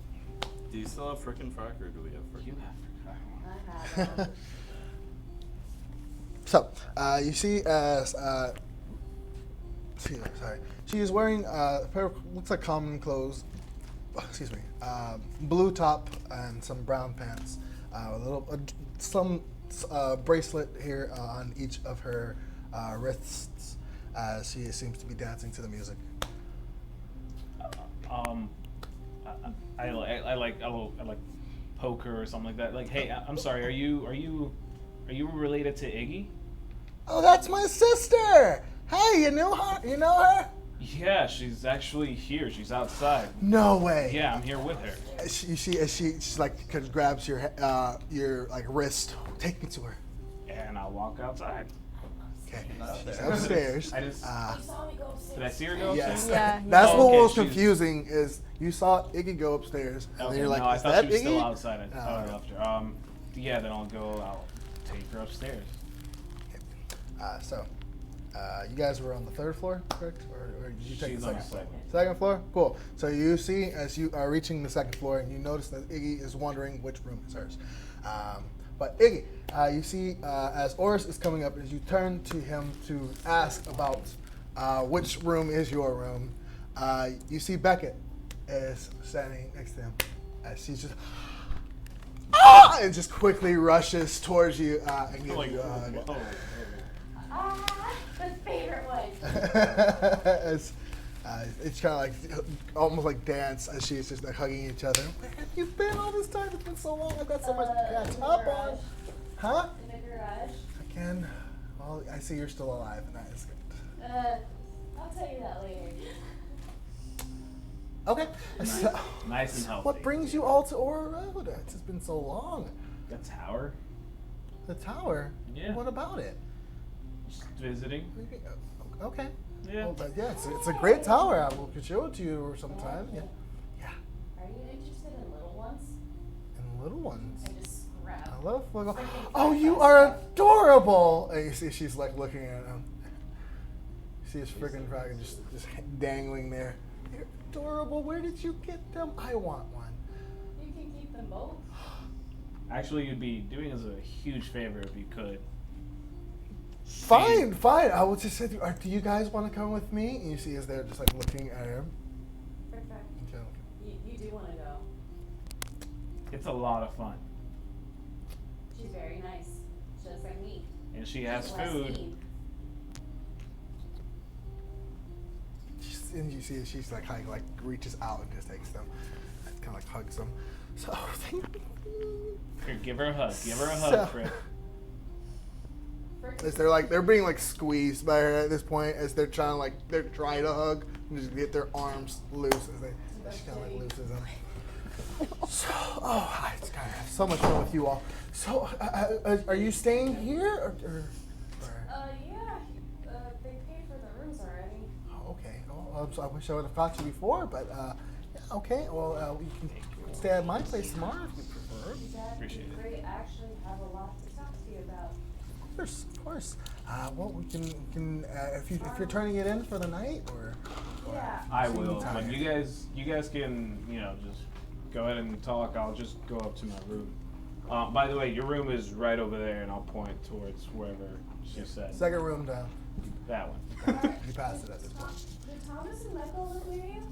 Do you still have frickin' frack, or do we have frickin'? You have I have So, you see as she is wearing a pair of, looks like common clothes. Excuse me, blue top and some brown pants. Some bracelet here on each of her wrists as she seems to be dancing to the music. I like poker or something like that. Like, hey, I'm sorry. Are you related to Iggy? Oh, that's my sister. Hey, you know her? You know her? Yeah, she's actually here. She's outside. No way. Yeah, I'm here with her. She's like grabs your like wrist. Take me to her. And I'll walk outside. Okay. She's upstairs. I just You saw me go upstairs. did I see her go Yes. upstairs? Yeah. That's Oh, what okay, was she's- confusing is you saw Iggy go upstairs and Okay, then you're like, no, I is thought that she was Iggy? still outside. I Oh, thought I okay. left her. Yeah, then I'll take her upstairs. You guys were on the third floor, correct? Or did you take She's the on second the floor? second. Second floor? Cool. So you see as you are reaching the second floor and you notice that Iggy is wondering which room is hers. But Iggy, you see as Orys is coming up, as you turn to him to ask about which room is your room, you see Beckett is standing next to him as she's just and just quickly rushes towards you and gives Like, you a hug. whoa. The favorite one. It's kind of like almost like dance as she's just like hugging each other. Where have you been all this time? It's been so long. I've got so much to catch In the up on. garage. Huh? In the garage. Again, well, I see you're still alive, and that is good. I'll tell you that later. Okay. Nice, So, nice and healthy. what brings you all to Ore Road? It's just been so long. The tower? The tower? Yeah. What about it? Just visiting. Okay. Yeah. Well, but yeah, it's a great tower. I will show it to you sometime. Yeah. Yeah. Are you interested in little ones? And little ones. I just grab. I love little. Freaking Oh, you fast. are adorable! And you see, she's like looking at him. You see his freaking dragon just dangling there. You're adorable. Where did you get them? I want one. You can keep them both. Actually, you'd be doing us a huge favor if you could. Fine. I will just say, do you guys want to come with me? And you see, as they're just like looking at him. It's a lot of fun. She's very nice. Just like me. And she has Less food. mean. And you see she's like reaches out and just takes them, and kind of like hugs them. So Here, give her a hug. Give her a So- hug, Fred. as they're being like squeezed by her at this point, as they're trying to hug and just get their arms loose as she kind of like looses them. So, it's kind of so much fun with you all. So, are you staying here or? Yeah. They paid for the rooms already. Oh, okay. Oh, so I wish I would have caught you before, but yeah, okay. Well, you can stay at my place tomorrow if you prefer. That'd Appreciate be it. great. I actually have a lot to talk to you about. Of course. Well, we can if you're turning it in for the night or. Yeah. I So will. tired. But you guys can, just go ahead and talk. I'll just go up to my room. By the way, your room is right over there, and I'll point towards wherever she said. Second room down. That one. You passed it at this point. Do Thomas and Michael live near you?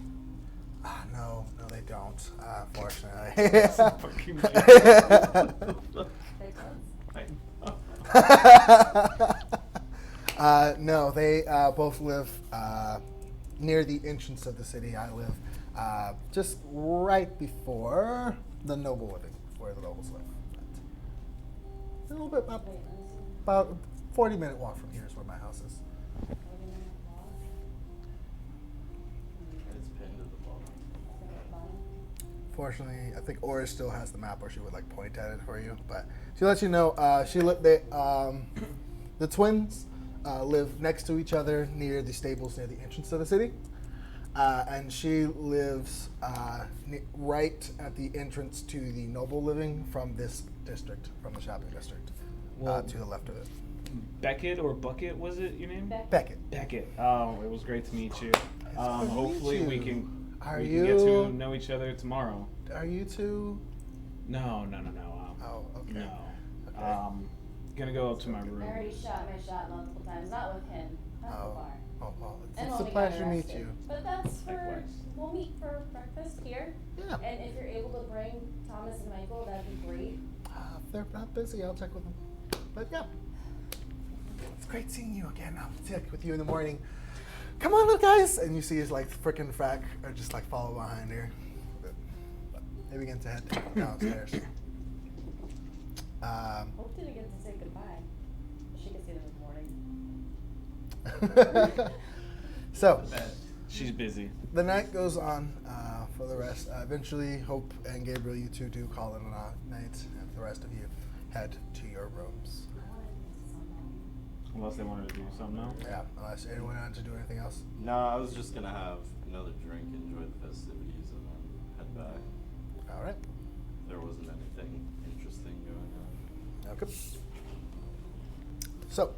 No, they don't. Unfortunately. Fucking They close. No, they both live near the entrance of the city. I live just right before the noble living, where the nobles live. A little bit about 40-minute walk from here is where my house is. It's pinned to the wall. Fortunately, I think Orys still has the map where she would like point at it for you, but she lets you know the twins live next to each other near the stables near the entrance of the city, and she lives right at the entrance to the noble living from this district, from the shopping district, to the left of it. Beckett or Bucket, was it your name? Beckett. Beckett. Oh, it was great to meet you. to meet Hopefully we you. can Are we can get to you- know each other tomorrow. Are you two? No. Oh, okay. No. Okay. Gonna go up to my I room. already shot my shot multiple times, not with him, at the bar. Oh, well, And it's a when we got pleasure to meet arrested. you. But that's for, Likewise. we'll meet for breakfast here. Yeah. And if you're able to bring Thomas and Michael, that'd be great. If they're not busy, I'll check with them. But yeah, it's great seeing you again. I'll check with you in the morning. Come on, little guys! And you see his like frickin' frack just like follow behind her. But they begin to head downstairs. Hope didn't get to say goodbye. She could see them in the morning. So She's busy. the night goes on for the rest. Eventually, Hope and Gabriel, you two do call it a night, and the rest of you head to your rooms. Unless they wanted to do something else. Yeah, unless anyone wanted to do anything else. No, I was just gonna have another drink, enjoy the festivities, and then head back. All right. There wasn't anything interesting going on. Okay. So,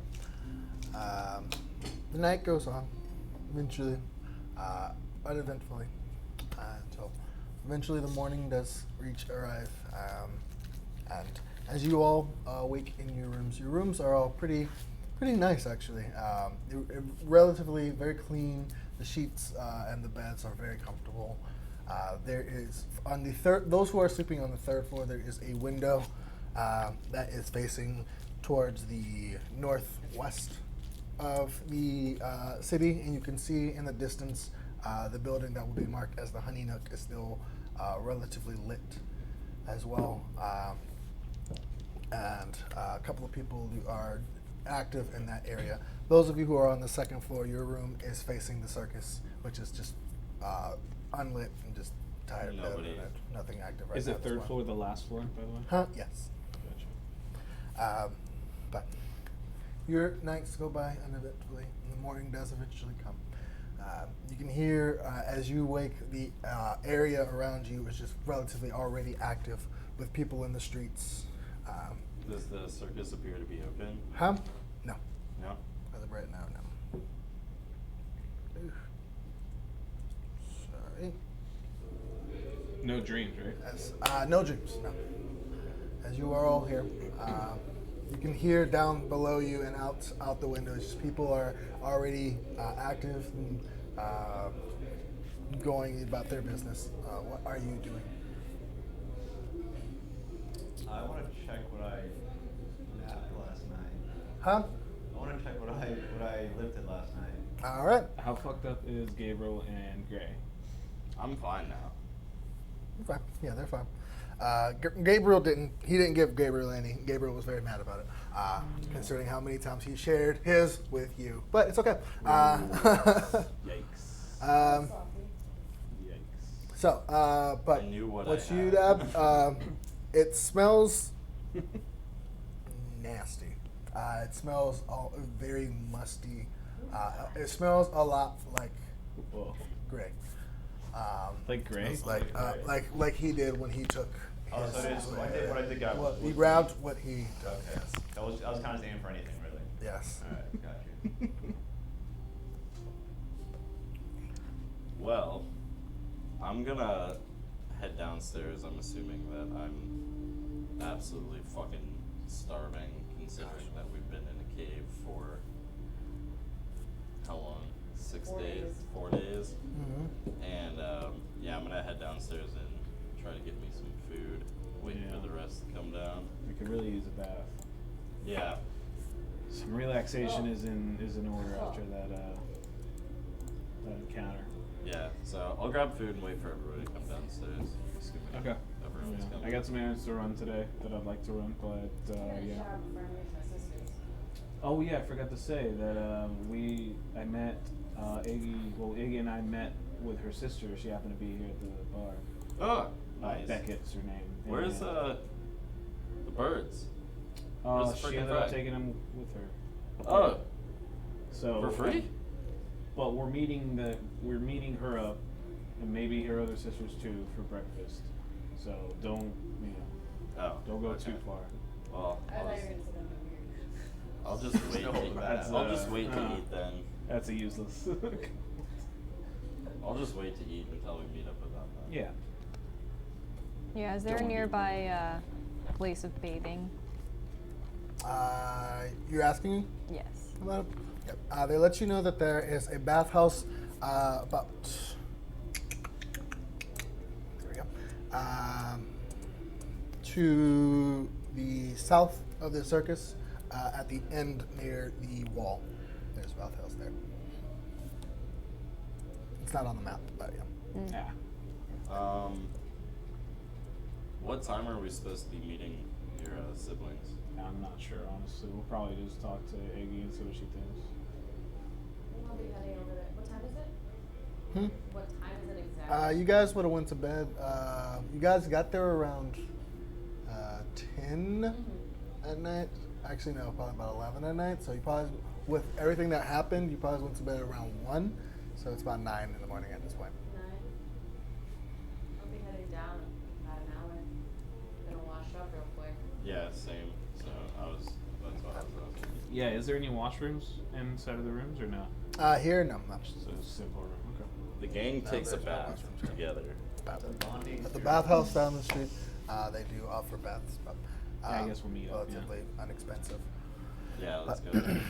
the night goes on, eventually, uneventfully, until eventually the morning does arrive, and as you all wake in your rooms are all pretty nice actually. Relatively very clean. The sheets and the beds are very comfortable. There is on the those who are sleeping on the third floor. There is a window that is facing towards the northwest of the city, and you can see in the distance the building that will be marked as the Honey Nook is still relatively lit as well, and a couple of people who are active in that area. Those of you who are on the second floor, your room is facing the circus, which is just unlit and just tired. Nobody. Nothing active right Is now. the at this third point. floor the last floor, by the way? Huh? Yes. Gotcha. But your nights go by uneventfully, and the morning does eventually come. You can hear as you wake, the area around you is just relatively already active with people in the streets. Does the circus appear to be open? Huh? No. No? As of right now, no. Oof. Sorry. No dreams, right? As, no dreams, no. As you are all here, you can hear down below you and out the windows, people are already active and going about their business. What are you doing? I want to check what I napped last night. Huh? I want to check what I lifted last night. All right. How fucked up is Gabriel and Gray? I'm fine now. Fine. Yeah, they're fine. Gabriel didn't give Gabriel any. Gabriel was very mad about it, considering how many times he shared his with you. But it's okay. Yikes. Yikes. So, but I knew what what's I you, had. Dab? It smells nasty. It smells all very musty. It smells a lot like Whoa. Gray. Like Gray? Smells like he did when he took. Oh, his, so it is what I did got. Well, he grabbed what he took. Okay. Yes. I was kind of aiming for anything really. Yes. All right, got you. Well, I'm gonna head downstairs. I'm assuming that I'm absolutely fucking starving, considering that we've been in a cave for how long? 6 4 days? days. 4 days? Mm-hmm. And yeah, I'm gonna head downstairs and try to get me some food. Wait Yeah. for the rest to come down. We could really use a bath. Yeah. Some relaxation is in order after that encounter. Yeah. So I'll grab food and wait for everybody to come downstairs. Assuming Okay. everyone's Yeah. coming. I got some errands to run today that I'd like to run, but yeah. Oh yeah, I forgot to say that I met Iggy. Well, Iggy and I met with her sister. She happened to be here at the bar. Oh, nice. Beckett's her name. Where's And, the birds? Where's the she frickin' ended up fry? taking them with her. Oh, So for free? But we're meeting her up, and maybe her other sisters too for breakfast. So don't don't go okay. too far. Well, I thought you were gonna say something weird. I'll just wait. Still holding that That's, out. I'll just wait to eat then. That's a useless. I'll just wait to eat until we meet up about that. Yeah. Yeah, is there a Don't be nearby place of bathing? You're asking me? Yes. Yep. They let you know that there is a bathhouse about. There we go. To the south of the circus, at the end near the wall. There's a bathhouse there. It's not on the map, but yeah. Yeah. What time are we supposed to be meeting your siblings? I'm not sure, honestly. We'll probably just talk to Iggy and see what she thinks. I'll be heading over there. What time is it? What time is it exactly? You guys would have went to bed. You guys got there around 10 at night. Actually, no, probably about 11 at night. So you probably, with everything that happened, you probably went to bed around 1. So it's about 9 in the morning at this point. 9. I'll be heading down in about an hour. Gonna wash up real quick. Yeah, same. So that's what I was asking. Yeah, is there any washrooms inside of the rooms or no? Here, no, not Just a simple room. Okay. The gang takes a there's no bath bathrooms. together. Bonding. At the bathhouse down the street, they do offer baths, but Yeah, I guess we'll meet up, yeah. relatively inexpensive. Yeah, let's go there.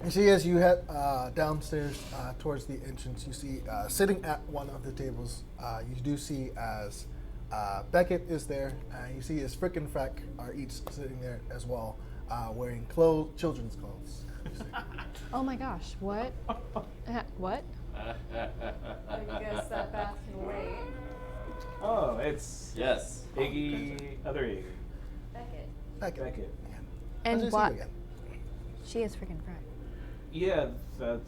You see, as you head downstairs towards the entrance, you see sitting at one of the tables, you do see as Beckett is there, and you see as Frick and Frack are each sitting there as well, wearing children's clothes. you see. Oh my gosh, what? What? I guess that bath can wait. Oh, it's Yes. Iggy, other Iggy. Beckett. Beckett. How'd you And see what? you again? She is freaking frack. Yeah,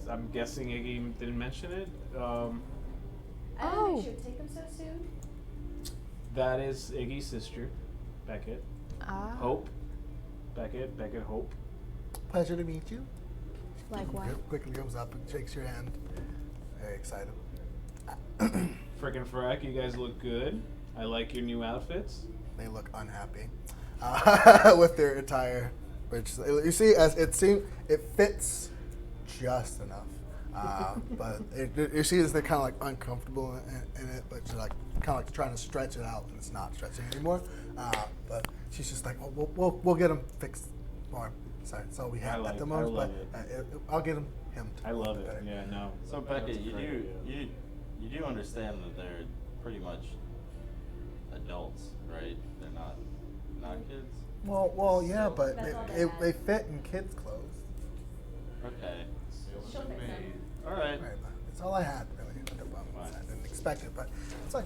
I'm guessing Iggy didn't mention it. I Oh. didn't think she would take him so soon. That is Iggy's sister, Beckett. Ah. Hope. Beckett Hope. Pleasure to meet you. Like what? Quickly comes up and shakes your hand. Very excited. Frickin' frack, you guys look good. I like your new outfits. They look unhappy with their attire, which you see as it fits just enough. But you see as they're kind of like uncomfortable in it, but you're like kind of like trying to stretch it out, and it's not stretching anymore. But she's just like, we'll get him fixed for him. Sorry, that's all we have at the moment. I love but I'll get him. I love it. Better. Yeah, no. So that's Beckett, you great, do you do understand that they're pretty much adults, right? They're not not kids? Well, yeah, but That's all they they had. fit in kids' clothes. Okay. She'll fix them. All right. Right, but it's all I had, really. I didn't expect it, but it's like.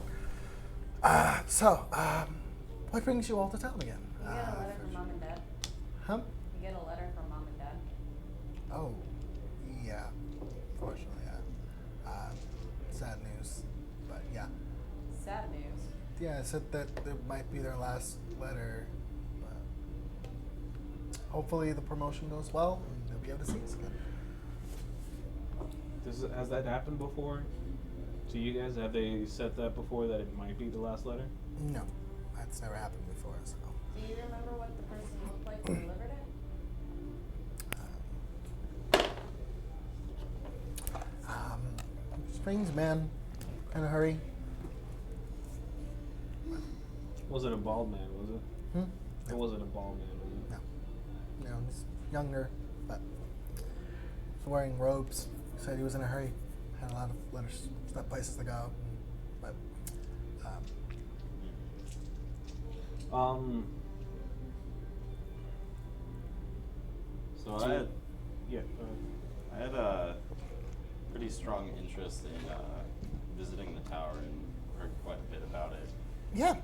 What brings you all to town again? You get a letter from mom and dad. Huh? You get a letter from mom and dad. Oh, yeah. Unfortunately, yeah. Sad news, but yeah. Sad news. Yeah, it said that there might be their last letter, but hopefully the promotion goes well and they'll be able to see us again. Has that happened before? To you guys, have they said that before that it might be the last letter? No, that's never happened before. So, Do you remember what the person looked like who delivered it? strange man, in a hurry. Was it a bald man? Was it? Hmm? It wasn't a bald man, was it? No, he's younger, but he's wearing robes. He said he was in a hurry. Had a lot of letters, places to go, but So I had Yeah. I had a pretty strong interest in visiting the tower and heard quite a bit about it. yeah,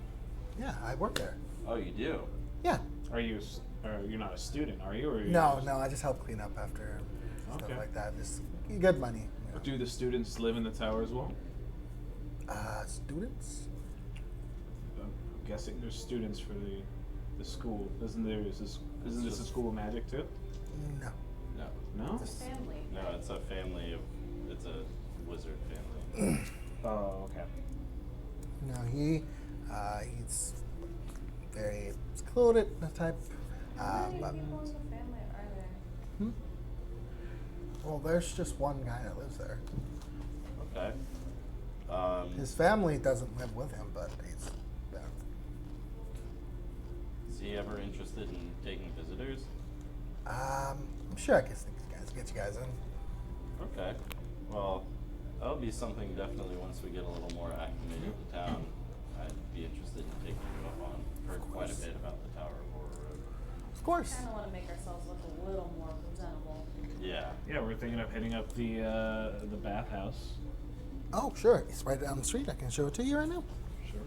I work there. Oh, you do? Yeah. You're not a student, are you? Or are you No, just- no, I just help clean up after stuff Okay. like that. Just good money. You know. Do the students live in the tower as well? Students? I'm guessing there's students for the school. Isn't this a school of magic too? No. No. No? It's a family. No, it's a family of. It's a wizard family. Oh, okay. No, he's very secluded type. How many But people in the family are there? well, there's just one guy that lives there. Okay. His family doesn't live with him, but he's there. Is he ever interested in taking visitors? I'm sure I can get you guys in. Okay. Well, that'll be something definitely once we get a little more acclimated to town. I'd be interested in taking you up on. Heard quite a bit about the Tower of Horror. Of course. Kind of want to make ourselves look a little more presentable. Yeah. Yeah, we're thinking of hitting up the bathhouse. Oh, sure. It's right down the street. I can show it to you right now. Sure.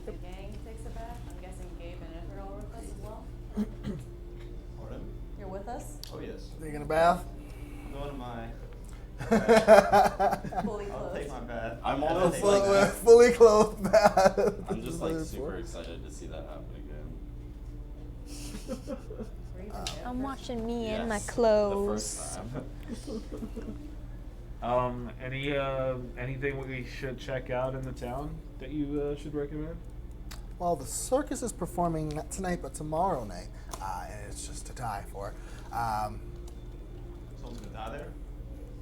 The gang takes a bath. I'm guessing Gabe and Ithryl are with us as well. Pardon? You're with us? Oh, yes. Taking a bath. I'm going to my. Fully I'll clothed. take my bath. I'm And I'll almost take like my that. bath. Fully clothed bath. I'm just like super excited to see that happen again. Or even I'm different. watching me in my Yes, clothes. The first time. Anything we should check out in the town that you should recommend? Well, the circus is performing not tonight, but tomorrow night, and it's just to die for. Someone's gonna die there?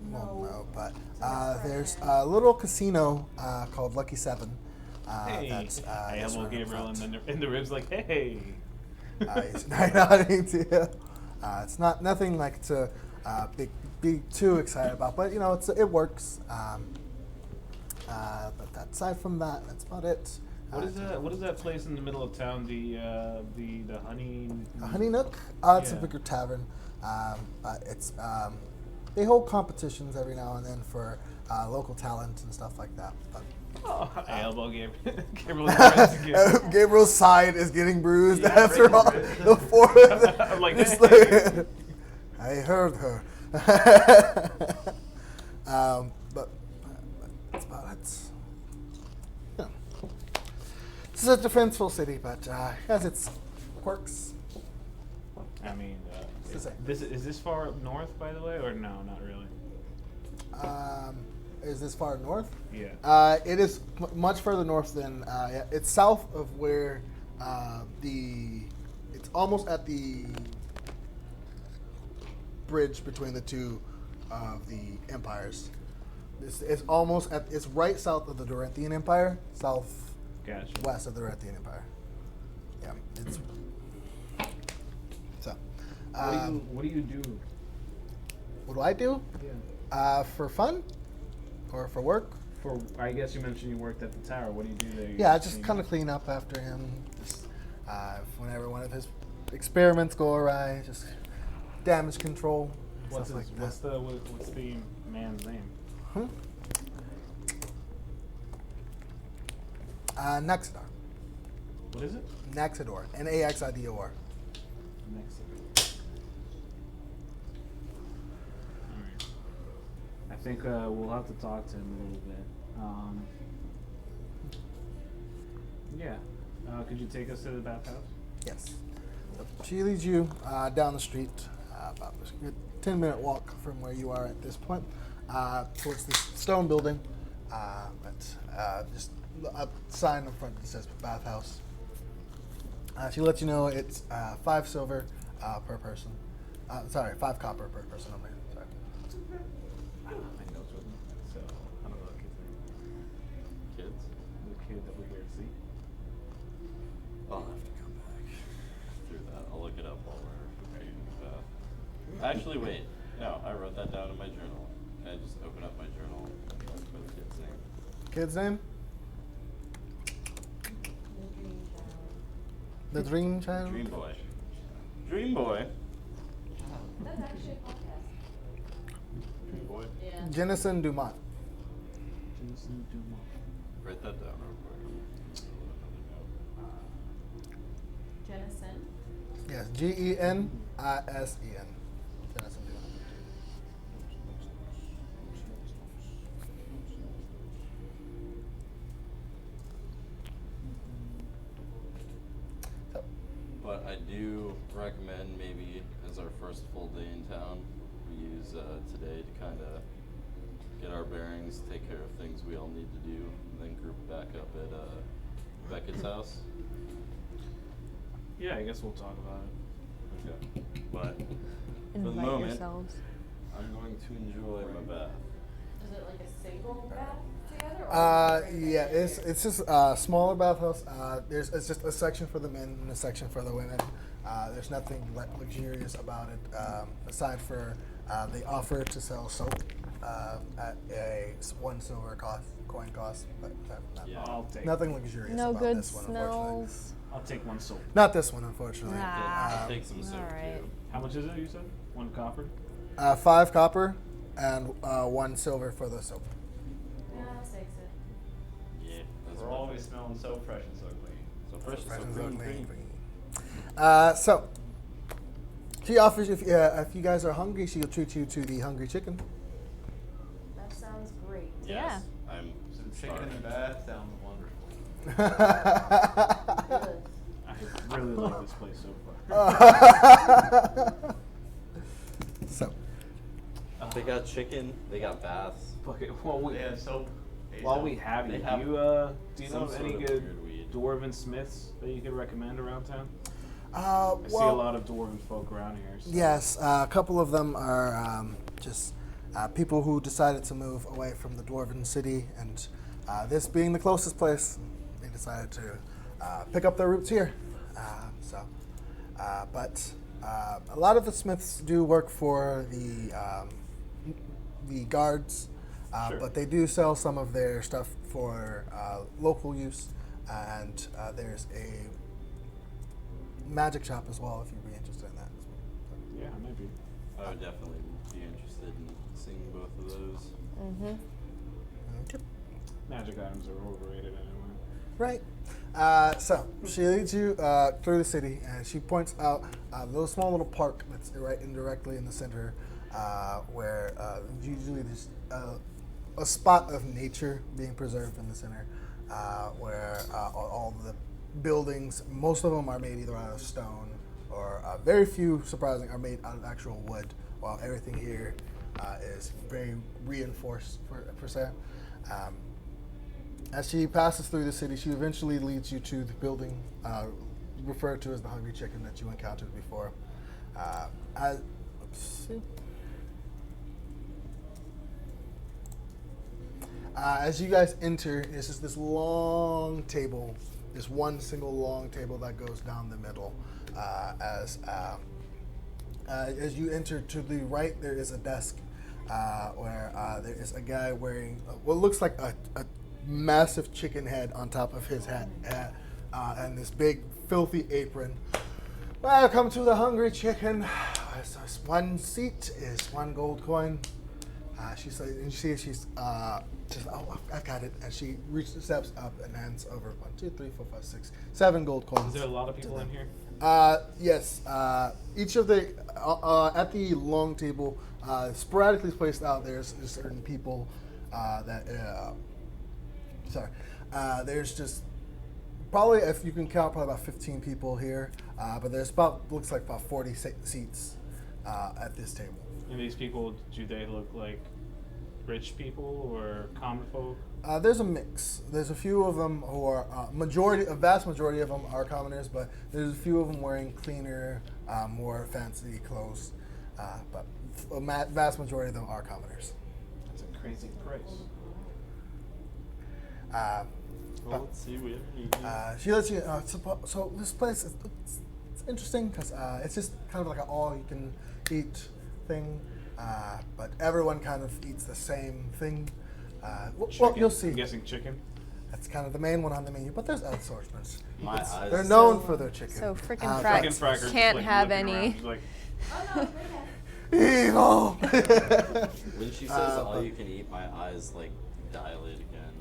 Well, no, but like a there's friend. a little casino called Lucky 7. Hey, That's, I is elbow right Gabriel front. in the ribs like, hey. He's nodding to you. It's nothing like to be too excited about, but you know it works. But aside from that, that's about it. What is that place in the middle of town? The honey. A Honey Nook? It's a Yeah. bigger tavern, but it's they hold competitions every now and then for local talent and stuff like that. But Oh, I elbow Gabriel. Gabriel in the ribs again. Gabriel's side is getting bruised Yeah, after right, all right. the fourth. I'm like, It's hey. I heard her. But that's about it. Yeah. This is a defenseful city, but has its quirks. I mean, It's the same. is this far up north, by the way, or no, not really? Is this far north? Yeah. It is much further north than. It's south of where it's almost at the bridge between the two of the empires. It's almost at. It's right south of the Dorothian Empire, southwest Gotcha. of the Dorothian Empire. Yeah, it's. So. What do you do? What do I do? Yeah. For fun, or for work? I guess you mentioned you worked at the tower. What do you do there? Yeah, I just kind of clean up after him. Just Whenever one of his experiments go awry, just damage control, What's stuff like that. what's the man's name? Naxidor. What is it? Naxidor. Naxidor. Next. Alright. I think we'll have to talk to him a little bit. Yeah. Could you take us to the bathhouse? Yes. She leads you down the street, about a good 10-minute walk from where you are at this point, towards this stone building. Just a sign in front that says bathhouse. She lets you know it's 5 silver per person. 5 copper per person. I mean, sorry. I don't have my notes with me, so I don't know the kid's name. Kids? The kid that we're here to see. I'll have to come back through that. I'll look it up while we're reading the bath. Actually, wait. No, I wrote that down in my journal. Can I just open up my journal and look for the kid's name? Kid's name? The Dream Child? Dream Boy. Dream Boy. That's actually a podcast. Dream Boy. Yeah. Jennison Dumont. Write that down real quick. Jennison. Yes, Genisen. Jennison Dumont. So, But I do recommend maybe as our first full day in town, we use today to kind of get our bearings, take care of things we all need to do, and then group back up at Beckett's house. Yeah, I guess we'll talk about it. Okay. But for the Invite moment, yourselves. I'm going to enjoy my bath. Is it like a single bath together? Or yeah, it's just a smaller bathhouse. It's just a section for the men and a section for the women. There's nothing luxurious about it, aside for they offer to sell soap at a 1 silver coin cost, but Yeah. I'll take nothing luxurious No about good this one, unfortunately. smells. I'll take 1 soap. Not this one, unfortunately. Ah. Take some soap alright. too. How much is it, you said? 1 copper? 5 copper and 1 silver for the soap. Yeah, that takes it. Yeah, that's We're about always it. smelling so fresh and so clean. So fresh, so Fresh and clean, so clean. clean. So she offers if you guys are hungry, she'll treat you to the hungry chicken. That sounds great. Yes, I'm Some chicken in the starving. bath sounds wonderful. Good. I really like this place so far. So They got chicken. They got baths. Fuck it. Well, They have soap. while we have They you, have do you some know of any sort of good weird weed. dwarven smiths that you could recommend around town? well, I see a lot of dwarven folk around here. So. yes, a couple of them are just people who decided to move away from the dwarven city, and this being the closest place, they decided to pick up their roots here. But a lot of the smiths do work for the guards, Sure. but they do sell some of their stuff for local use, and there's a magic shop as well if you'd be interested in that. Yeah, maybe. I would definitely be interested in seeing both of those. Mm-hmm. Magic items are overrated anyway. Right. So she leads you through the city, and she points out a little small little park that's right indirectly in the center, where usually there's a spot of nature being preserved in the center, where all the buildings, most of them are made either out of stone or very few, surprising, are made out of actual wood, while everything here is very reinforced per se. As she passes through the city, she eventually leads you to the building referred to as the Hungry Chicken that you encountered before. As you guys enter, it's just this long table, this one single long table that goes down the middle. As you enter to the right, there is a desk where there is a guy wearing what looks like a massive chicken head on top of his hat, and this big filthy apron. Welcome to the Hungry Chicken. So one seat is 1 gold coin. She says, and you see she's just, oh, I got it. And she steps up and hands over 1, 2, 3, 4, 5, 6, 7 gold coins. Is there a lot of people in here? Yes. Each of the at the long table, sporadically placed out, there's certain people there's just probably, if you can count, probably about 15 people here. But there's looks like about 40 seats at this table. And these people, do they look like rich people or common folk? There's a mix. There's a few of them who are a vast majority of them are commoners, but there's a few of them wearing cleaner, more fancy clothes. But a vast majority of them are commoners. That's a crazy price. Well, let's see. We have She lets you. So this place it's interesting because it's just kind of like an all-you-can-eat thing, but everyone kind of eats the same thing. Well, you'll see. I'm guessing chicken. That's kind of the main one on the menu, but there's other assortments. My eyes. They're known for their chicken. So frickin' Frickin' fracks frackers can't just, have looking any. around, just like, Oh no, they have. Evil. When she says all you can eat, my eyes like dilate again.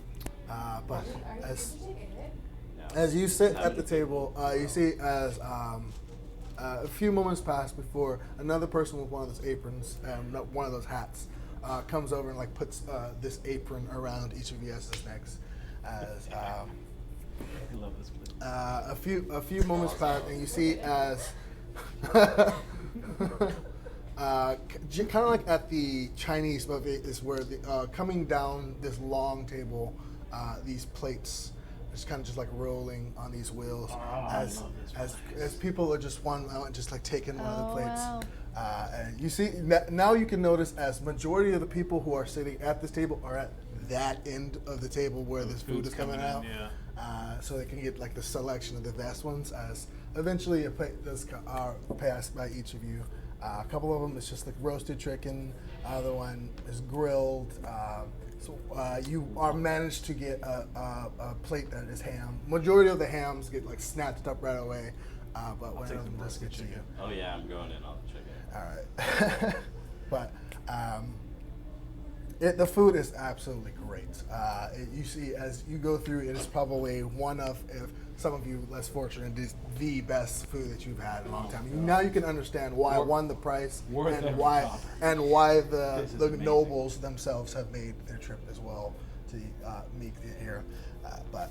But Are you as chicken, right? No. as you sit at the table, you see as a few moments pass before another person with one of those aprons, one of those hats, comes over and like puts this apron around each of you as necks. As I love this place. a few moments pass, and you see as kind of like at the Chinese buffet is where the coming down this long table, these plates just kind of just like rolling on these wheels as people are just one out just like taking one of the plates. Wow. And you see now you can notice as majority of the people who are sitting at this table are at that end of the table where this food is coming out. Yeah. So they can get like the selection of the best ones. As eventually a plate does pass by each of you. A couple of them is just like roasted chicken. Other one is grilled. So you are managed to get a plate that is ham. Majority of the hams get like snatched up right away, but one of them does get to you. Oh yeah, I'm going in on the chicken. All right, but the food is absolutely great. You see, as you go through, it is probably one of, if some of you less fortunate, it is the best food that you've had in a long time. Now you can understand why one the price and why the nobles themselves have made their trip as well to meet it here. But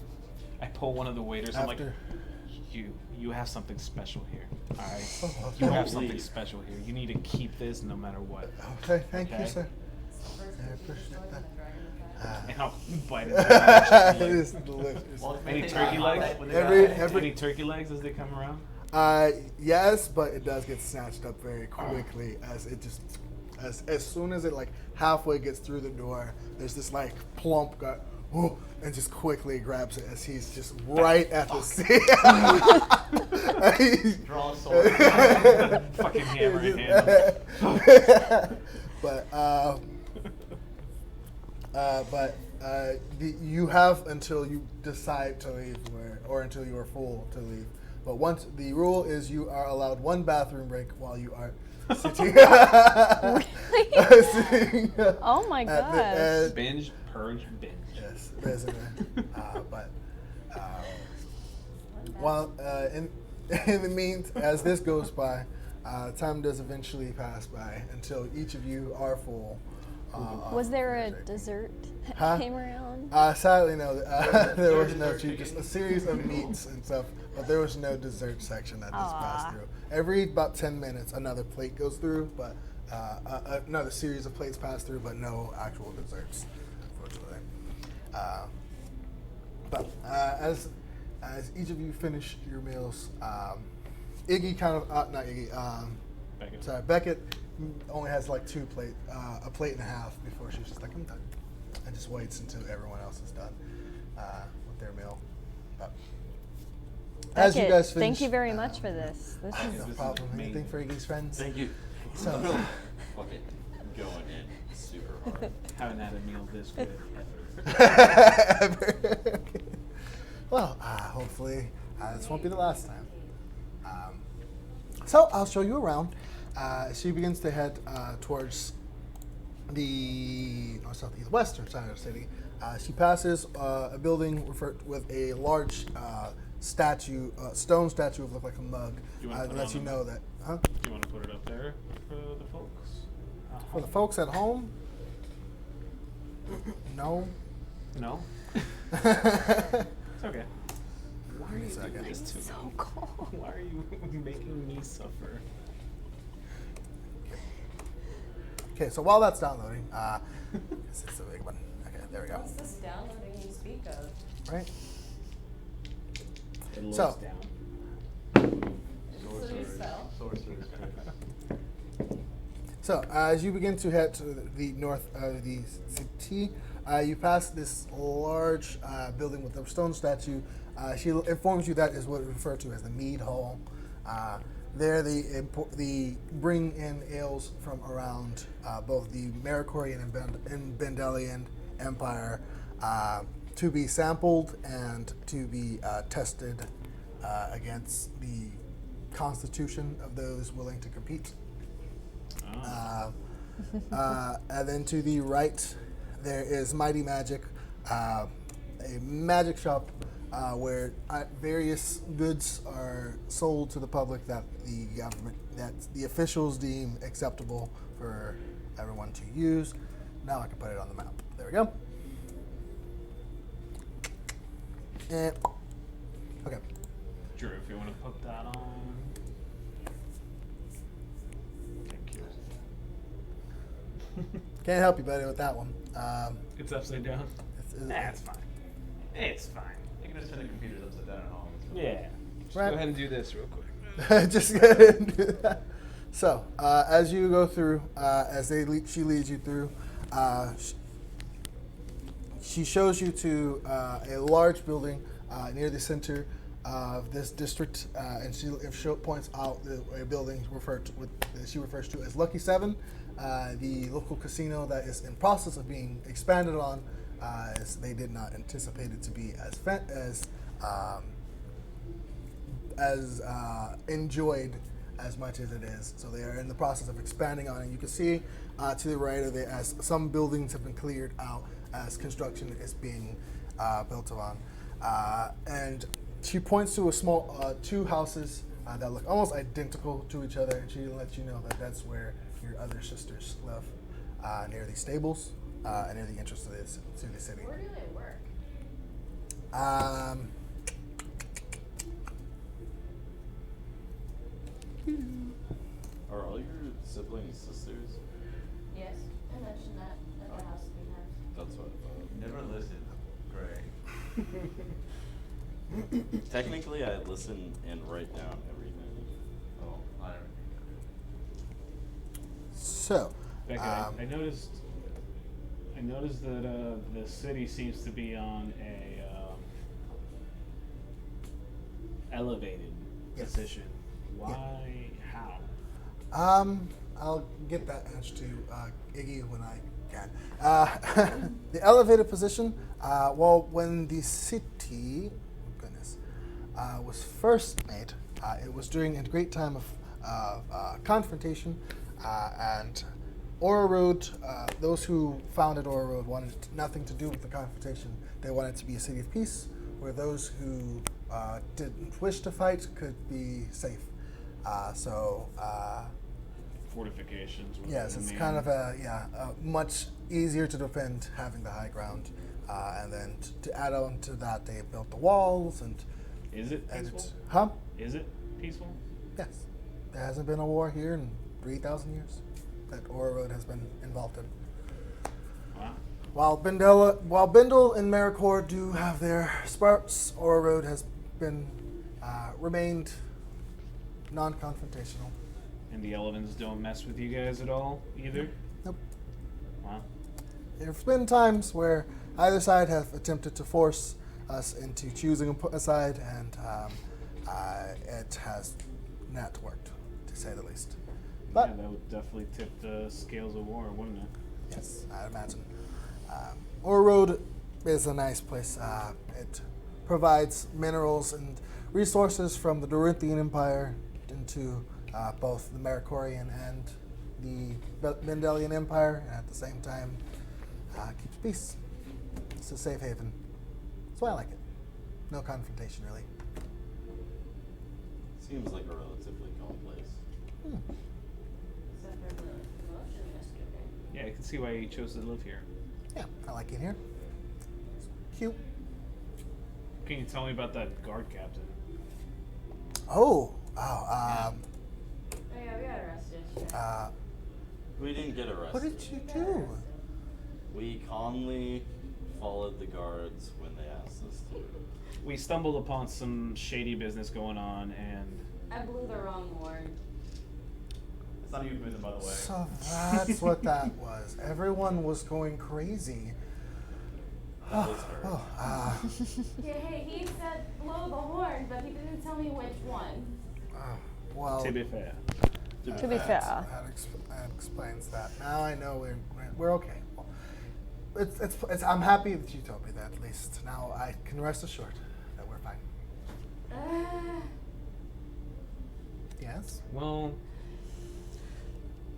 I pull one of the waiters. I'm like, after you have something special here. All right, you have something special here. You need to keep this no matter what. okay, thank you, Okay. sir. First I person appreciate destroyed that. the dragon with that. And I'll bite it. It is delicious. Any turkey legs? Every Any turkey legs as they come around? yes, but it does get snatched up very quickly as it just as soon as it like halfway gets through the door, there's this like plump guy, and just quickly grabs it as he's just right at the seat. Draw a sword. Fucking hammer in hand. You have until you decide to leave, or until you are full to leave. But once the rule is, you are allowed one bathroom break while you are sitting. Sitting Oh my at the gosh. edge. Binge, purge, binge. Yes, there's while in the means, as this goes by, time does eventually pass by until each of you are full. Was there a dessert that Huh? came around? Sadly, no. There was no treat, just a series of meats and stuff, but there was no dessert section that just passed through. Every about 10 minutes, another plate goes through, but another series of plates pass through, but no actual desserts, unfortunately. But as each of you finish your meals, Iggy kind of not Iggy. Beckett. Sorry, Beckett only has like a plate and a half before she's just like, I'm done, and just waits until everyone else is done with their meal. But as you Beckett, guys finish, thank you very much for this. This no is problem. amazing. Anything for Iggy's friends? Thank you. So, Fucking going in super hard. Haven't had a meal this good ever. well, hopefully This won't be the last time. So I'll show you around. She begins to head towards the southeast western side of the city. She passes a building with a large statue, stone statue of look like a mug. You wanna put it Lets on you the- know that, huh? Do you want to put it up there for the folks? For the folks at home, no. No. It's okay. Why are Give me you a second. doing this to So me? cold. Why are you making me suffer? Okay, so while that's downloading, this is a big one. Okay, there we go. What's this downloading you speak of? Right. It looks So- down. So you spell? Sorcerer's curse. So as you begin to head to the north of the city, you pass this large building with a stone statue. She informs you that is what is referred to as the Mead Hall. There they bring in ales from around both the Maricorian and Bendelian Empire to be sampled and to be tested against the constitution of those willing to compete. And then to the right, there is Mighty Magic, a magic shop where various goods are sold to the public that the government, that the officials deem acceptable for everyone to use. Now I can put it on the map. There we go. And okay. Drew, if you want to put that on. Thank you. Can't help you, buddy, with that one. It's upside down. That's fine. It's fine. You can just turn the computers upside down at home. Yeah. Just Right. go ahead and do this real quick. Just go ahead and do that. So, as you go through, she leads you through, she shows you to a large building near the center of this district, and she points out a building she refers to as Lucky 7, the local casino that is in process of being expanded on, as they did not anticipate it to be as enjoyed as much as it is. So they are in the process of expanding on it. You can see to the right of it as some buildings have been cleared out as construction is being built on. And she points to a small two houses that look almost identical to each other, and she lets you know that that's where your other sisters live, near the stables and near the entrance to the city. Where do they work? Are all your siblings sisters? Yes, I mentioned that at the house we have. That's what I thought. Never listen, Gray. Technically, I listen and write down everything. Oh, I don't So, Becca, I noticed that the city seems to be on a elevated Yes. position. Why? How? I'll get that answer to Iggy when I can. The elevated position, well, when the city, was first made, it was during a great time of confrontation, and Aura Road, those who founded Aura Road wanted nothing to do with the confrontation. They wanted to be a city of peace, where those who didn't wish to fight could be safe. Fortifications. were Yes, the it's main- kind of much easier to defend having the high ground, and then to add on to that, they built the walls and. Is it and peaceful? huh? Is it peaceful? Yes, there hasn't been a war here in 3,000 years that Aura Road has been involved in. Wow. While Bindle and Maricor do have their sparks, Aura Road has been remained non-confrontational. And the elvens don't mess with you guys at all either? Nope. Wow. There's been times where either side have attempted to force us into choosing a side, and it has not worked, to say the least. But Yeah, that would definitely tip the scales of war, wouldn't it? yes, I'd imagine. Aura Road is a nice place. It provides minerals and resources from the Dorinthian Empire into both the Maricorian and the Mendelian Empire, and at the same time keeps peace. It's a safe haven. That's why I like it. No confrontation, really. Seems like a relatively calm place. Except for the promotion yesterday. Yeah, I can see why he chose to live here. Yeah, I like it here. It's cute. Can you tell me about that guard captain? Oh, Oh yeah, we got arrested. Yeah. We didn't get arrested. What did you do? We calmly followed the guards when they asked us to. We stumbled upon some shady business going on, and I blew the wrong horn. It's not a euphemism, by the way. So that's what that was. Everyone was going crazy. That was her. Yeah, hey, he said blow the horn, but he didn't tell me which one. Well, to be fair. To be fair. that explains that. Now I know we're okay. Well, it's I'm happy that you told me that at least. Now I can rest assured that we're fine. Yes. Well,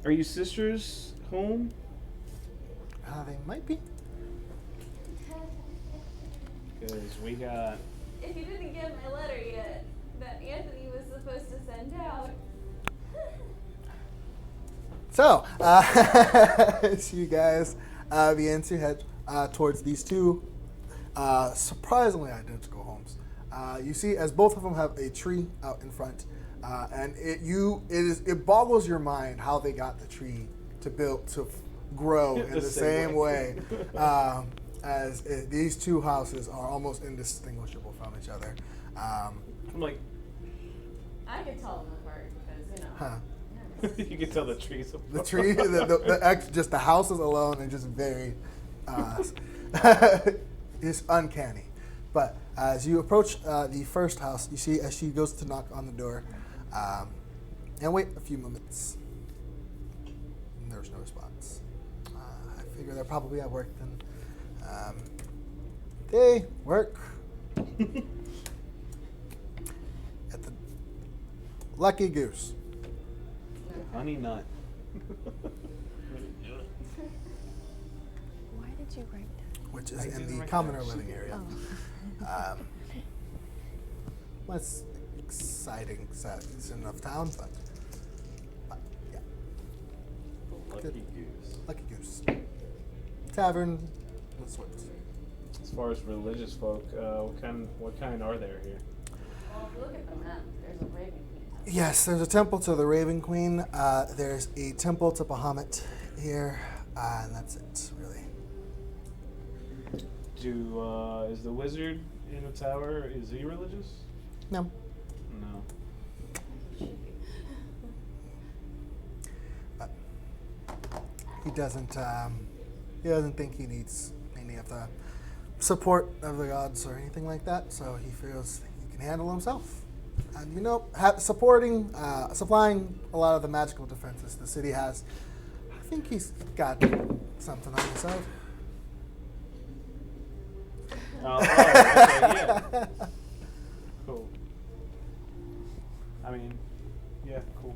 are you sisters home? They might be. Because we got. If you didn't get my letter yet, that Anthony was supposed to send out. So, as you guys begin to head towards these two surprisingly identical homes, you see as both of them have a tree out in front, and it boggles your mind how they got the tree to grow in the same way. As these two houses are almost indistinguishable from each other. I'm like, I could tell them apart because, you know. Huh. you can tell the trees apart. The tree, just the houses alone are just very, it's uncanny. But as you approach the first house, you see as she goes to knock on the door, and wait a few moments. And there's no response. I figure they're probably at work then. They work at the Lucky Goose. Honey nut. Why did you write that? Which is in the commoner living area. Less exciting section of town, but yeah. Lucky Goose. Lucky Goose. Tavern, of sorts. As far as religious folk, what kind are there here? Well, if you look at the map, there's a Raven Queen temple. Yes, there's a temple to the Raven Queen. There's a temple to Bahamut here, and that's it, really. Is the wizard in the tower, is he religious? No. No. But he doesn't think he needs any of the support of the gods or anything like that, so he feels he can handle himself. And supplying a lot of the magical defenses the city has, I think he's got something on his side. Okay, yeah. Cool. I mean, yeah, cool.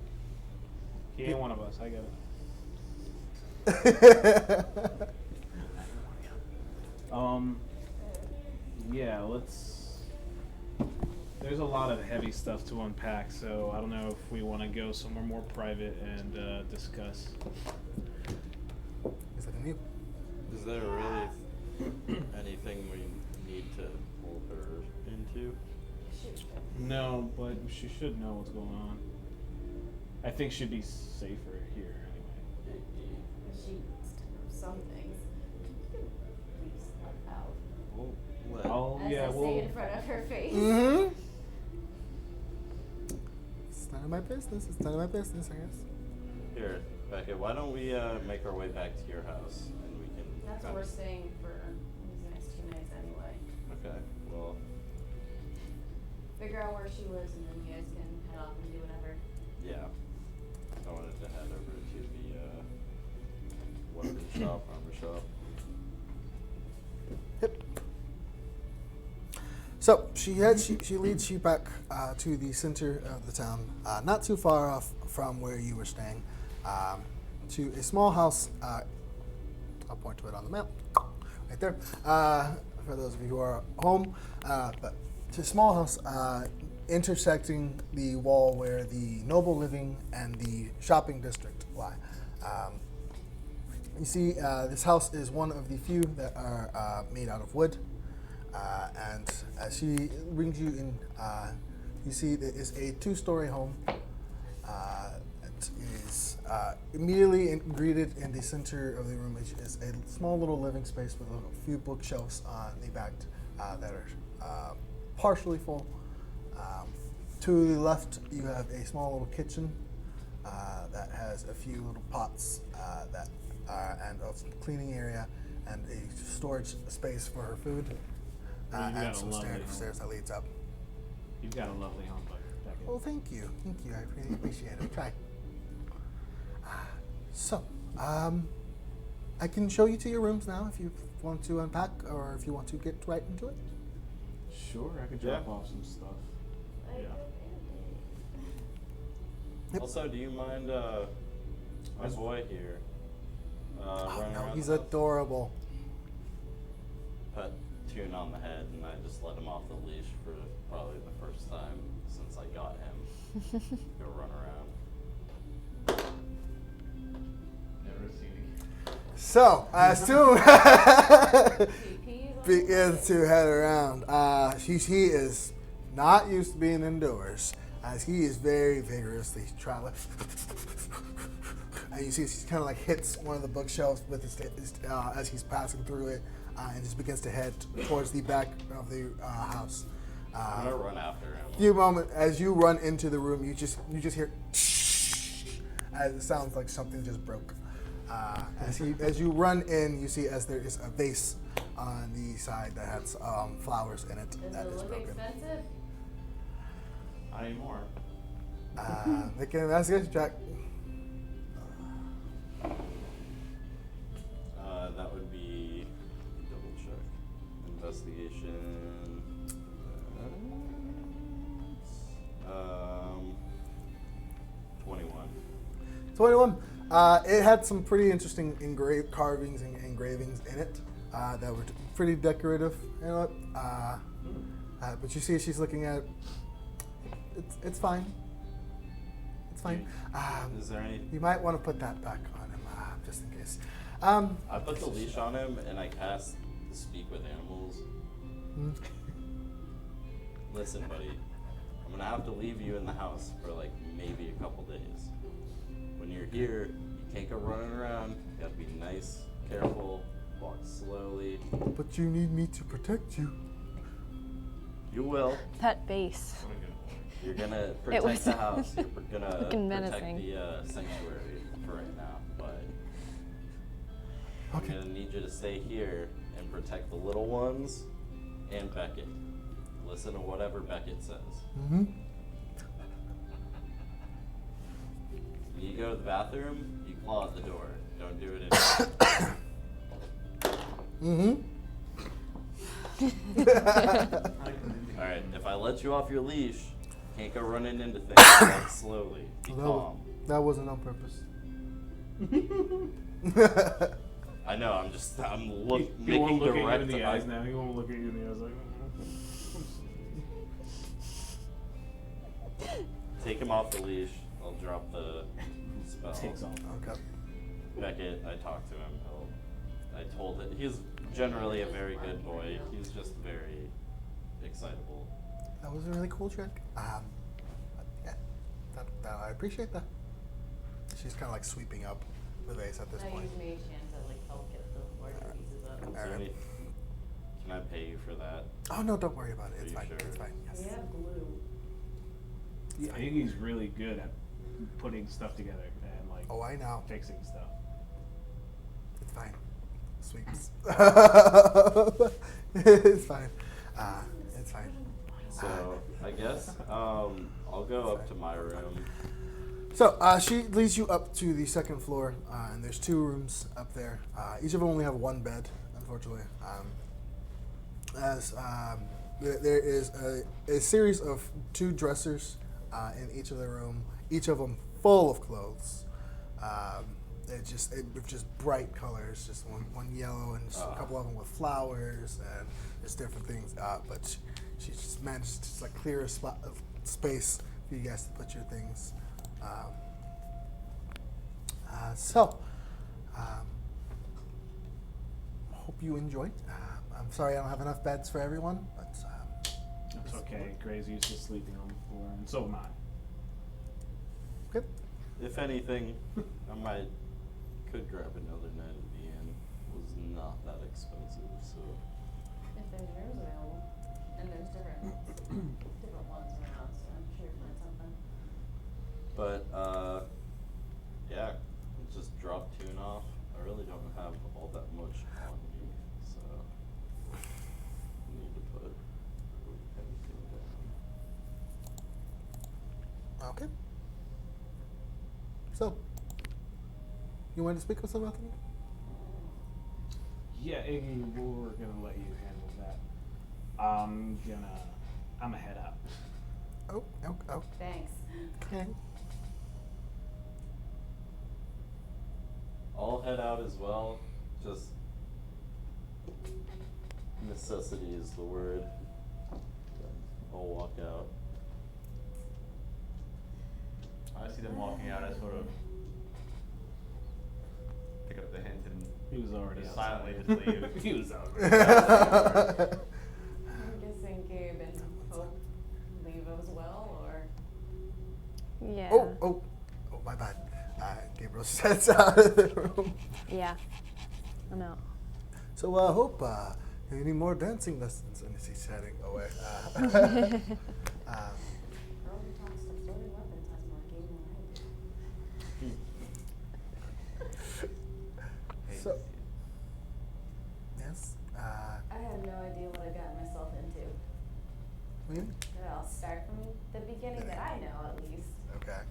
He ain't one of us, I get it. Yeah, there's a lot of heavy stuff to unpack, so I don't know if we want to go somewhere more private and discuss. Is it in you? Is there really anything we need to pull her into? No, but she should know what's going on. I think she'd be safer here anyway. She knows some things. Can you please step out? Well, what? Oh, As yeah, I say in front of her face. Mm-hmm. It's none of my business. It's none of my business, I guess. Here, Becca, why don't we make our way back to your house and we can. That's where we're staying for these next 2 nights anyway. Okay, well, Figure out where she lives and then you guys can head off and do whatever. yeah. I wanted to head over to the weapon shop, armor shop. Yep. So So she leads you back to the center of the town, not too far off from where you were staying, to a small house. I'll point to it on the map, right there. For those of you who are home, but it's a small house intersecting the wall where the noble living and the shopping district lie. You see, this house is one of the few that are made out of wood. And as she brings you in, you see there is a 2-story home. It is immediately greeted in the center of the room, which is a small little living space with a few bookshelves on the back that are partially full. To the left, you have a small little kitchen that has a few little pots and a cleaning area and a storage space for her food. Well, And some stairs that leads up. You've got a lovely home, Becky. Well, thank you. Thank you. I really appreciate it. Try. So, I can show you to your rooms now if you want to unpack or if you want to get right into it. Sure, I could drop off some stuff. Yeah. Yep. Also, do you mind my boy here? Oh, running no, around he's the house? adorable. Put Tune on the head, and I just let him off the leash for probably the first time since I got him. Go run around. Never seen it. So, as soon begins to head around, he is not used to being indoors, as he is very vigorously trying to. And you see, he kind of like hits one of the bookshelves with his as he's passing through it, and just begins to head towards the back of the house. I'm gonna run after him. Few moments as you run into the room, you just hear as it sounds like something just broke. As you run in, you see as there is a vase on the side that has flowers in it Does that it is look broken. expensive? Not anymore. Make an investigation check. That would be double check. Investigation. 21. 21. It had some pretty interesting carvings and engravings in it that were pretty decorative. You know, but you see, she's looking at it. It's fine. It's fine. Is there any? You might want to put that back on him, just in case. I put the leash on him and I cast Speak with Animals. Listen, buddy, I'm gonna have to leave you in the house for like maybe a couple days. When you're here, you can't go running around. You gotta be nice, careful, walk slowly. But you need me to protect you. You will. That base. What a good boy. You're gonna It protect was the house. You're gonna fucking protect menacing. the sanctuary for right now, but Okay. I'm gonna need you to stay here and protect the little ones and Beckett. Listen to whatever Beckett says. Mm-hmm. When you go to the bathroom, you claw at the door. Don't do it in. Alright, if I let you off your leash, you can't go running into things. Walk slowly. Be calm. That wasn't on purpose. I know, I'm He making won't look at you direct in the eye- eyes now. He won't look at you in the eyes like. Take him off the leash. I'll drop the spell. Takes off. Okay. Beckett, I talked to him. I told it. He's generally a very good boy. He's just very excitable. That was a really cool trick. Yeah, I appreciate that. She's kind of like sweeping up the vase at this I point. use mage hand to like help get the larger pieces up. Is there any- Can I pay you for that? Oh no, don't worry about it. Are It's you fine. sure? It's fine. Yes. We have glue. Yeah. Iggy's really good at putting stuff together and like Oh, I know. fixing stuff. It's fine. Sweeps. It's fine. It's fine. So I guess I'll go up to my room. So she leads you up to the second floor, and there's 2 rooms up there. Each of them only have 1 bed, unfortunately. As there is a series of 2 dressers in each of the room, each of them full of clothes. With just bright colors, just one yellow and just a couple of them with flowers and just different things. But she just managed to just like clear a spot of space for you guys to put your things. Hope you enjoyed. I'm sorry I don't have enough beds for everyone, but It's okay. Gray's used to sleeping on the floor, and so am I. good. If anything, I could grab another night at the inn. It was not that expensive, so. If there's rooms available, and there's different ones around, so I'm sure you'll find something. But, yeah, just drop tune off. I really don't have all that much on me, so I need to put everything down. Okay. So, you want to speak with something? Yeah, Iggy, we're gonna let you handle that. I'm gonna head out. Oh. Thanks. Okay. I'll head out as well. Just necessity is the word. I'll walk out. I see them walking out. I sort of pick up the hint and He was already just outside. silently just leave. He was already. I'm guessing Gabe and Hope leave as well, or? Yeah. Oh, my bad. Gabriel sets out of the room. Yeah. I'm out. So, Hope, any more dancing lessons? And he's heading away. Girl who talks to floating weapons has more game than I do. So, yes. I have no idea what I got myself into. Me? I'll start from the beginning that I know, at least. Okay.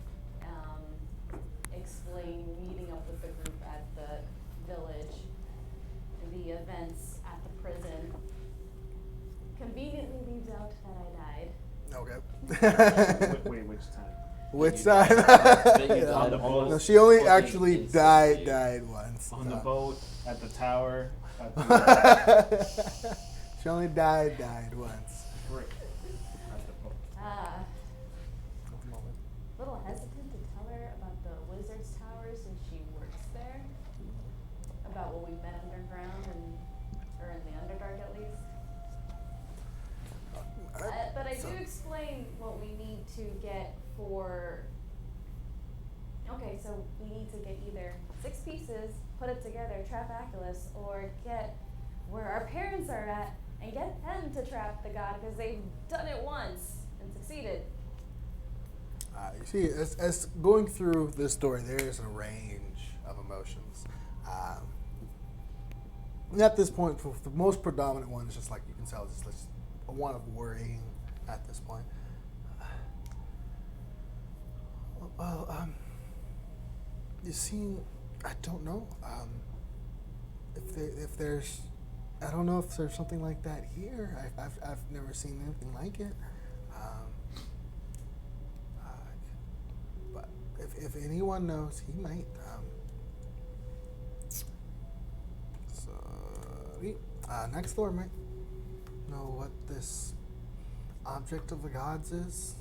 Explain meeting up with the group at the village, the events at the prison. Conveniently leaves out that I died. Okay. Wait, which time? Which side? That you Yeah. died almost No, she only fucking actually instantly. died once. On the so. boat, at the tower, at the She only died once. brick. At the boat. Little hesitant to tell her about the wizard's tower since she works there. About what we've been underground or in the Underdark at least. But I do explain what we need to get for. Okay, so we need to get either 6 pieces, put it together, trap Aculus, or get where our parents are at and get them to trap the god because they've done it once and succeeded. You see, as going through this story, there is a range of emotions. And at this point, the most predominant one is just like you can tell, it's just a one of worrying at this point. You see, I don't know if there's, I don't know if there's something like that here. I've never seen anything like it. But if anyone knows, he might. Next door might know what this object of the gods is.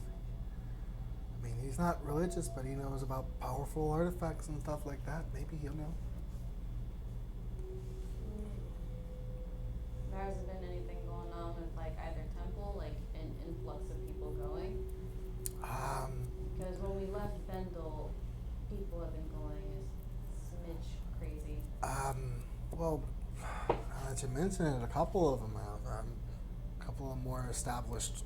I mean, he's not religious, but he knows about powerful artifacts and stuff like that. Maybe he'll know. There hasn't been anything going on with like either temple, like an influx of people going. Because when we left Vendel, people have been going a smidge crazy. Well, now that you mention it, a couple of them have. A couple of more established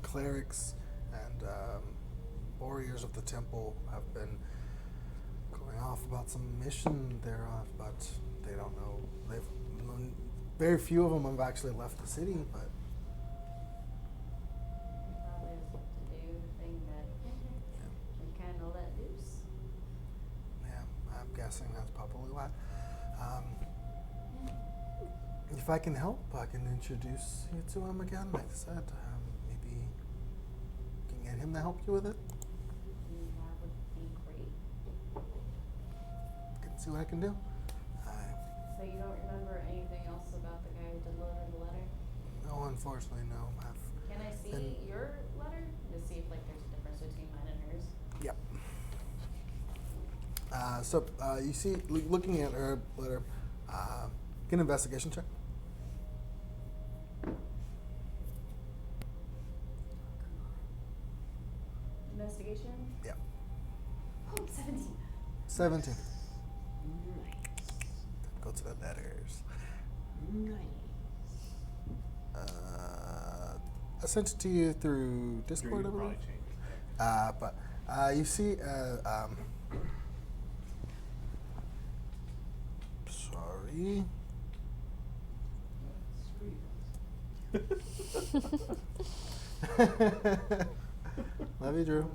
clerics and warriors of the temple have been going off about some mission thereof, but they don't know. Very few of them have actually left the city, but Probably has to do the thing that we kind of let loose. yeah, I'm guessing that's probably why. if I can help, I can introduce you to him again. Like I said, maybe can get him to help you with it. That would be great. Can see what I can do. So you don't remember anything else about the guy who delivered the letter? No, unfortunately, no. Can I see your letter to see if like there's a difference between mine and hers? Yep. So you see, looking at her letter, get an investigation check. Investigation? Yep. Oh, 17. 17. Go to the letters. I sent it to you through Discord, I believe. But you see, sorry. Love you, Drew.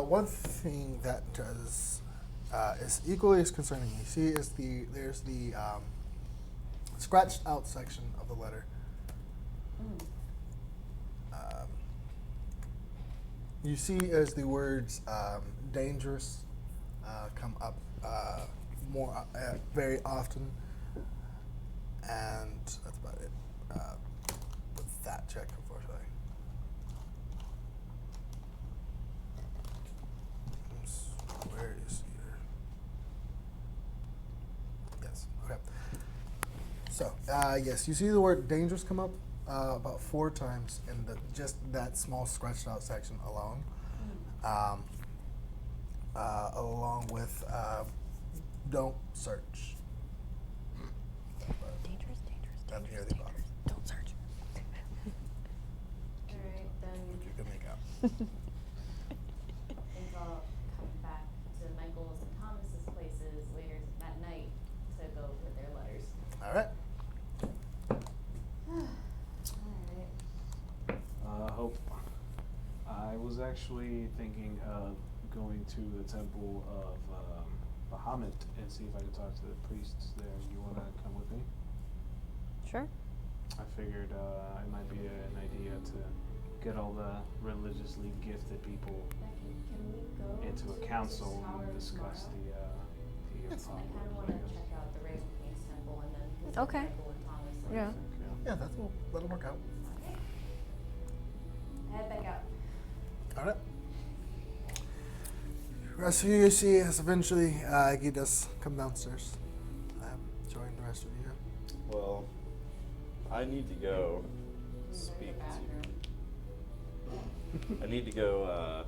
One thing that does is equally as concerning. You see, is there's the scratched out section of the letter. You see as the words dangerous come up more very often, and that's about it with that check, unfortunately. Where is your? Yes. Okay. So yes, you see the word dangerous come up about 4 times in just that small scratched out section alone, along with don't search. Dangerous. Down near the bottom. Don't search. Alright, then Which you can make out. I think I'll come back to Michael's and Thomas's places later that night to go over their letters. All right. Alright. Hope. I was actually thinking of going to the temple of Bahamut and see if I could talk to the priests there. You want to come with me? Sure. I figured it might be an idea to get all the religiously gifted people Becky, can we go into a to council the tower and discuss tomorrow? the Yes. I kind of want to check out the Raven King's temple and then visit Okay. Michael and Thomas. Yeah. Yeah, that'll work out. Okay. Head back out. All right. Rest of you see as eventually Iggy does come downstairs. Join the rest of you. Well, I need to go Use speak the bathroom. to. I need to go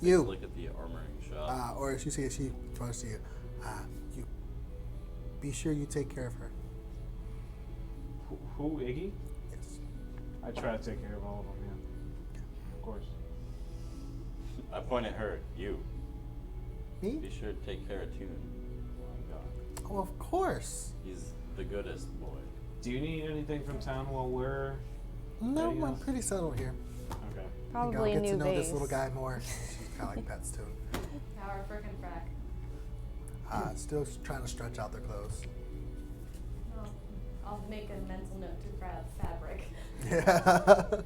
take You. a look at the armoring shop. Or as you see, as she tries to you, you be sure you take care of her. Who, Iggy? Yes. I try to take care of all of them, yeah. Of course. I point at her. You. Me? Be sure to take care of Tune. Oh, of course. He's the goodest boy. Do you need anything from town while we're... No, Yeah, I'm pretty settled here. Okay. Probably you a know, get new to know base. this little guy more. She's kind of like pets too. Tower frickin' frack. Still trying to stretch out their clothes. No, I'll make a mental note to grab fabric. Yeah.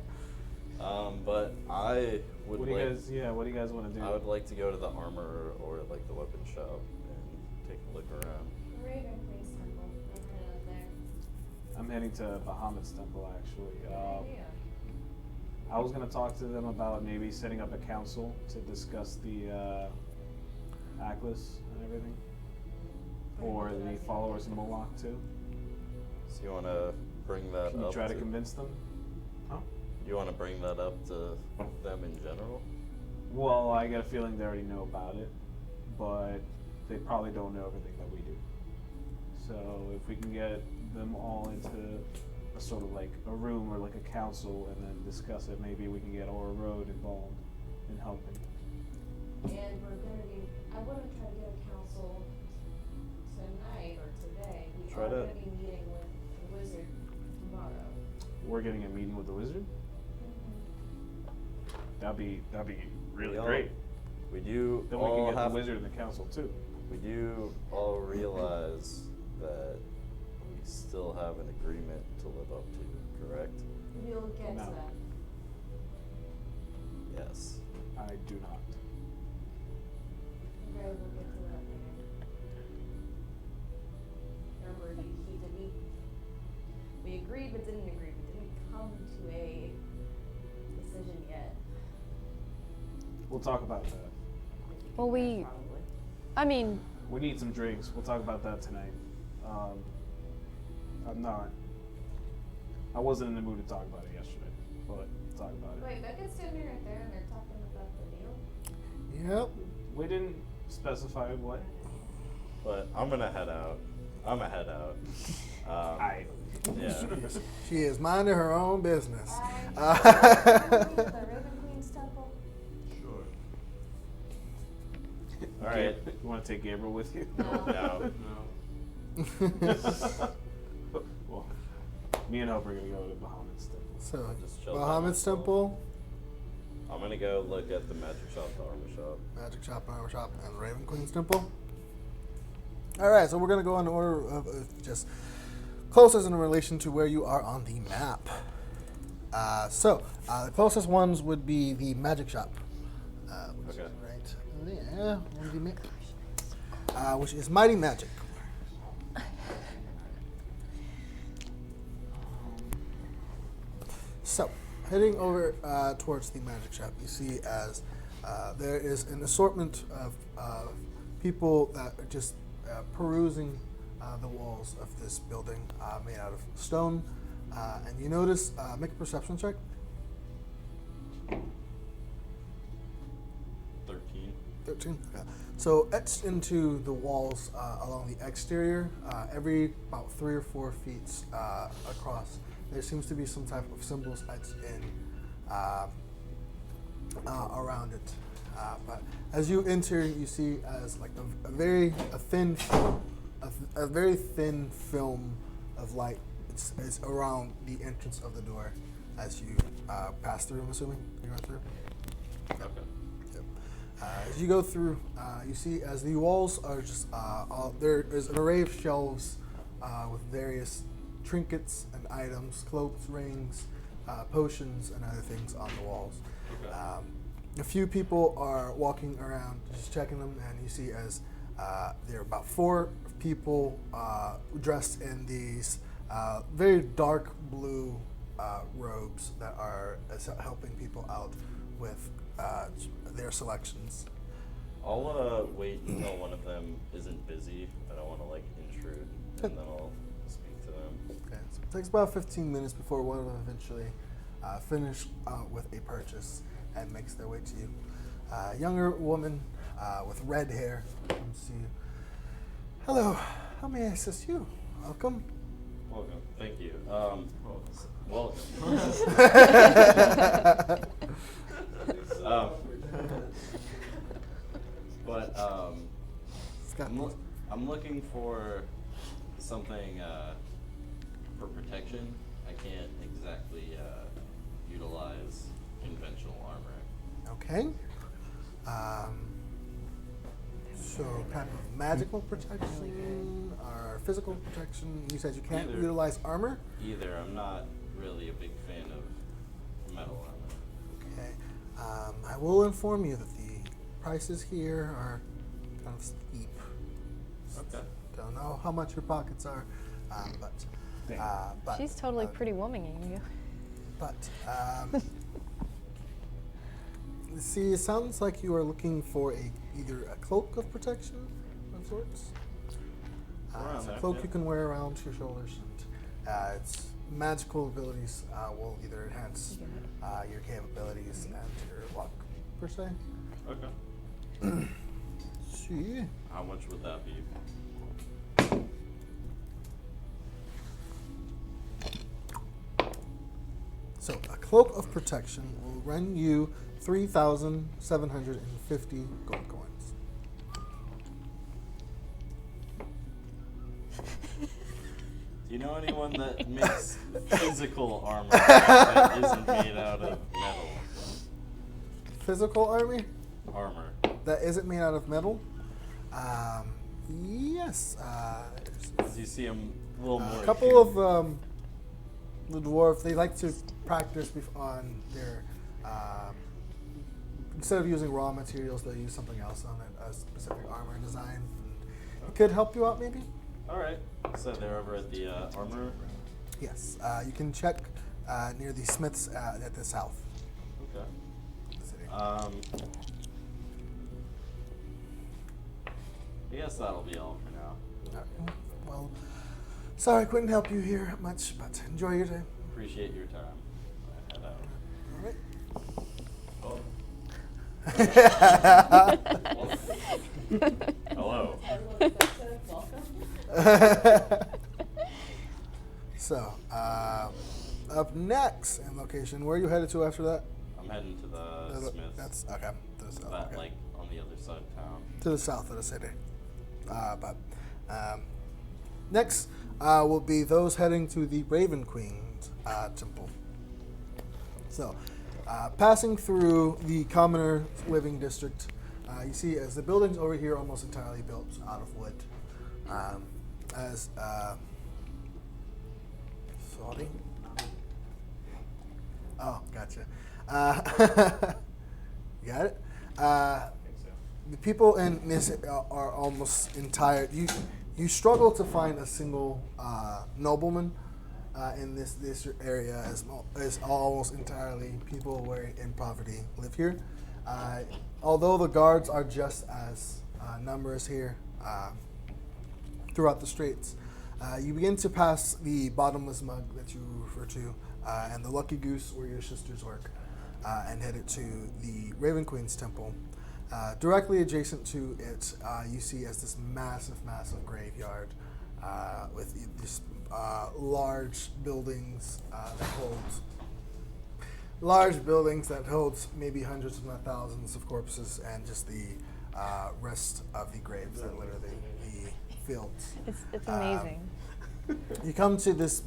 But I would What do you like. guys, what do you guys want to do? I would like to go to the armor or like the weapon shop and take a look around. The Raven King's temple. I'm headed up there. I'm heading to Bahamut's temple, actually. Good idea. I was going to talk to them about maybe setting up a council to discuss the Atlas and everything. Or the followers in Moloch, too. So you want to bring that Can you up? try to convince them? Huh? You want to bring that up to them in general? Well, I get a feeling they already know about it, but they probably don't know everything that we do. So if we can get them all into a sort of like a room or like a council and then discuss it, maybe we can get Aura Road involved in helping. And we're gonna be, I wanna try to get a council tonight or today. We Try are to- gonna be meeting with the wizard tomorrow. We're getting a meeting with the wizard? That'd be really We all- great. We do Then we all can get have the wizard in the council too. We do all realize that we still have an agreement to live up to, correct? We'll get No. to that. Yes. I do not. Okay, we'll get to that later. Remember, he didn't. We agreed but didn't agree. We didn't come to a decision yet. We'll talk about that. Well, we. Probably. I mean, We need some drinks. We'll talk about that tonight. I'm not. I wasn't in the mood to talk about it yesterday, but we'll talk about it. Wait, Becca's standing right there and they're talking about the deal? Yep. We didn't specify what. But I'm gonna head out. I'ma head out. I. Yeah. She is minding her own business. The Raven Queen's temple? Sure. All right. You want to take Gabriel with you? No. No. Well, me and Hope are gonna go to Bahamut's temple. So, Just chill Bahamut's down. Temple, I'm gonna go look at the magic shop, the armor shop. Magic Shop, Armor Shop, and the Raven Queen's Temple. Alright, so we're going to go in order of just closest in relation to where you are on the map. The closest ones would be the Magic Shop. Which Okay. is right there on the map. Which is Mighty Magic. So, heading over towards the Magic Shop, you see as there is an assortment of people that are just perusing the walls of this building made out of stone. And you notice, make a perception check. 13. 13. Okay. So etched into the walls along the exterior, every about 3 or 4 feet across, there seems to be some type of symbols etched in around it. But as you enter, you see as like a very thin film of light. It's around the entrance of the door as you pass through. I'm assuming you went through. Okay. Yep. As you go through, you see as the walls are just there is an array of shelves with various trinkets and items, cloaks, rings, potions, and other things on the walls. Okay. A few people are walking around just checking them, and you see as there are about 4 people dressed in these very dark blue robes that are helping people out with their selections. I'll wait until one of them isn't busy. I don't want to like intrude, and then I'll speak to them. Okay, so it takes about 15 minutes before one of them eventually finish with a purchase and makes their way to you. Younger woman with red hair comes to you. Hello, how may I assist you? Welcome. Welcome. Thank you. Welcome. Scott, I'm looking for something for protection. I can't exactly utilize conventional armor. okay. So, kind of magical protection or physical protection? You said you can't Either. utilize armor? Either. I'm not really a big fan of metal armor. Okay. I will inform you that the prices here are kind of steep. Okay. Don't know how much your pockets are, but she's totally pretty womanging you. But see, it sounds like you are looking for either a cloak of protection of sorts. Around It's a there, cloak yeah. you can wear around your shoulders, and its magical abilities will either enhance your capabilities and your luck, per se. Okay. See. How much would that be? So a cloak of protection will run you 3,750 gold coins. Do you know anyone that makes physical armor that isn't made out of metal? Physical army Armor. that isn't made out of metal. Yes. As you see him a little more. A couple of the dwarf, they like to practice on their. Instead of using raw materials, they'll use something else on it, a specific armor design. It could help you out, maybe. All right. So they're over at the armor. Yes. You can check near the smiths at the south. Okay. City. I guess that'll be all for now. Okay. Well, sorry I couldn't help you here much, but enjoy your day. Appreciate your time. I head out. All right. Oh, Hello. So, up next in location, where are you headed to after that? I'm heading to the Smiths. That's okay. To the south, That, okay. like on the other side of town. To the south of the city. Next will be those heading to the Raven Queen's temple. So, passing through the commoner living district, you see as the buildings over here are almost entirely built out of wood. Sorry. Oh, gotcha. You got it? The people in this are almost entire. You struggle to find a single nobleman in this area, as almost entirely people who are in poverty live here. Although the guards are just as numerous here throughout the streets, you begin to pass the bottomless mug that you refer to and the Lucky Goose where your sisters work, and headed to the Raven Queen's temple. Directly adjacent to it, you see as this massive graveyard with these large buildings that holds maybe hundreds if not thousands of corpses, and just the rest of the graves that litter the fields. It's amazing. You come to this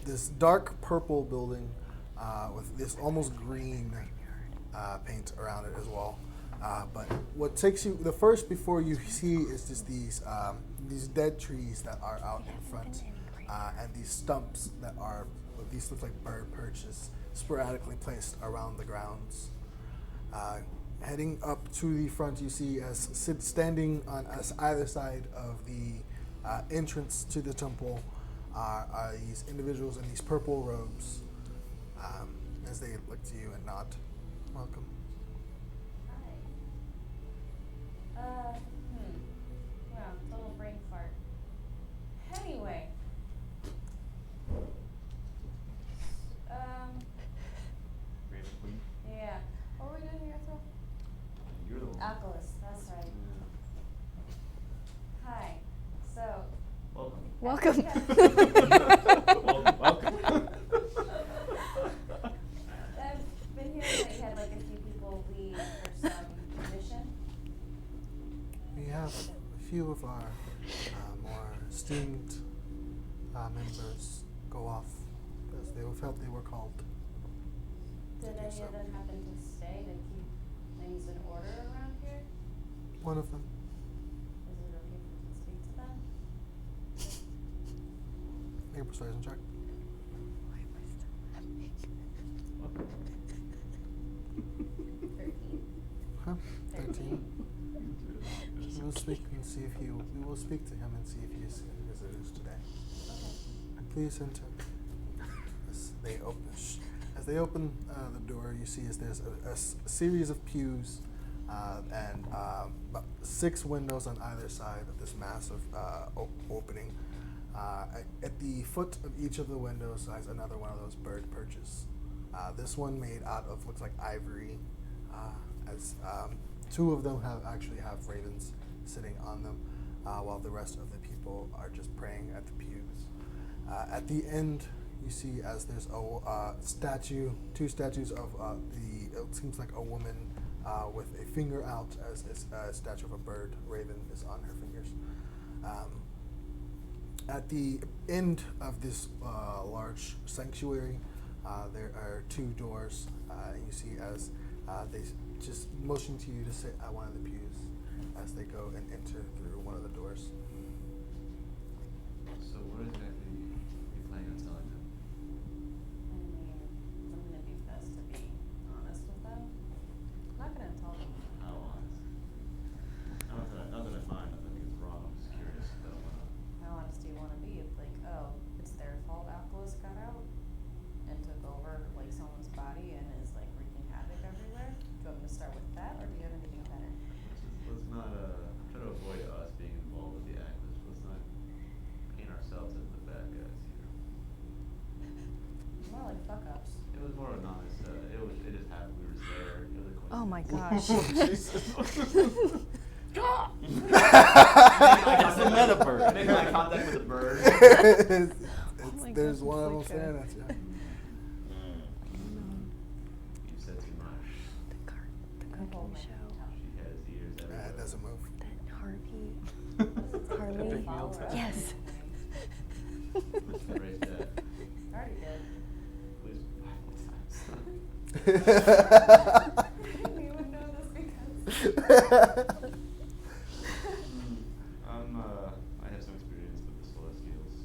this dark purple building with this almost green paint around it as well. But what takes you the first before you see is just these dead trees that are out in front, and these stumps that are these look like bird perches sporadically placed around the grounds. Heading up to the front, you see as standing on either side of the entrance to the temple are these individuals in these purple robes. As they look to you and nod, welcome. Wow, total brain fart. Anyway. Raven Queen. Yeah. What were we doing here, Ithryl? You're the one. Alkalis, that's right. Hi. So. Welcome. Welcome. Welcome. I've been hearing that you had like a few people leave for some mission. We have a few of our more esteemed members go off as they felt they were called. Did any of them happen to stay to keep things in order around here? One of them. Is it okay if we can speak to them? Make a persuasion check. Welcome. 13. Huh? 13. We will speak and see if we will speak to him and see if he is visitors today. Okay. And please enter. As they open the door, you see as there's a series of pews and about 6 windows on either side of this massive opening. At the foot of each of the windows lies another one of those bird perches. This one made out of looks like ivory, as 2 of them actually have ravens sitting on them, while the rest of the people are just praying at the pews. At the end, you see as there's a statue, 2 statues of it seems like a woman with a finger out, as a statue of a bird raven is on her fingers. At the end of this large sanctuary, there are 2 doors. You see as they just motion to you to sit at one of the pews, as they go and enter through one of the doors. So what exactly are you planning on telling them? I mean, I'm gonna do best to be honest with them. I'm not gonna tell them. How honest? Not that I find, I think it's wrong, I'm just curious though. How honest do you wanna be? It's like, oh, it's their fault Alkalis got out and took over like someone's body and is like wreaking havoc everywhere? Do you want me to start with that, or do you have anything better? Let's not, try to avoid us being involved with the act. Let's not paint ourselves as the bad guys here. More like fuck ups. It was more anonymous, it just happened, we were just there, it was a coincidence. Oh my gosh. It's a meta bird. Making eye contact with the bird. my There's gosh, one of them it's like staring a- at you. You said too much. The cooking show. She has ears everywhere. It doesn't move. That Harvey. Epic meal Follower. time. Yes. Let's erase that. Already did. Please, 5 You would know this because. I have some experience with the Celestials.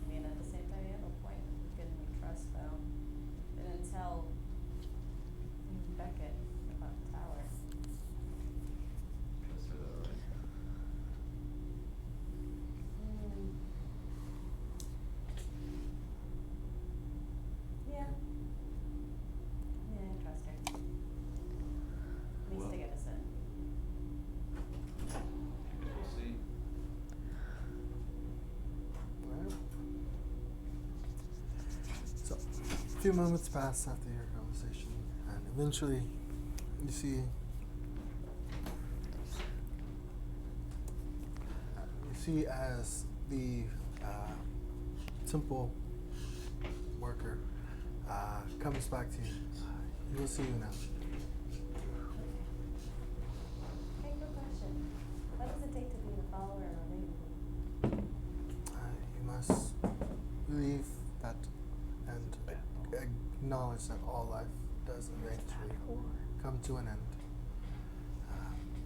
I mean, at the same time, you have a point with getting me trust, though. Didn't tell Beckett about the tower. Trust her though, right? Yeah. Yeah, I trust her. At least Well. to get us in. We'll see. Alright. So, a few moments pass after your conversation, and eventually you see as the temple worker comes back to you. He will see you now. Hey, good question. What does it take to be a follower of a lady? You must believe that and acknowledge that all life does eventually come to an end.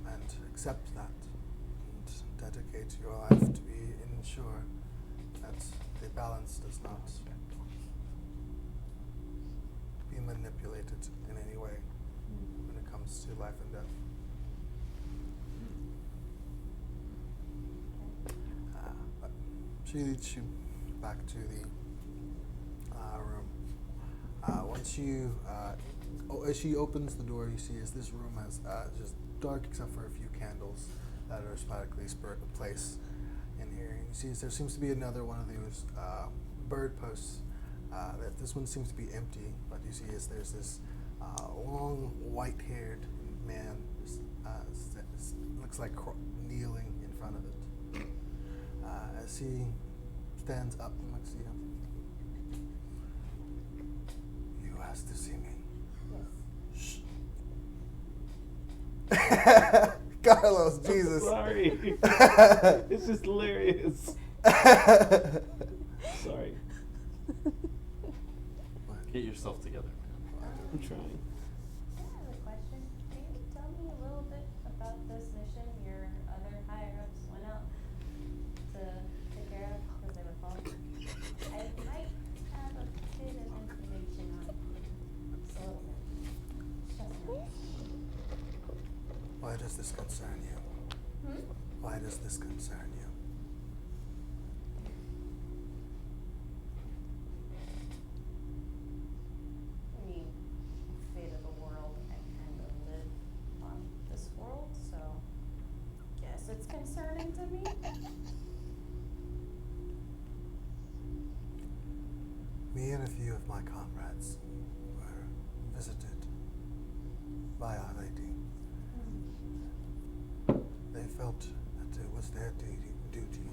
And accept that and dedicate your life to ensure that the balance does not be manipulated in any way when it comes to life and death. But she leads you back to the room. Once you, as she opens the door, you see as this room has just dark except for a few candles that are sporadically placed in here. And you see as there seems to be another one of those bird posts. That this one seems to be empty, but you see as there's this long white-haired man, looks like kneeling in front of it. As he stands up and looks at you. You asked to see me. Yes. Shh. Carlos, Jesus. Sorry. It's just hilarious. Sorry. Get yourself together, man. I'm trying. I have a question. Can you tell me a little bit about this mission your other higher-ups went out to take care of because they were called? I might have a bit of information on it. Just a little bit. Just a little. Why does this concern you? Why does this concern you? I mean, fate of the world, I kind of live on this world, so guess it's concerning to me. Me and a few of my comrades were visited by Our Lady. They felt that it was their duty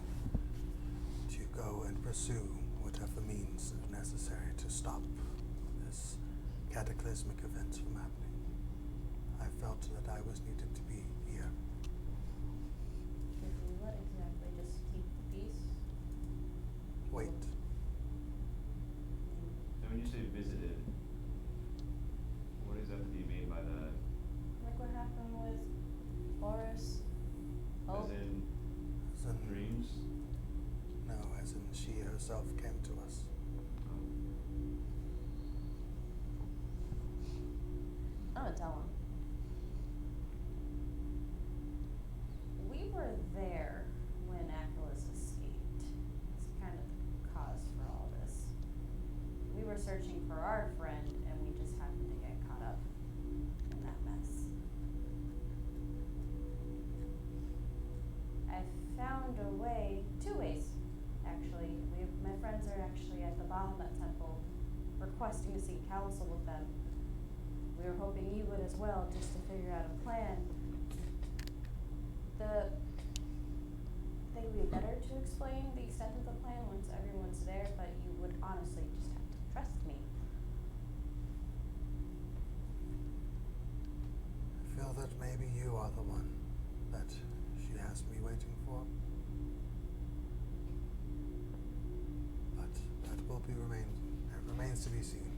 to go and pursue whatever means necessary to stop this cataclysmic event from happening. I felt that I was needed to be here. To do what exactly? Just keep the peace? Wait. And when you say visited, what exactly do you mean by that? Like what happened with herself came to us. I'm gonna tell him. We were there when Achilles escaped. It's kind of the cause for all this. We were searching for our friend, and we just happened to get caught up in that mess. I found a way, 2 ways, actually. My friends are actually at the Bahamut temple, requesting to seek counsel with them. We were hoping you would as well, just to figure out a plan. They would be better to explain the extent of the plan once everyone's there, but you would honestly just have to trust me. I feel that maybe you are the one that she has me waiting for. But that will be remains to be seen.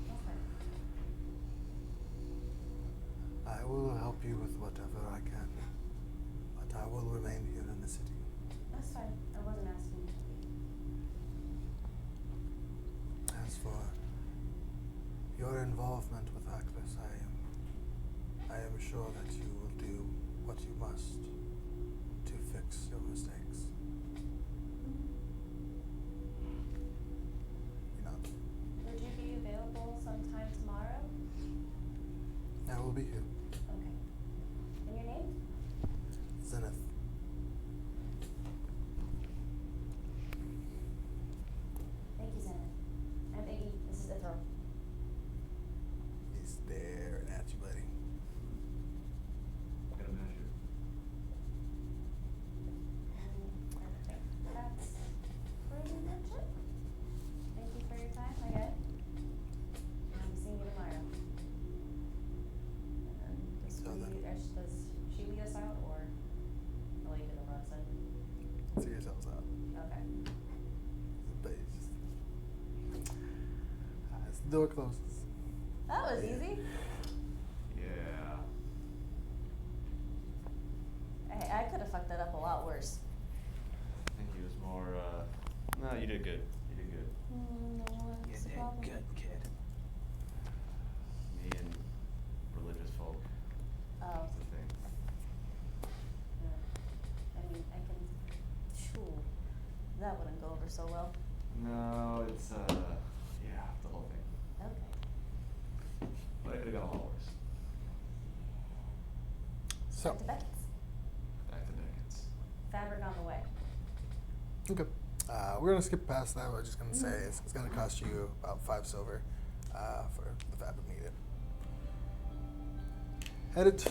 Okay. I will help you with whatever I can, but I will remain here in the city. That's fine. I wasn't asking you to leave. As for your involvement with Artificer, I am sure that you will do what you must to fix your mistakes. You know, Would you be available sometime tomorrow? I will be here. Okay. And your name? Zenith. Thank you, Zenith. I'm Iggy. This is Ithryl. He's staring at you, buddy. Got a measure. And I think that's pretty much it. Thank you for your time again. And I'll be seeing you tomorrow. And then does she lead us out, or will you do the run set? See yourselves out. Okay. But it's just, as the door closes. That was easy. Yeah. Hey, I could have fucked that up a lot worse. I think he was more, no, you did good. You did good. What's the problem? kid. Me and religious folk. Oh. That's the thing. Yeah. I mean, I can. Phew, that wouldn't go over so well. No, it's, yeah, the whole thing. Okay. But it could've got a lot worse. So, Back to Beckett's. Back to Beckett's. Fabric on the way. okay. We're going to skip past that. We're just going to say it's going to cost you about 5 silver for the fabric needed. Headed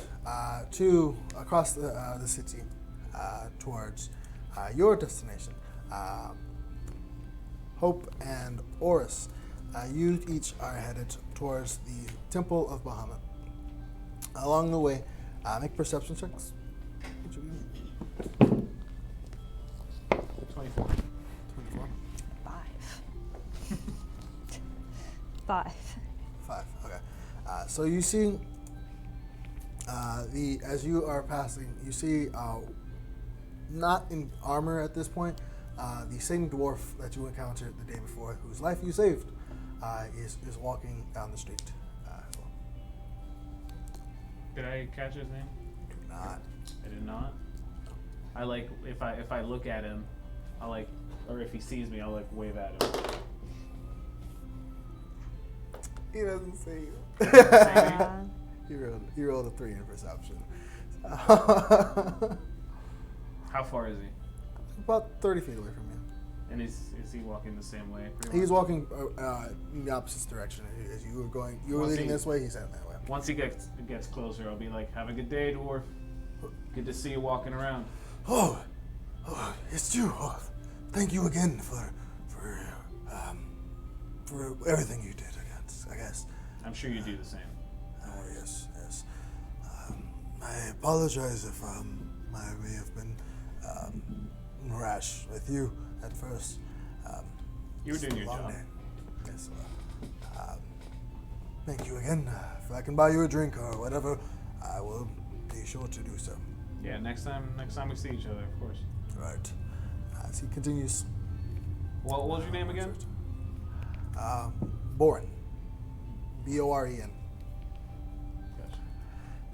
across the city towards your destination. Hope and Orys, you each are headed towards the Temple of Bahamut. Along the way, make perception checks. 24. 24. 5. 5. Okay. So you see, as you are passing, you see, not in armor at this point, the same dwarf that you encountered the day before, whose life you saved, is walking down the street. As well. Did I catch his name? Not. I did not. I like if I look at him, I like, or if he sees me, I'll like wave at him. He doesn't see you. Uh, You rolled a 3 in perception. How far is he? About 30 feet away from you. And is he walking the same way? pretty He's much? walking in the opposite direction. As you were going, you were Once leading he- this way. He's heading that way. Once he gets closer, I'll be like, "Have a good day, dwarf. Good to see you walking around." Oh, it's you. Oh, thank you again for everything you did. I guess. I'm sure you do the same. Yes. I apologize if I may have been rash with you at first. You were It's doing a your long job. day. Yes. Thank you again. If I can buy you a drink or whatever, I will be sure to do so. Yeah, next time we see each other, of course. Right. As he continues What was your name again? Boren. Boren. Gotcha.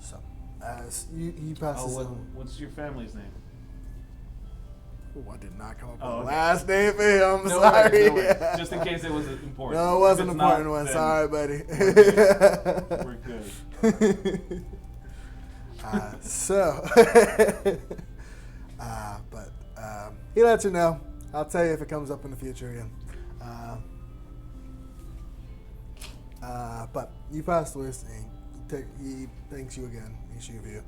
So, as he passes What's your family's name? I did not come up with Oh, the okay. last name for him. No Sorry. worries, no worries. Just in case it was important. No, it If wasn't it's an important not, one. then Sorry, buddy. We're good. But he lets you know. I'll tell you if it comes up in the future again. But you pass the list, and he thanks you again. He shoots you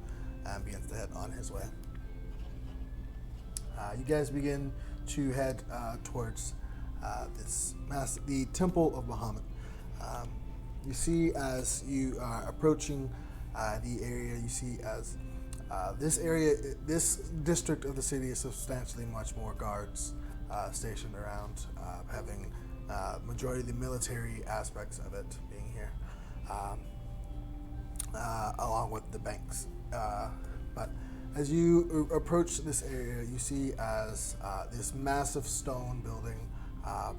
and begins to head on his way. You guys begin to head towards the Temple of Bahamut. You see as you are approaching the area, you see as this district of the city is substantially much more guards stationed around, having majority of the military aspects of it being here, along with the banks. But as you approach this area, you see as this massive stone building,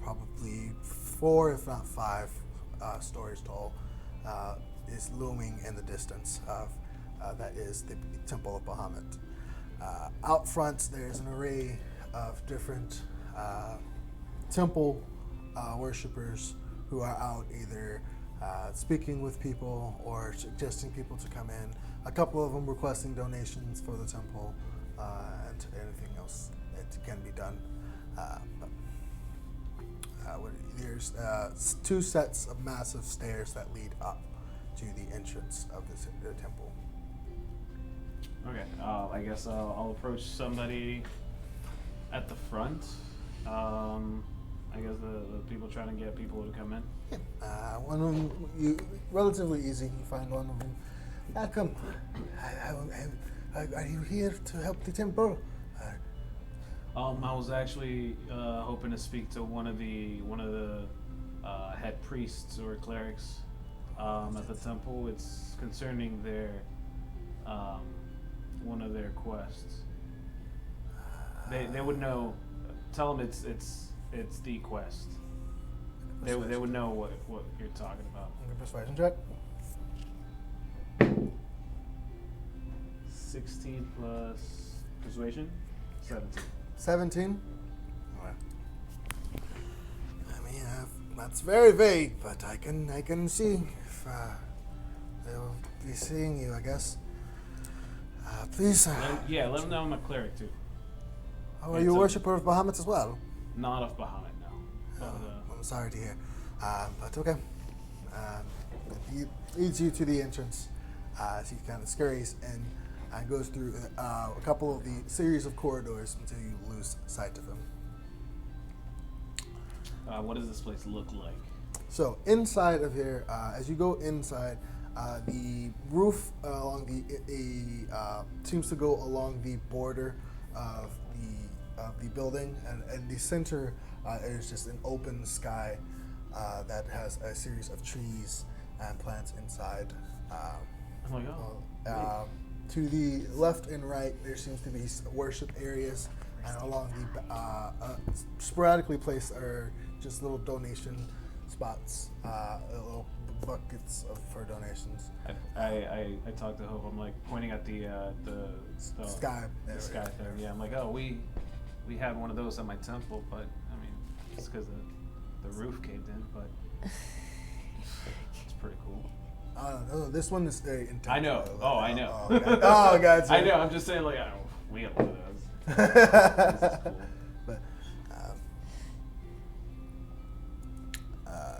probably 4, if not 5 stories tall, is looming in the distance of that is the Temple of Bahamut. Out front, there's an array of different temple worshippers who are out either speaking with people or suggesting people to come in. A couple of them requesting donations for the temple and anything else that can be done. There's 2 sets of massive stairs that lead up to the entrance of the temple. Okay, I guess I'll approach somebody at the front. I guess the people trying to get people to come in. Yeah. One of them, relatively easy. You find one of them. Come. Are you here to help the temple? I was actually hoping to speak to one of the head priests or clerics at the temple. It's concerning their one of their quests. They would know. Tell them it's the quest. They would know what you're talking about. Make a persuasion check. 16 plus persuasion, 17. 17. Alright. I mean, that's very vague, but I can see if they'll be seeing you, I guess. Please. Let them know I'm a cleric too. Oh, are you a worshipper of Bahamut as well? Not of Bahamut, no. But, I'm sorry to hear. But okay. He leads you to the entrance as he kind of scurries in and goes through a couple of the series of corridors until you lose sight of him. what does this place look like? So inside of here, as you go inside, the roof along seems to go along the border of the building, and the center is just an open sky that has a series of trees and plants inside. Oh my god. To the left and right, there seems to be worship areas, and along the sporadically placed are just little donation spots, little buckets for donations. I talked to Hope. I'm like pointing at the sky. The sky thing. Yeah, I'm like, oh, we had one of those at my temple, but I mean, it's because the roof caved in, but it's pretty cool. No, this one is very intense. I know. Oh, I know. Oh, gotcha. I know. I'm just saying, like, oh, we have one of those. This is cool. But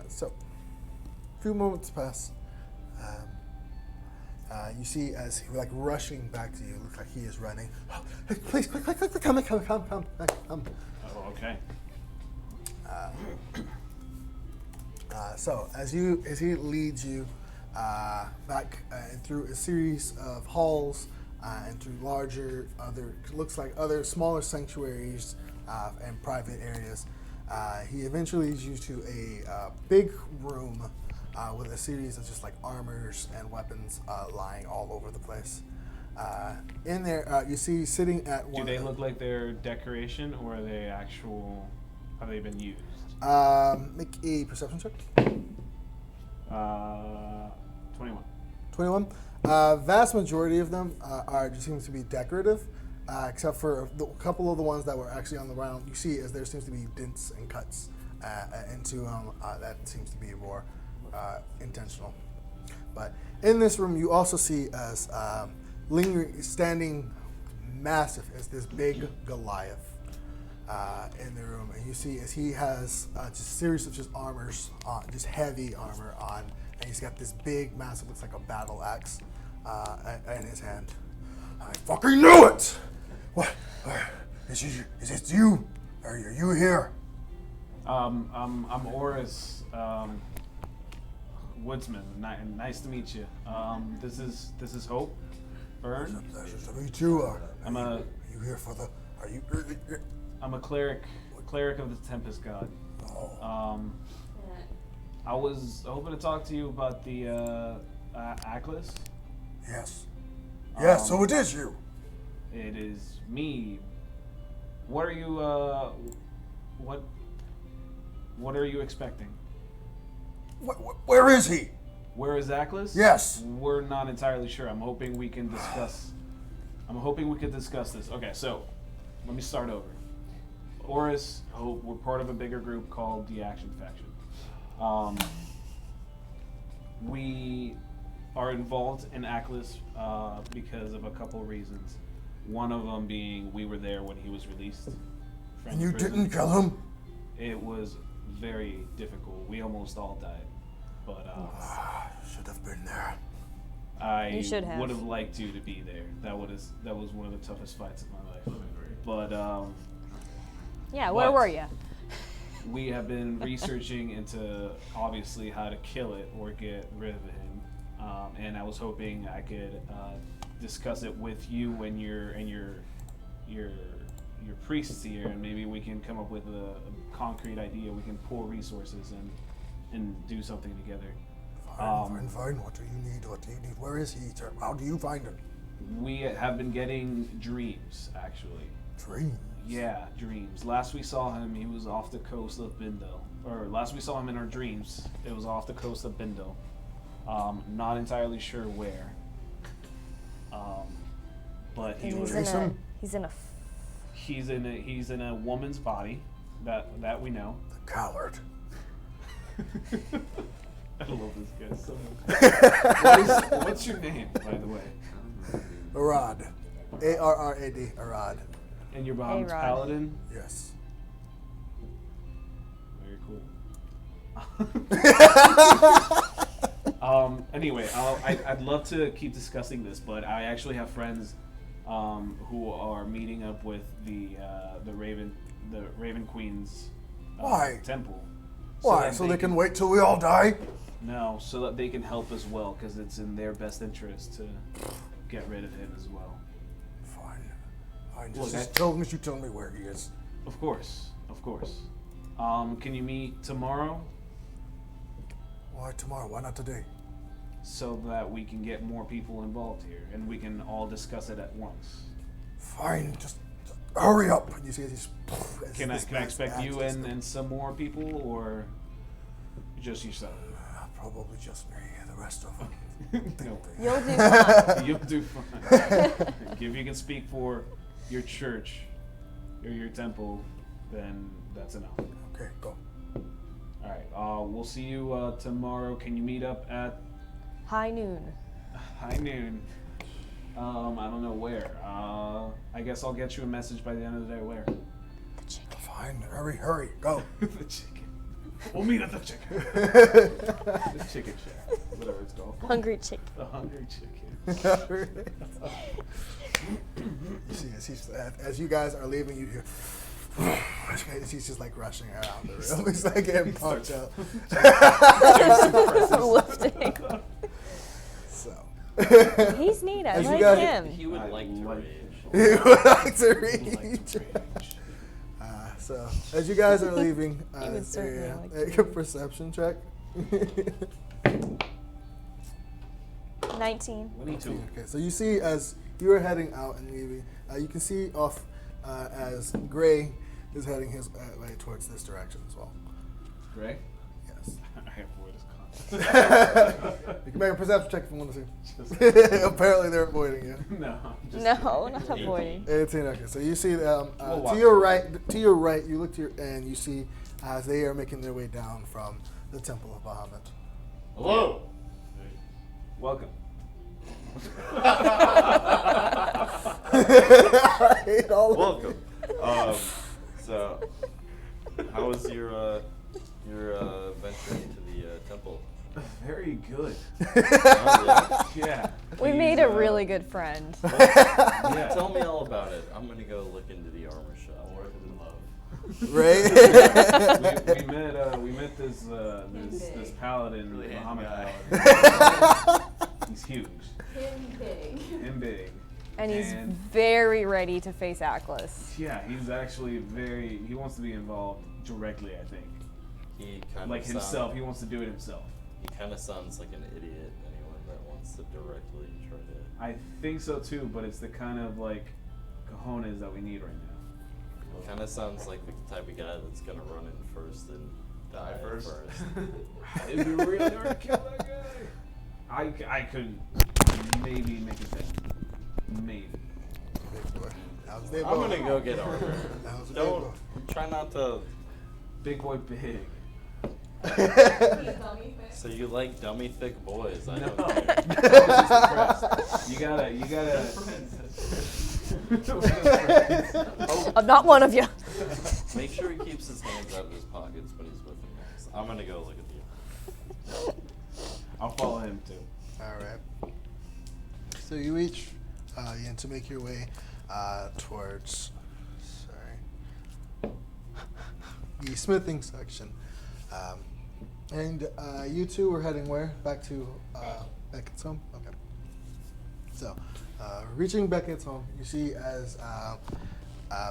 so, a few moments pass. You see as he like rushing back to you. Looks like he is running. Oh, please, quick, come. Oh, okay. So as he leads you back through a series of halls and through larger other smaller sanctuaries and private areas, he eventually leads you to a big room with a series of just like armors and weapons lying all over the place. In there, you see sitting at one. Do they look like they're decoration, or are they actual Have they been used? Make a perception check. 21. 21. Vast majority of them are just seems to be decorative, except for a couple of the ones that were actually on the ground. You see, as there seems to be dents and cuts into them. That seems to be more intentional. But in this room, you also see as lingering, standing massive, is this big Goliath in the room, and you see as he has just a series of just armors on, just heavy armor on, and he's got this big, massive, looks like a battle axe in his hand. I fucking knew it! What? Is it you? Are you here? I'm Orys, woodsman. Nice to meet you. This is Hope. Byrne. It's a pleasure to meet you. Are you here for the? Are you? I'm a cleric of the Tempest God. Oh. I was hoping to talk to you about the Atlas. Yes. Yes. So it is you. It is me. What are you? What are you expecting? Where is he? Where is Atlas? Yes. We're not entirely sure. I'm hoping we can discuss this. Okay, so let me start over. Orys, Hope, we're part of a bigger group called the Action Faction. We are involved in Atlas because of a couple reasons. One of them being we were there when he was released from And you prison. didn't kill him? It was very difficult. We almost all died. But Should have been there. I should have. would have liked you to be there. That was one of the toughest fights of my life. But Yeah, where What? were you? we have been researching into obviously how to kill it or get rid of him, and I was hoping I could discuss it with you and your priests here, and maybe we can come up with a concrete idea. We can pool resources and do something together. Fine. What do you need? Where is he? How do you find him? We have been getting dreams, actually. Dreams. Yeah, dreams. Last we saw him, he was off the coast of Bindel. Or last we saw him in our dreams, it was off the coast of Bindel. Not entirely sure where. But he And was. he's in a He's in a woman's body. That we know. The coward. I love this guy so much. What's your name, by the way? Arad. A-R-R-A-D. Arad. And your mom's A-Rod. paladin? Yes. Very cool. Anyway, I'd love to keep discussing this, but I actually have friends who are meeting up with the Raven Queen's Why? temple. Why? that So they can wait till we all die? No, so that they can help as well, because it's in their best interest to get rid of him as well. Fine. Look, Just as long as you tell me where he is. Of course. Can you meet tomorrow Why tomorrow? Why not today? so that we can get more people involved here and we can all discuss it at once? Fine. Just hurry up. You see, he's. Can I expect you and some more people, or just yourself? Probably just me. The rest of them. No. You'll do fine. You'll do fine. If you can speak for your church or your temple, then that's enough. Okay, go. All right. We'll see you tomorrow. Can you meet up at High noon. high noon? I don't know where. I guess I'll get you a message by the end of the day. Where? The chicken. Fine. Hurry. Go. The chicken. We'll meet at the chicken. The chicken shack, whatever it's called. Hungry chicken. The hungry chicken. You see, as you guys are leaving, you hear. He's just like rushing around the room. He's like getting pumped up. Lifting. So. He's neat. I As you like guys- him. He would like to rage. He would like to reach. Rage. So, as you guys are leaving, He would certainly like make a perception check. 19. 22. Okay, so you see as you are heading out and leaving, you can see off as Gray is heading his way towards this direction as well. Greg? Yes. I avoid his contact. You can make a perception check if you want to see. Apparently they're avoiding you. No, I'm just No, not avoiding. 18. Okay, so you see We'll to walk your through. right. To your right, you look to your and you see as they are making their way down from the Temple of Bahamut. Hello. Welcome. I hate all of Welcome. So, how was your venture into the temple? Very good. Oh, Yeah. We He's, made a really good friend. yeah. Yeah. Tell me all about it. I'm gonna go look into the armor shop. Worth it in love. Right? we met this paladin, Really Muhammad handy paladin. He's huge. Him big. And big. And he's And- very ready to face Atlas. Yeah, he's actually he wants to be involved directly, I think. He kind Like of himself, he wants to do it himself. He kind of sounds like an idiot. Anyone that wants to directly try to. I think so too, but it's the kind of like cojones that we need right now. Kind of sounds like the type of guy that's gonna run in first and die first. It'd be really hard to kill that guy. I could maybe make it 10. Maybe. Big boy. How's the I'm gonna go get armor. How's the Don't try not to. Big boy big. So you like dummy thick boys? I No. don't I care. was just impressed. You gotta. I'm not one of you. Make sure he keeps his hands out of his pockets when he's with you next. I'm gonna go look at you. I'll follow him too. All right. So you each begin to make your way towards, the smithing section, and you two were heading where? Back to Beckett's home. Okay. So, reaching Beckett's home, you see as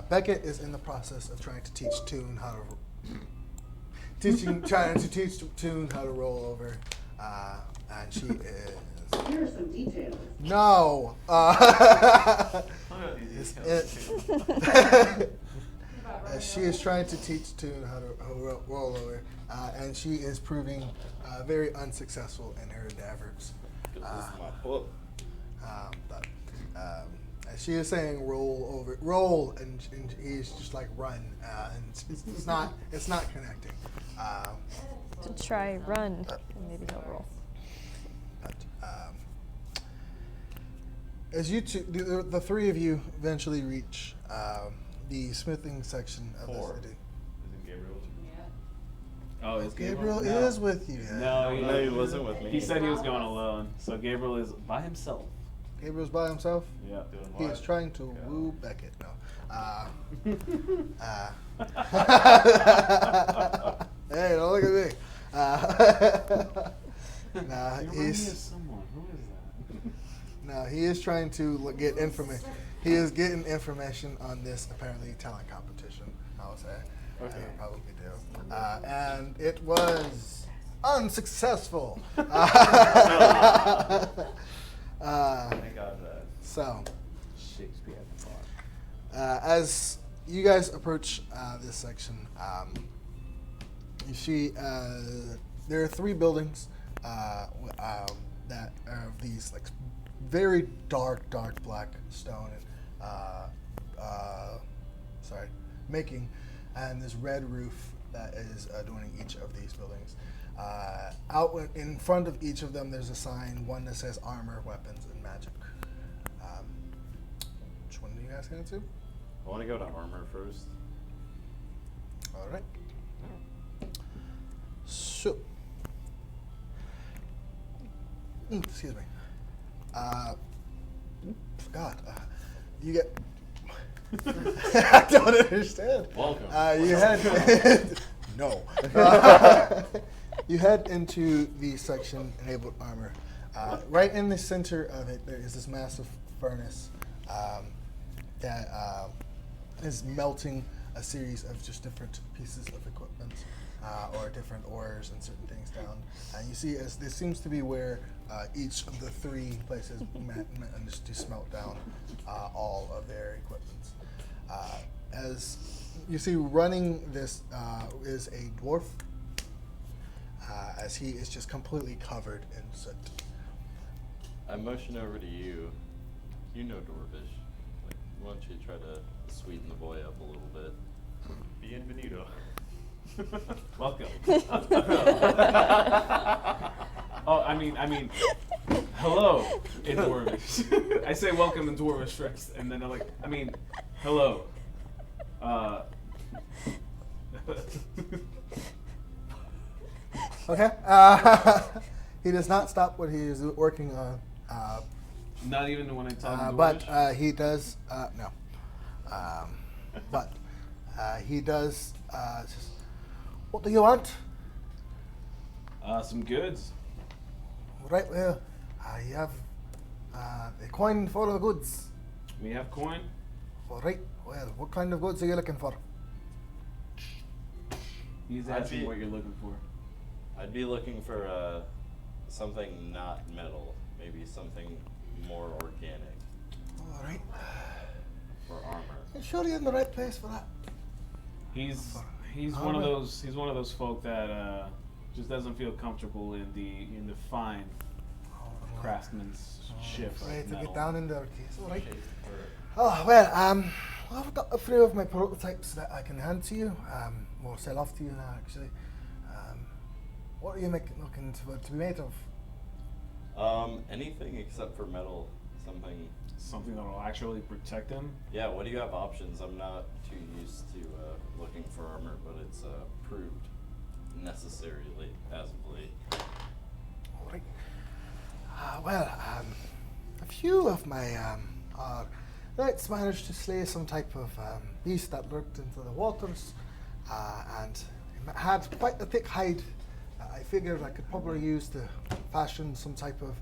Beckett is in the process of trying to teach Toon how to trying to teach Toon how to roll over, and she is. Here are some details. No. She is trying to teach Toon how to roll over, and she is proving very unsuccessful in her endeavors. This is my book. But she is saying roll, and he's just like run, and it's not connecting. To try run, and maybe he'll roll. But as you two, the three of you eventually reach the smithing section of the city. Isn't Gabriel? Oh, is Gabriel No. is with you. No, No, he wasn't with me. He said he was going alone, so Gabriel is by himself. Gabriel's by himself. Yeah. Doing He what? is trying to Yeah. woo Beckett. No. Hey, don't look at me. Nah, You remind me of he's someone. Who is that? no. He is trying to get information. He is getting information on this apparently talent competition. I would say. Okay. I would probably do. And it was unsuccessful. Thank God for that. So. Shakespeare at the bar. As you guys approach this section, you see there are three buildings that are of these like very dark black stone and making, and this red roof that is adorning each of these buildings. Out in front of each of them, there's a sign, one that says armor, weapons, and magic. Which one do you guys go to? I want to go to armor first. All right. So, excuse me. Forgot. You get. I don't understand. Welcome. You head. No. You head into the section enabled armor. Right in the center of it, there is this massive furnace that is melting a series of just different pieces of equipment or different ores and certain things down. And you see, as this seems to be where each of the three places managed to smelt down all of their equipment. As you see, running this is a dwarf, as he is just completely covered in soot. I motion over to you. You know Dwarvish. Like, why don't you try to sweeten the boy up a little bit? Bienvenido. Welcome. Oh, I mean, hello in Dwarvish. I say welcome in Dwarvish first, and then I'm like, hello. Okay. He does not stop what he is working on. Not even when I talk But Dwarvish? he does no. But he does. Says, what do you want? Some goods. Right there. You have a coin for the goods. We have coin. All right. Well, what kind of goods are you looking for? He's I'd asking be- what you're looking for. I'd be looking for something not metal. Maybe something more organic All right. for armor. I'm sure you're in the right place for that. He's one of those folk that just doesn't feel comfortable in the fine craftsmanship of Right to metal. get down and dirty. It's all right. Oh well, I've got a few of my prototypes that I can hand to you, or sell off to you now. Actually, what are you looking to be made of? Anything except for metal. Something that will actually protect him. Yeah, what do you have options? I'm not too used to looking for armor, but it's proved necessarily as of late. All right. A few of my knights managed to slay some type of beast that lurked into the waters, and it had quite a thick hide. I figured I could probably use to fashion some type of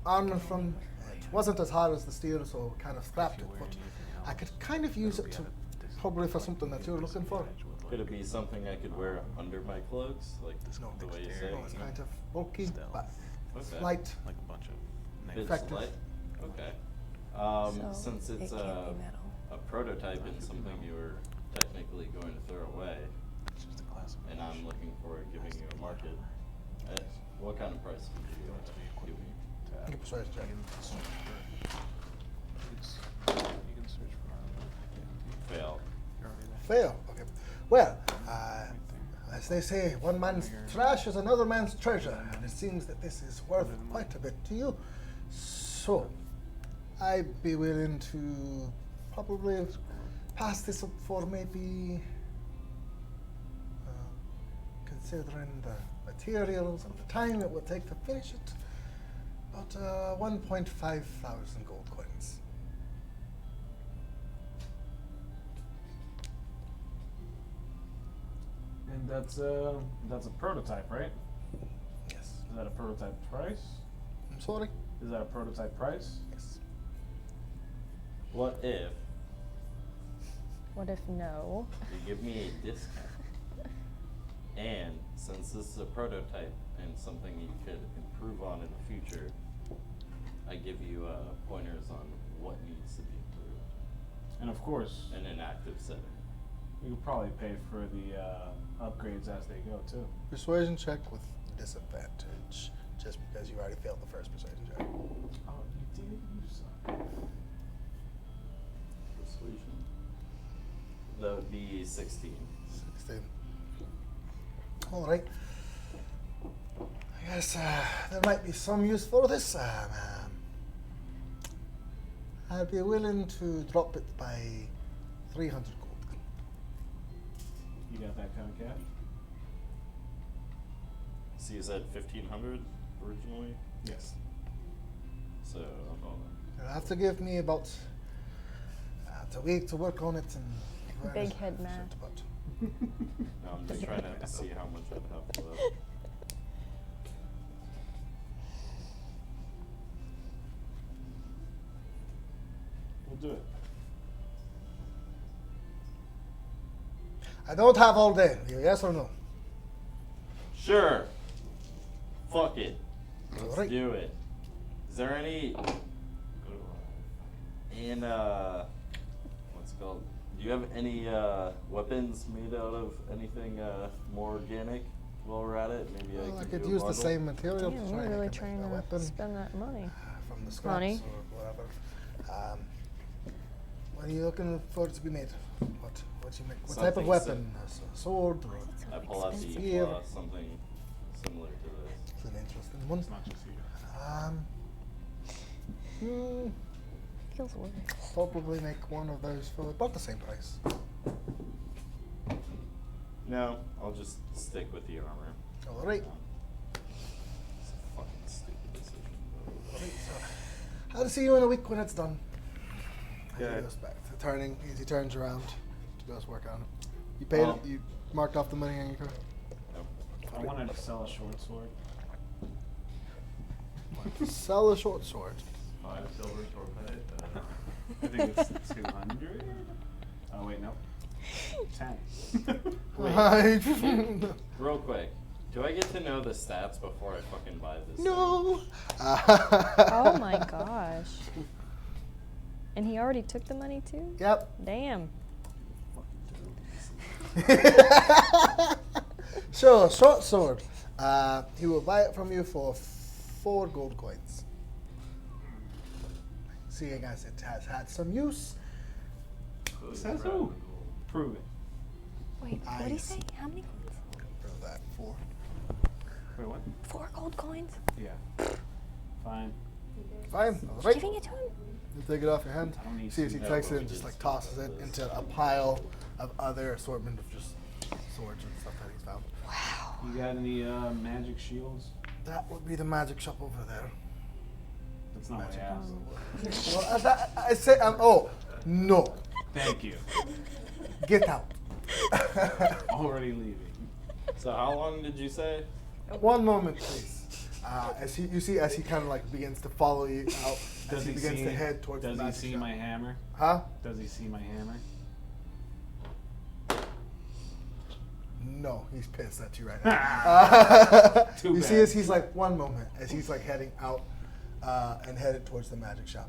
armor from. It wasn't as hard as the steel, so kind of scrapped it, but I could kind of use it to probably for something that you're looking for. Could it be something I could wear under my clothes, like No, the way you say? it's kind of bulky, but Okay. light. Like a bunch of Bit effective. slight? Okay. Since it's a prototype and something you were technically going to throw away, It's just a class of and I'm looking forward to giving you a market, what kind of price would you give me? Make a persuasion check. You can search for armor. Fail. You're already there. Fail. Okay. Well, as they say, one man's trash is another man's treasure, and it seems that this is worth quite a bit to you. So, I'd be willing to probably pass this up for maybe, considering the materials and the time it would take to finish it, about 1,500 gold coins. And that's a prototype, right? Yes. Is that a prototype price? I'm sorry? Is that a prototype price? Yes. What if What if no? you give me a discount? And since this is a prototype and something you could improve on in the future, I give you pointers on what needs to be improved And of course, in an active setting. we could probably pay for the upgrades as they go too. Persuasion check with disadvantage, just because you already failed the first persuasion check. Oh, you did? You suck. Persuasion. That would be 16. 16. All right. I guess there might be some use for this. I'd be willing to drop it by 300 gold. You got that kind of cash? So you said 1,500 originally? Yes. So, You'll have to give me about a week to work on it and Big head math. shit, but no, I'm just trying to see how much I'd have left. We'll do it. I don't have all day. Yes or no? Sure. Fuck it. Let's Alright. do it. Is there any in called? Do you have any weapons made out of anything more organic? While we're at it, maybe Well, I can could do a use the bundle? same material Damn, to try we're and really make trying a to weapon spend that money. from the scraps Money. or whatever. What are you looking for to be made? What you make? What type of Something weapon? A sword or I pull out the Spear. something similar to this. It's an interesting one. It's not just you. Feels weird. Probably make one of those for about the same price. No, I'll just stick with the armor. All right. It's a fucking stupid decision. All right. So, I'll see you in a week when it's done. He Okay. goes back to turning. As he turns around to go work on it. You paid it. You marked off the money on your card. Nope. I wanted to sell a short sword. Sell a short sword. 5 silver torped. I think it's 200. Oh wait, no. 10. Wait. Real quick. Do I get to know the stats before I fucking buy this? No. Oh my gosh. And he already took the money too? Yep. Damn. So, short sword. He will buy it from you for 4 gold coins. Seeing as it has had some use. Says who? Prove it. Wait, what did he say? How many coins? For that 4. Wait, what? 4 gold coins? Yeah. Fine. Fine. You're Right. giving it to him? You take it off your hand. I don't need See as he to. takes No, it and just like tosses it into a pile of other assortment of just swords and stuff that he's found. Wow. You got any magic shields? That would be the magic shop over there. That's not what I asked. Well, I say, oh, no. Thank you. Get out. Already leaving. So how long did you say? One moment, please. You see, as he kind of like begins to follow you out, as he begins to head towards the Does he magic see shop. my hammer? Huh? Does he see my hammer? No, he's pissed at you right now. Too you see, bad. as he's like, one moment, as he's like heading out and headed towards the magic shop.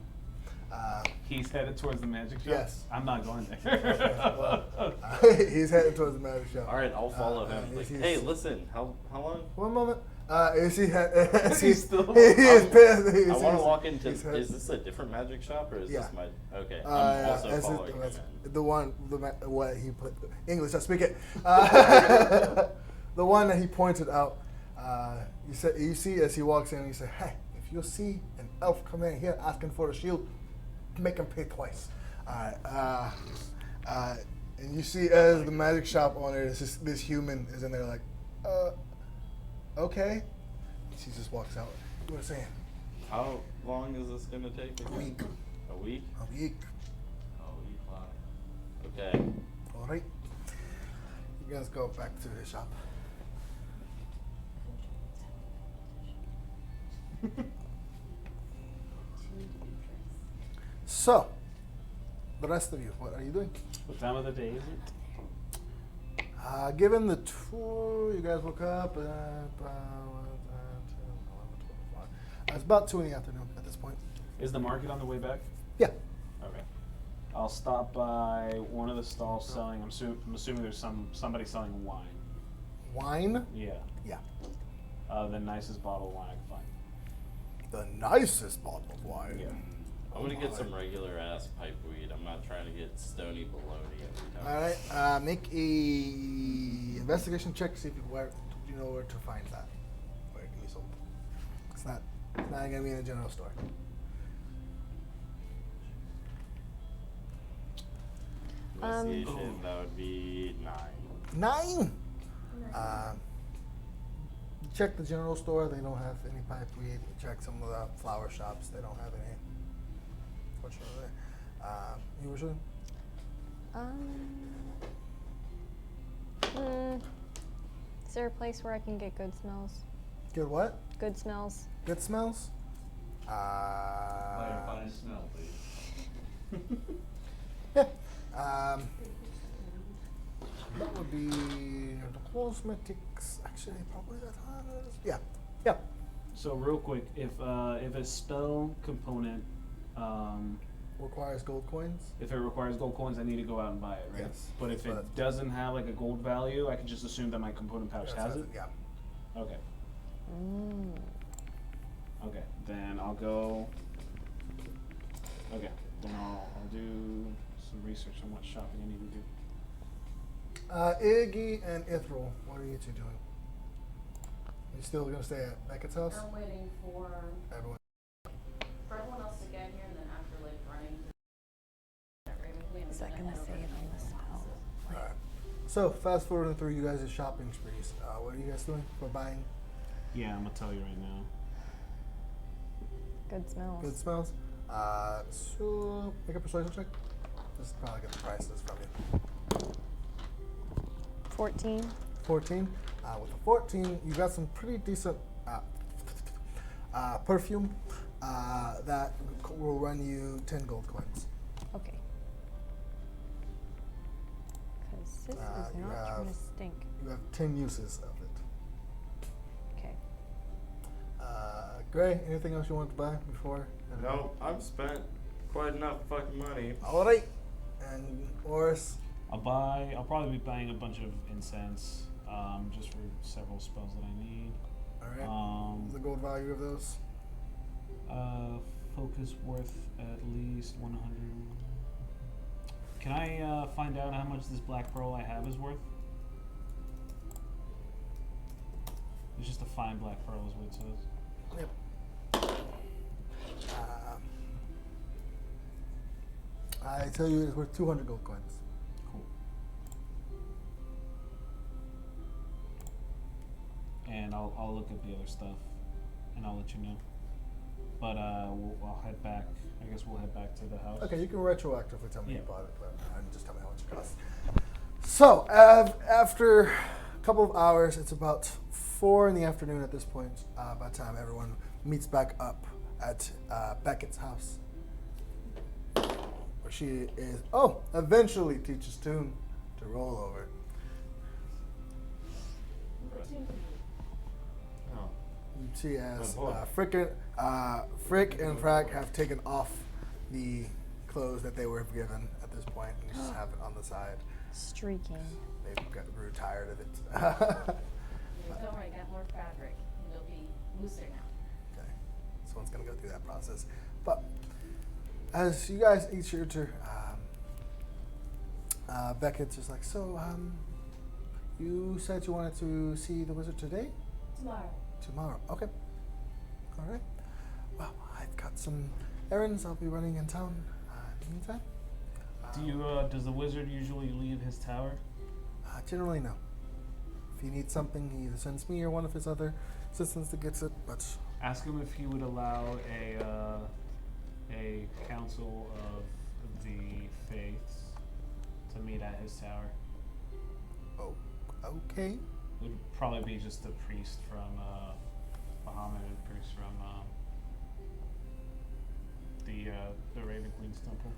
He's headed towards the magic shop? Yes. I'm not going there. He's headed towards the magic shop. All right, I'll follow him. Like, he's- hey, listen, how long? One moment. As he as He's still- he is pissed. I want to walk into. he's- Is this a different magic shop or is Yeah. this my? Okay, I'm also as following him. the one, what he put English. I speak it. The one that he pointed out. You see as he walks in, you say, "Hey, if you see an elf come in here asking for a shield, make him pay twice." And you see as the magic shop owner, this human is in there like, okay. She just walks out. What was saying? How long is this gonna take? A week. A week? A week. Oh, you fly. Okay. All right. You guys go back to the shop. So, the rest of you, what are you doing? What time of the day is it? Given the tour, you guys woke up it's about 2 in the afternoon at this point. Is the market on the way back? Yeah. Okay. I'll stop by one of the stalls selling. I'm assuming there's somebody selling wine. Wine? Yeah. Yeah. The nicest bottle of wine I can find. The nicest bottle of wine. Yeah. I'm gonna get some regular ass pipe weed. I'm not trying to get stony baloney every time. All right. Make a investigation check. See if you know where to find that. Where it can be sold. It's not gonna be in a general store. Investigation, that would be 9. 9. Check the general store. They don't have any pipe weed. Check some of the flower shops. They don't have any. Fortunately. You were saying? Is there a place where I can get good smells? Get what? Good smells. Good smells? Fine smell, please. Yeah. That would be the cosmetics. Actually, probably that has. Yeah. Yeah. So real quick, if a spell component requires gold coins. If it requires gold coins, I need to go out and buy it, right? Yes. But if But- it doesn't have like a gold value, I can just assume that my component pouch Yeah, has so it? Yeah. Okay. Mm. Okay. Then I'll go. Okay. Then I'll do some research on what shopping I need to do. Iggy and Ithryl, what are you two doing? You still gonna stay at Beckett's house? I'm waiting for Everyone. everyone else to get here, and then after like running. Is that gonna say it on the spell? Alright. So fast forwarding through you guys' shopping sprees. What are you guys doing for buying Yeah, I'm gonna tell you right now. Good smells. good smells? So make a persuasion check. Just probably get the prices from you. 14. 14. With a 14, you got some pretty decent perfume that will run you 10 gold coins. Okay. Because this is You not trying to have- stink. You have 10 uses of it. Okay. Gray, anything else you want to buy before? No, I've spent quite enough fucking money. All right. And Orys. I'll probably be buying a bunch of incense, just for several spells that I need. All right. The gold value of those. Focus worth at least 100. Can I find out how much this black pearl I have is worth? It's just a fine black pearl is what it says. Yep. I tell you, it's worth 200 gold coins. Cool. And I'll look at the other stuff, and I'll let you know. But I'll head back. I guess we'll head back to the house. Okay, you can retroactively tell me Yeah. you bought it, but just tell me how much it costs. So, after a couple of hours, it's about 4 in the afternoon at this point, by the time everyone meets back up at Beckett's house. Where she is, eventually teaches Toon to roll over. Oh. You see as Oh, boy. Frick and Frack have taken off the clothes that they were given at this point and just have it on the side. Streaking. They grew tired of it. Don't worry, got more fabric. It'll be looser now. Okay, someone's gonna go through that process. But as you guys each enter, Beckett's just like, so, you said you wanted to see the wizard today? Tomorrow, okay. All right. Well, I've got some errands I'll be running in town in the meantime. Does the wizard usually leave his tower? Generally, no. If he needs something, he either sends me or one of his other assistants that gets it, but Ask him if he would allow a council of the faiths to meet at his tower. oh, okay. It would probably be just a priest from Bahamut and a priest from the Raven Queen's temple.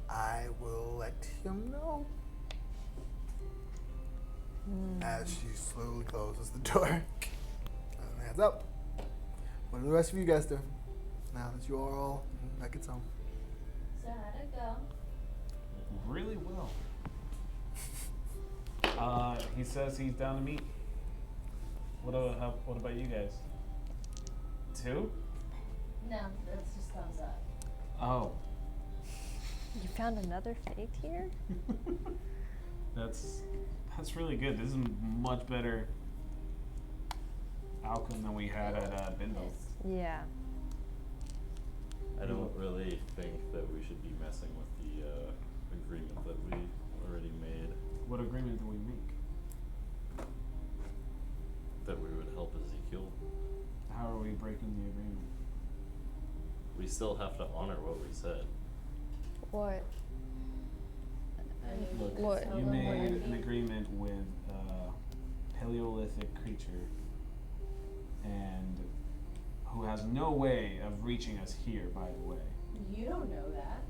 I will let him know. As she slowly closes the door. And hands up. What do the rest of you guys do? Now that you are all back at home. So how'd it go? Really well. He says he's down to meet. What about you guys? 2? No, that's just thumbs up. Oh. You found another faith here? That's really good. This is much better outcome than we had at Bindle. Yeah. I don't really think that we should be messing with the agreement that we already made. What agreement did we make? That we would help Ezekiel. How are we breaking the agreement? We still have to honor what we said. What? Look, What? you made an agreement with a Paleolithic creature and who has no way of reaching us here, by the way. You don't know that.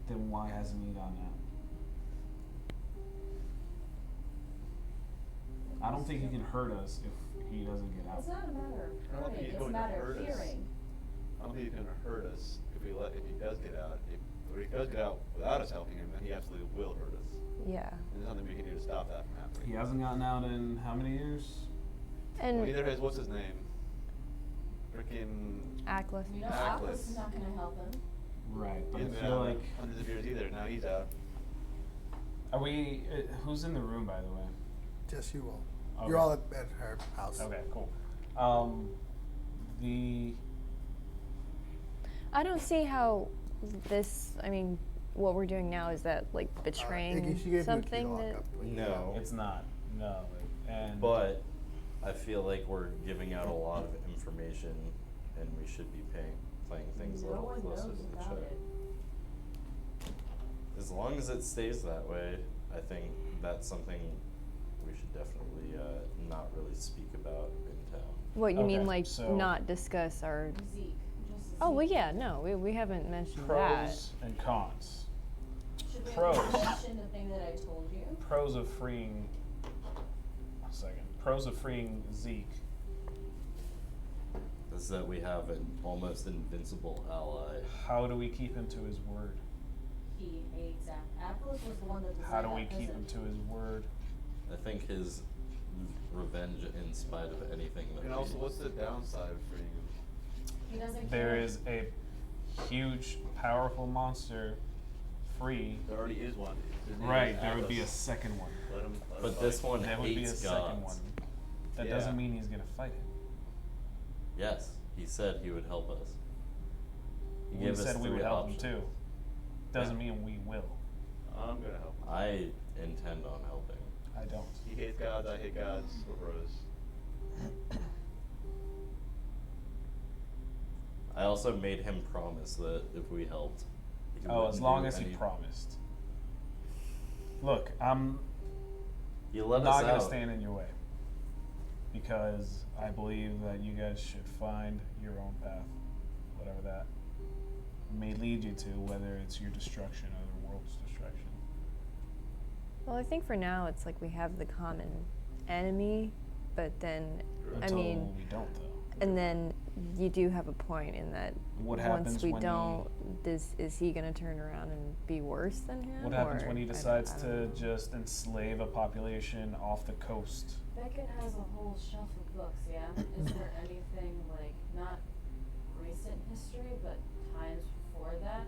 Then why hasn't he done that? I don't think he can hurt us if he doesn't get out. It's not a matter I of don't think hurting, he's it's a going to matter of hurt us. fearing. I don't think he's going to hurt us if he does get out. If Or he does get out without us helping him, then he absolutely will hurt us. Yeah. And there's nothing we can do to stop that from happening. He hasn't gotten out in how many years? And Well, either his, what's his name? Freaking. Atlas. You know, Atlas. Atlas is not gonna help him. Right, but He I hasn't feel been out like. in hundreds of years either. Now he's out. Are we? Who's in the room, by the way? Just you all. Okay. You're all at her house. Okay, cool. The I don't see how this. I mean, what we're doing now is that like betraying Iggy, she gave something you a key to that. lock up. No. it's not. No, and But I feel like we're giving out a lot of information, and we should be playing things a No little one closer knows to the about chest. it. As long as it stays that way, I think that's something we should definitely not really speak about in town. What you mean, Okay, like so- not discuss our? Zeke. Just Oh well, Zeke. yeah, no, we haven't mentioned that. pros and cons. Should we pros. mention the thing that I told you? Pros of freeing. One second. Pros of freeing Zeke. Is that we have an almost invincible ally. How do we keep him to his word? He exact. Atlas was the one that designed How do we that keep prison. him to his word? I think his revenge in spite of anything that And we- also, what's the downside of freeing him? He doesn't There care. is a huge, powerful monster free. There already is one. His name Right, is there would be a Atlas. second one. Let him But this fight. one There would be a hates second gods. one. That Yeah. doesn't mean he's gonna fight him. Yes, he said he would help us. He We gave us said we 3 would help him options. too. Doesn't Yeah. mean we will. I'm gonna help him. I intend on helping. I don't. He hates gods, I hate gods. We're bros. I also made him promise that if we helped, he Oh, as wouldn't long do as he any- promised. Look, I'm You let not us gonna out. stand in your way. Because I believe that you guys should find your own path. Whatever that may lead you to, whether it's your destruction or the world's destruction. Well, I think for now it's like we have the common enemy, but then Until I mean, we don't, though. and then you do have a point in that What once happens we when don't, is he gonna turn around and be worse than him? What happens or when he I don't- decides I to don't know. just enslave a population off the coast? Beckett has a whole shelf of books, yeah? Is there anything, like, not recent history, but times before that?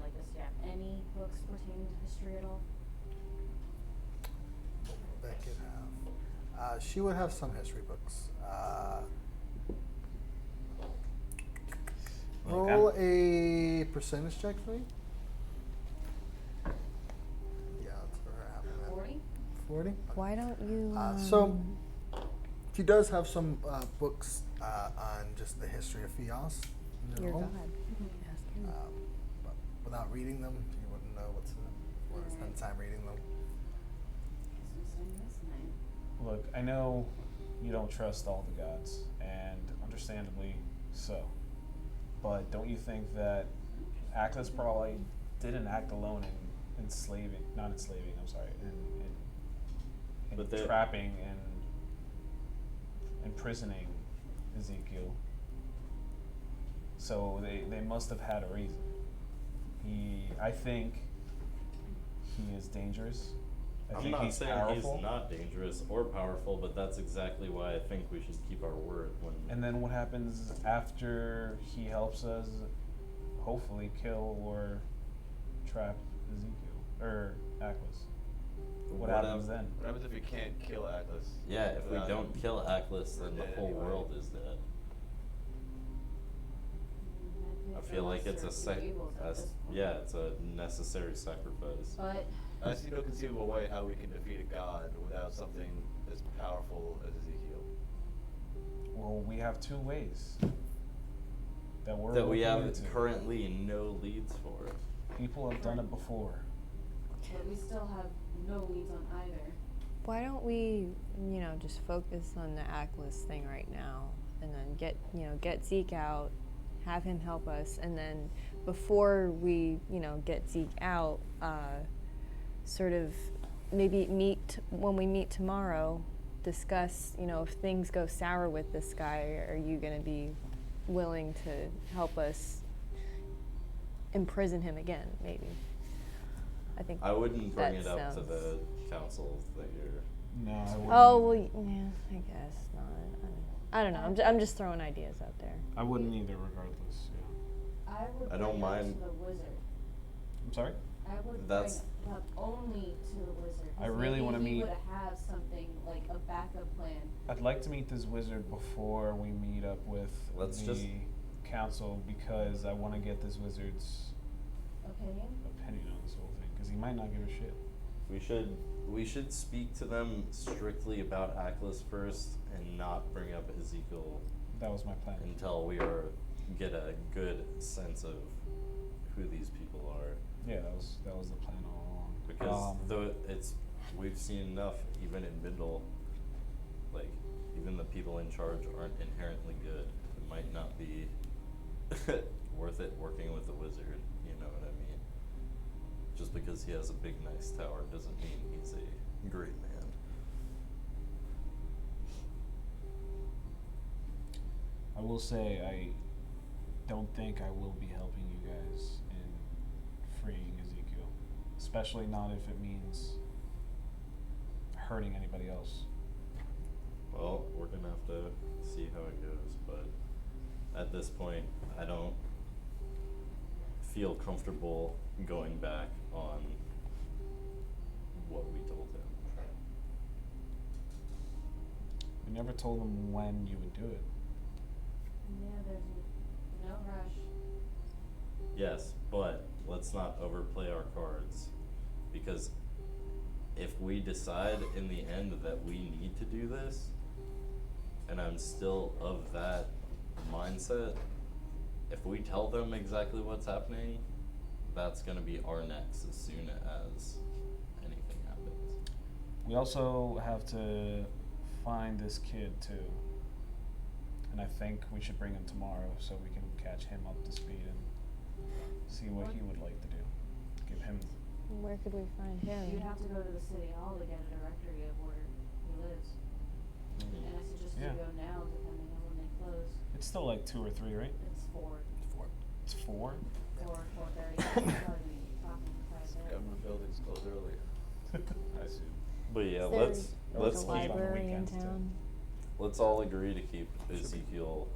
Like, does he have any books pertaining to history at all? What would Beckett have? She would have some history books. Look, Roll a percentage check for me. Yeah, that's for her having that. 40? 40? Why don't you? So, she does have some books on just the history of Fios. in Your general. god. Ask him. But without reading them, you wouldn't know what to spend time reading them. Guess I'm saying this night. Look, I know you don't trust all the gods, and understandably so. But don't you think that Atlas probably didn't act alone in not enslaving, I'm sorry, in But the- trapping and imprisoning Ezekiel. So they must have had a reason. I think he is dangerous. I I'm think not he's saying powerful. he's not dangerous or powerful, but that's exactly why I think we should keep our word when. And then what happens after he helps us hopefully kill or trap Ezekiel or Atlas? What happens then? What happens if we can't kill Atlas? Yeah, if we without don't him? kill Atlas, then the Dead whole anyway. world is dead. I I'd feel like it's a lesser of two evils at this point. yeah, it's a necessary sacrifice. But I see no conceivable way how we can defeat a god without something as powerful as Ezekiel. Well, we have 2 ways that we're That we looking have into. currently no leads for. People have done it before. but we still have no leads on either. Why don't we, just focus on the Atlas thing right now, and then get Zeke out, have him help us, and then before we, get Zeke out, sort of maybe when we meet tomorrow, discuss, if things go sour with this guy, are you going to be willing to help us imprison him again, maybe. I think I wouldn't bring that it up to sounds- the council that you're. No, I wouldn't. Oh, well, yeah, I guess not. I don't know. I'm just throwing ideas out there. I wouldn't either, regardless. Yeah. I would I don't bring mind. it to the wizard. I'm sorry. I would That's- bring it up only to the wizard. 'cause I really maybe wanna he meet- would have something like a backup plan. I'd like to meet this wizard before we meet up with Let's the just- council because I want to get this wizard's Opinion? opinion on this whole thing because he might not give a shit. We should speak to them strictly about Aklis first and not bring up Ezekiel That was my plan. until we get a good sense of who these people are. Yeah, that was the plan all along. Because we've seen enough even in Bindle, like even the people in charge aren't inherently good. It might not be worth it working with the wizard, you know what I mean? Just because he has a big nice tower doesn't mean he's a great man. I will say I don't think I will be helping you guys in freeing Ezekiel, especially not if it means hurting anybody else. Well, we're gonna have to see how it goes, but at this point, I don't feel comfortable going back on what we told him. We never told him when you would do it. Yeah, there's no rush. Yes, but let's not overplay our cards, because if we decide in the end that we need to do this, and I'm still of that mindset, if we tell them exactly what's happening, that's gonna be our next as soon as anything happens. We also have to find this kid too. And I think we should bring him tomorrow so we can catch him up to speed and see what he would like to do. Give him. Where could we find him? You'd have to go to the city hall to get a directory of where he lives. And I suggest Yeah. you go now, depending on when they close. It's still like 2 or 3, right? It's 4, It's 4? 4:30. Probably be talking quite a bit. Government buildings close early. I see. But yeah, There's let's a keep- library in weekends, too. town. let's all agree to keep Ezekiel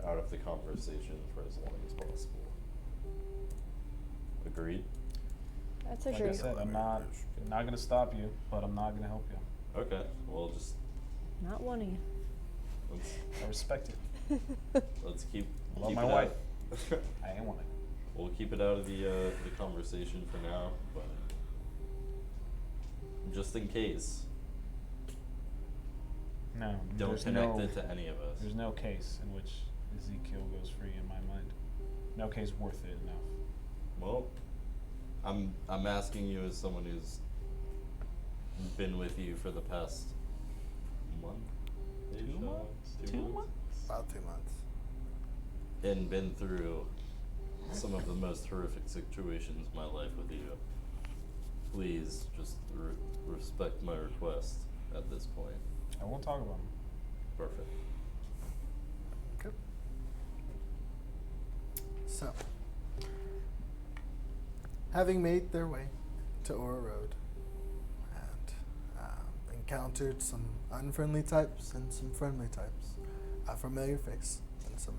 out of the conversation for as long as possible. Agreed? That's Like I agreed. said, I'm not gonna stop you, but I'm not gonna help you. Okay, well just Not one of you. let's I respect it. let's keep Love keep my it wife. out. I ain't one. We'll keep it out of the conversation for now, but just in case, No. don't there's connect no, it to any of us. There's no case in which Ezekiel goes free in my mind. No case worth it enough. Well, I'm asking you as someone who's been with you for the past month. 2 months? 2 months? About 2 months. And been through some of the most horrific situations in my life with you. Please just respect my request at this point. I won't talk about him. Perfect. Okay. So, having made their way to Ora Road and encountered some unfriendly types and some friendly types, a familiar face and some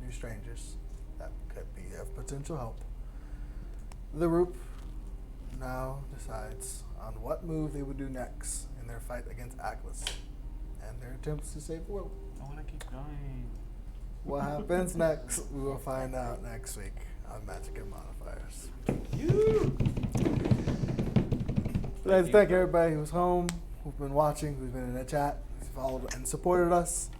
new strangers that could be of potential help, the group now decides on what move they would do next in their fight against Aklis and their attempts to save the world. I wanna keep going. What happens next, we will find out next week on Magic Modifiers. I'd like to thank everybody who's home, who's been watching, who's been in the chat, who's followed and supported us.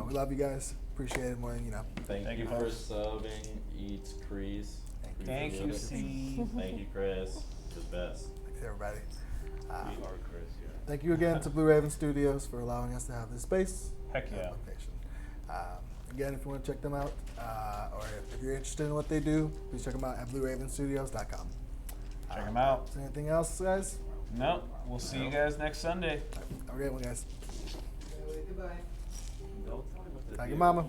We love you guys. Appreciate it more than you know. Thank you for folks. subbing, Eats Chris. Thank you, C. Thank you, Chris. The best. Thanks, everybody. We are Chris here. Thank you again to Blue Raven Studios for allowing us to have this space. Heck and yeah. location. Again, if you want to check them out, or if you're interested in what they do, please check them out at blueravenstudios.com. Check 'em out. Is there anything else, guys? No, we'll see you guys next Sunday. Have a great one, guys. Don't tell me what to Thank do. you, Mama.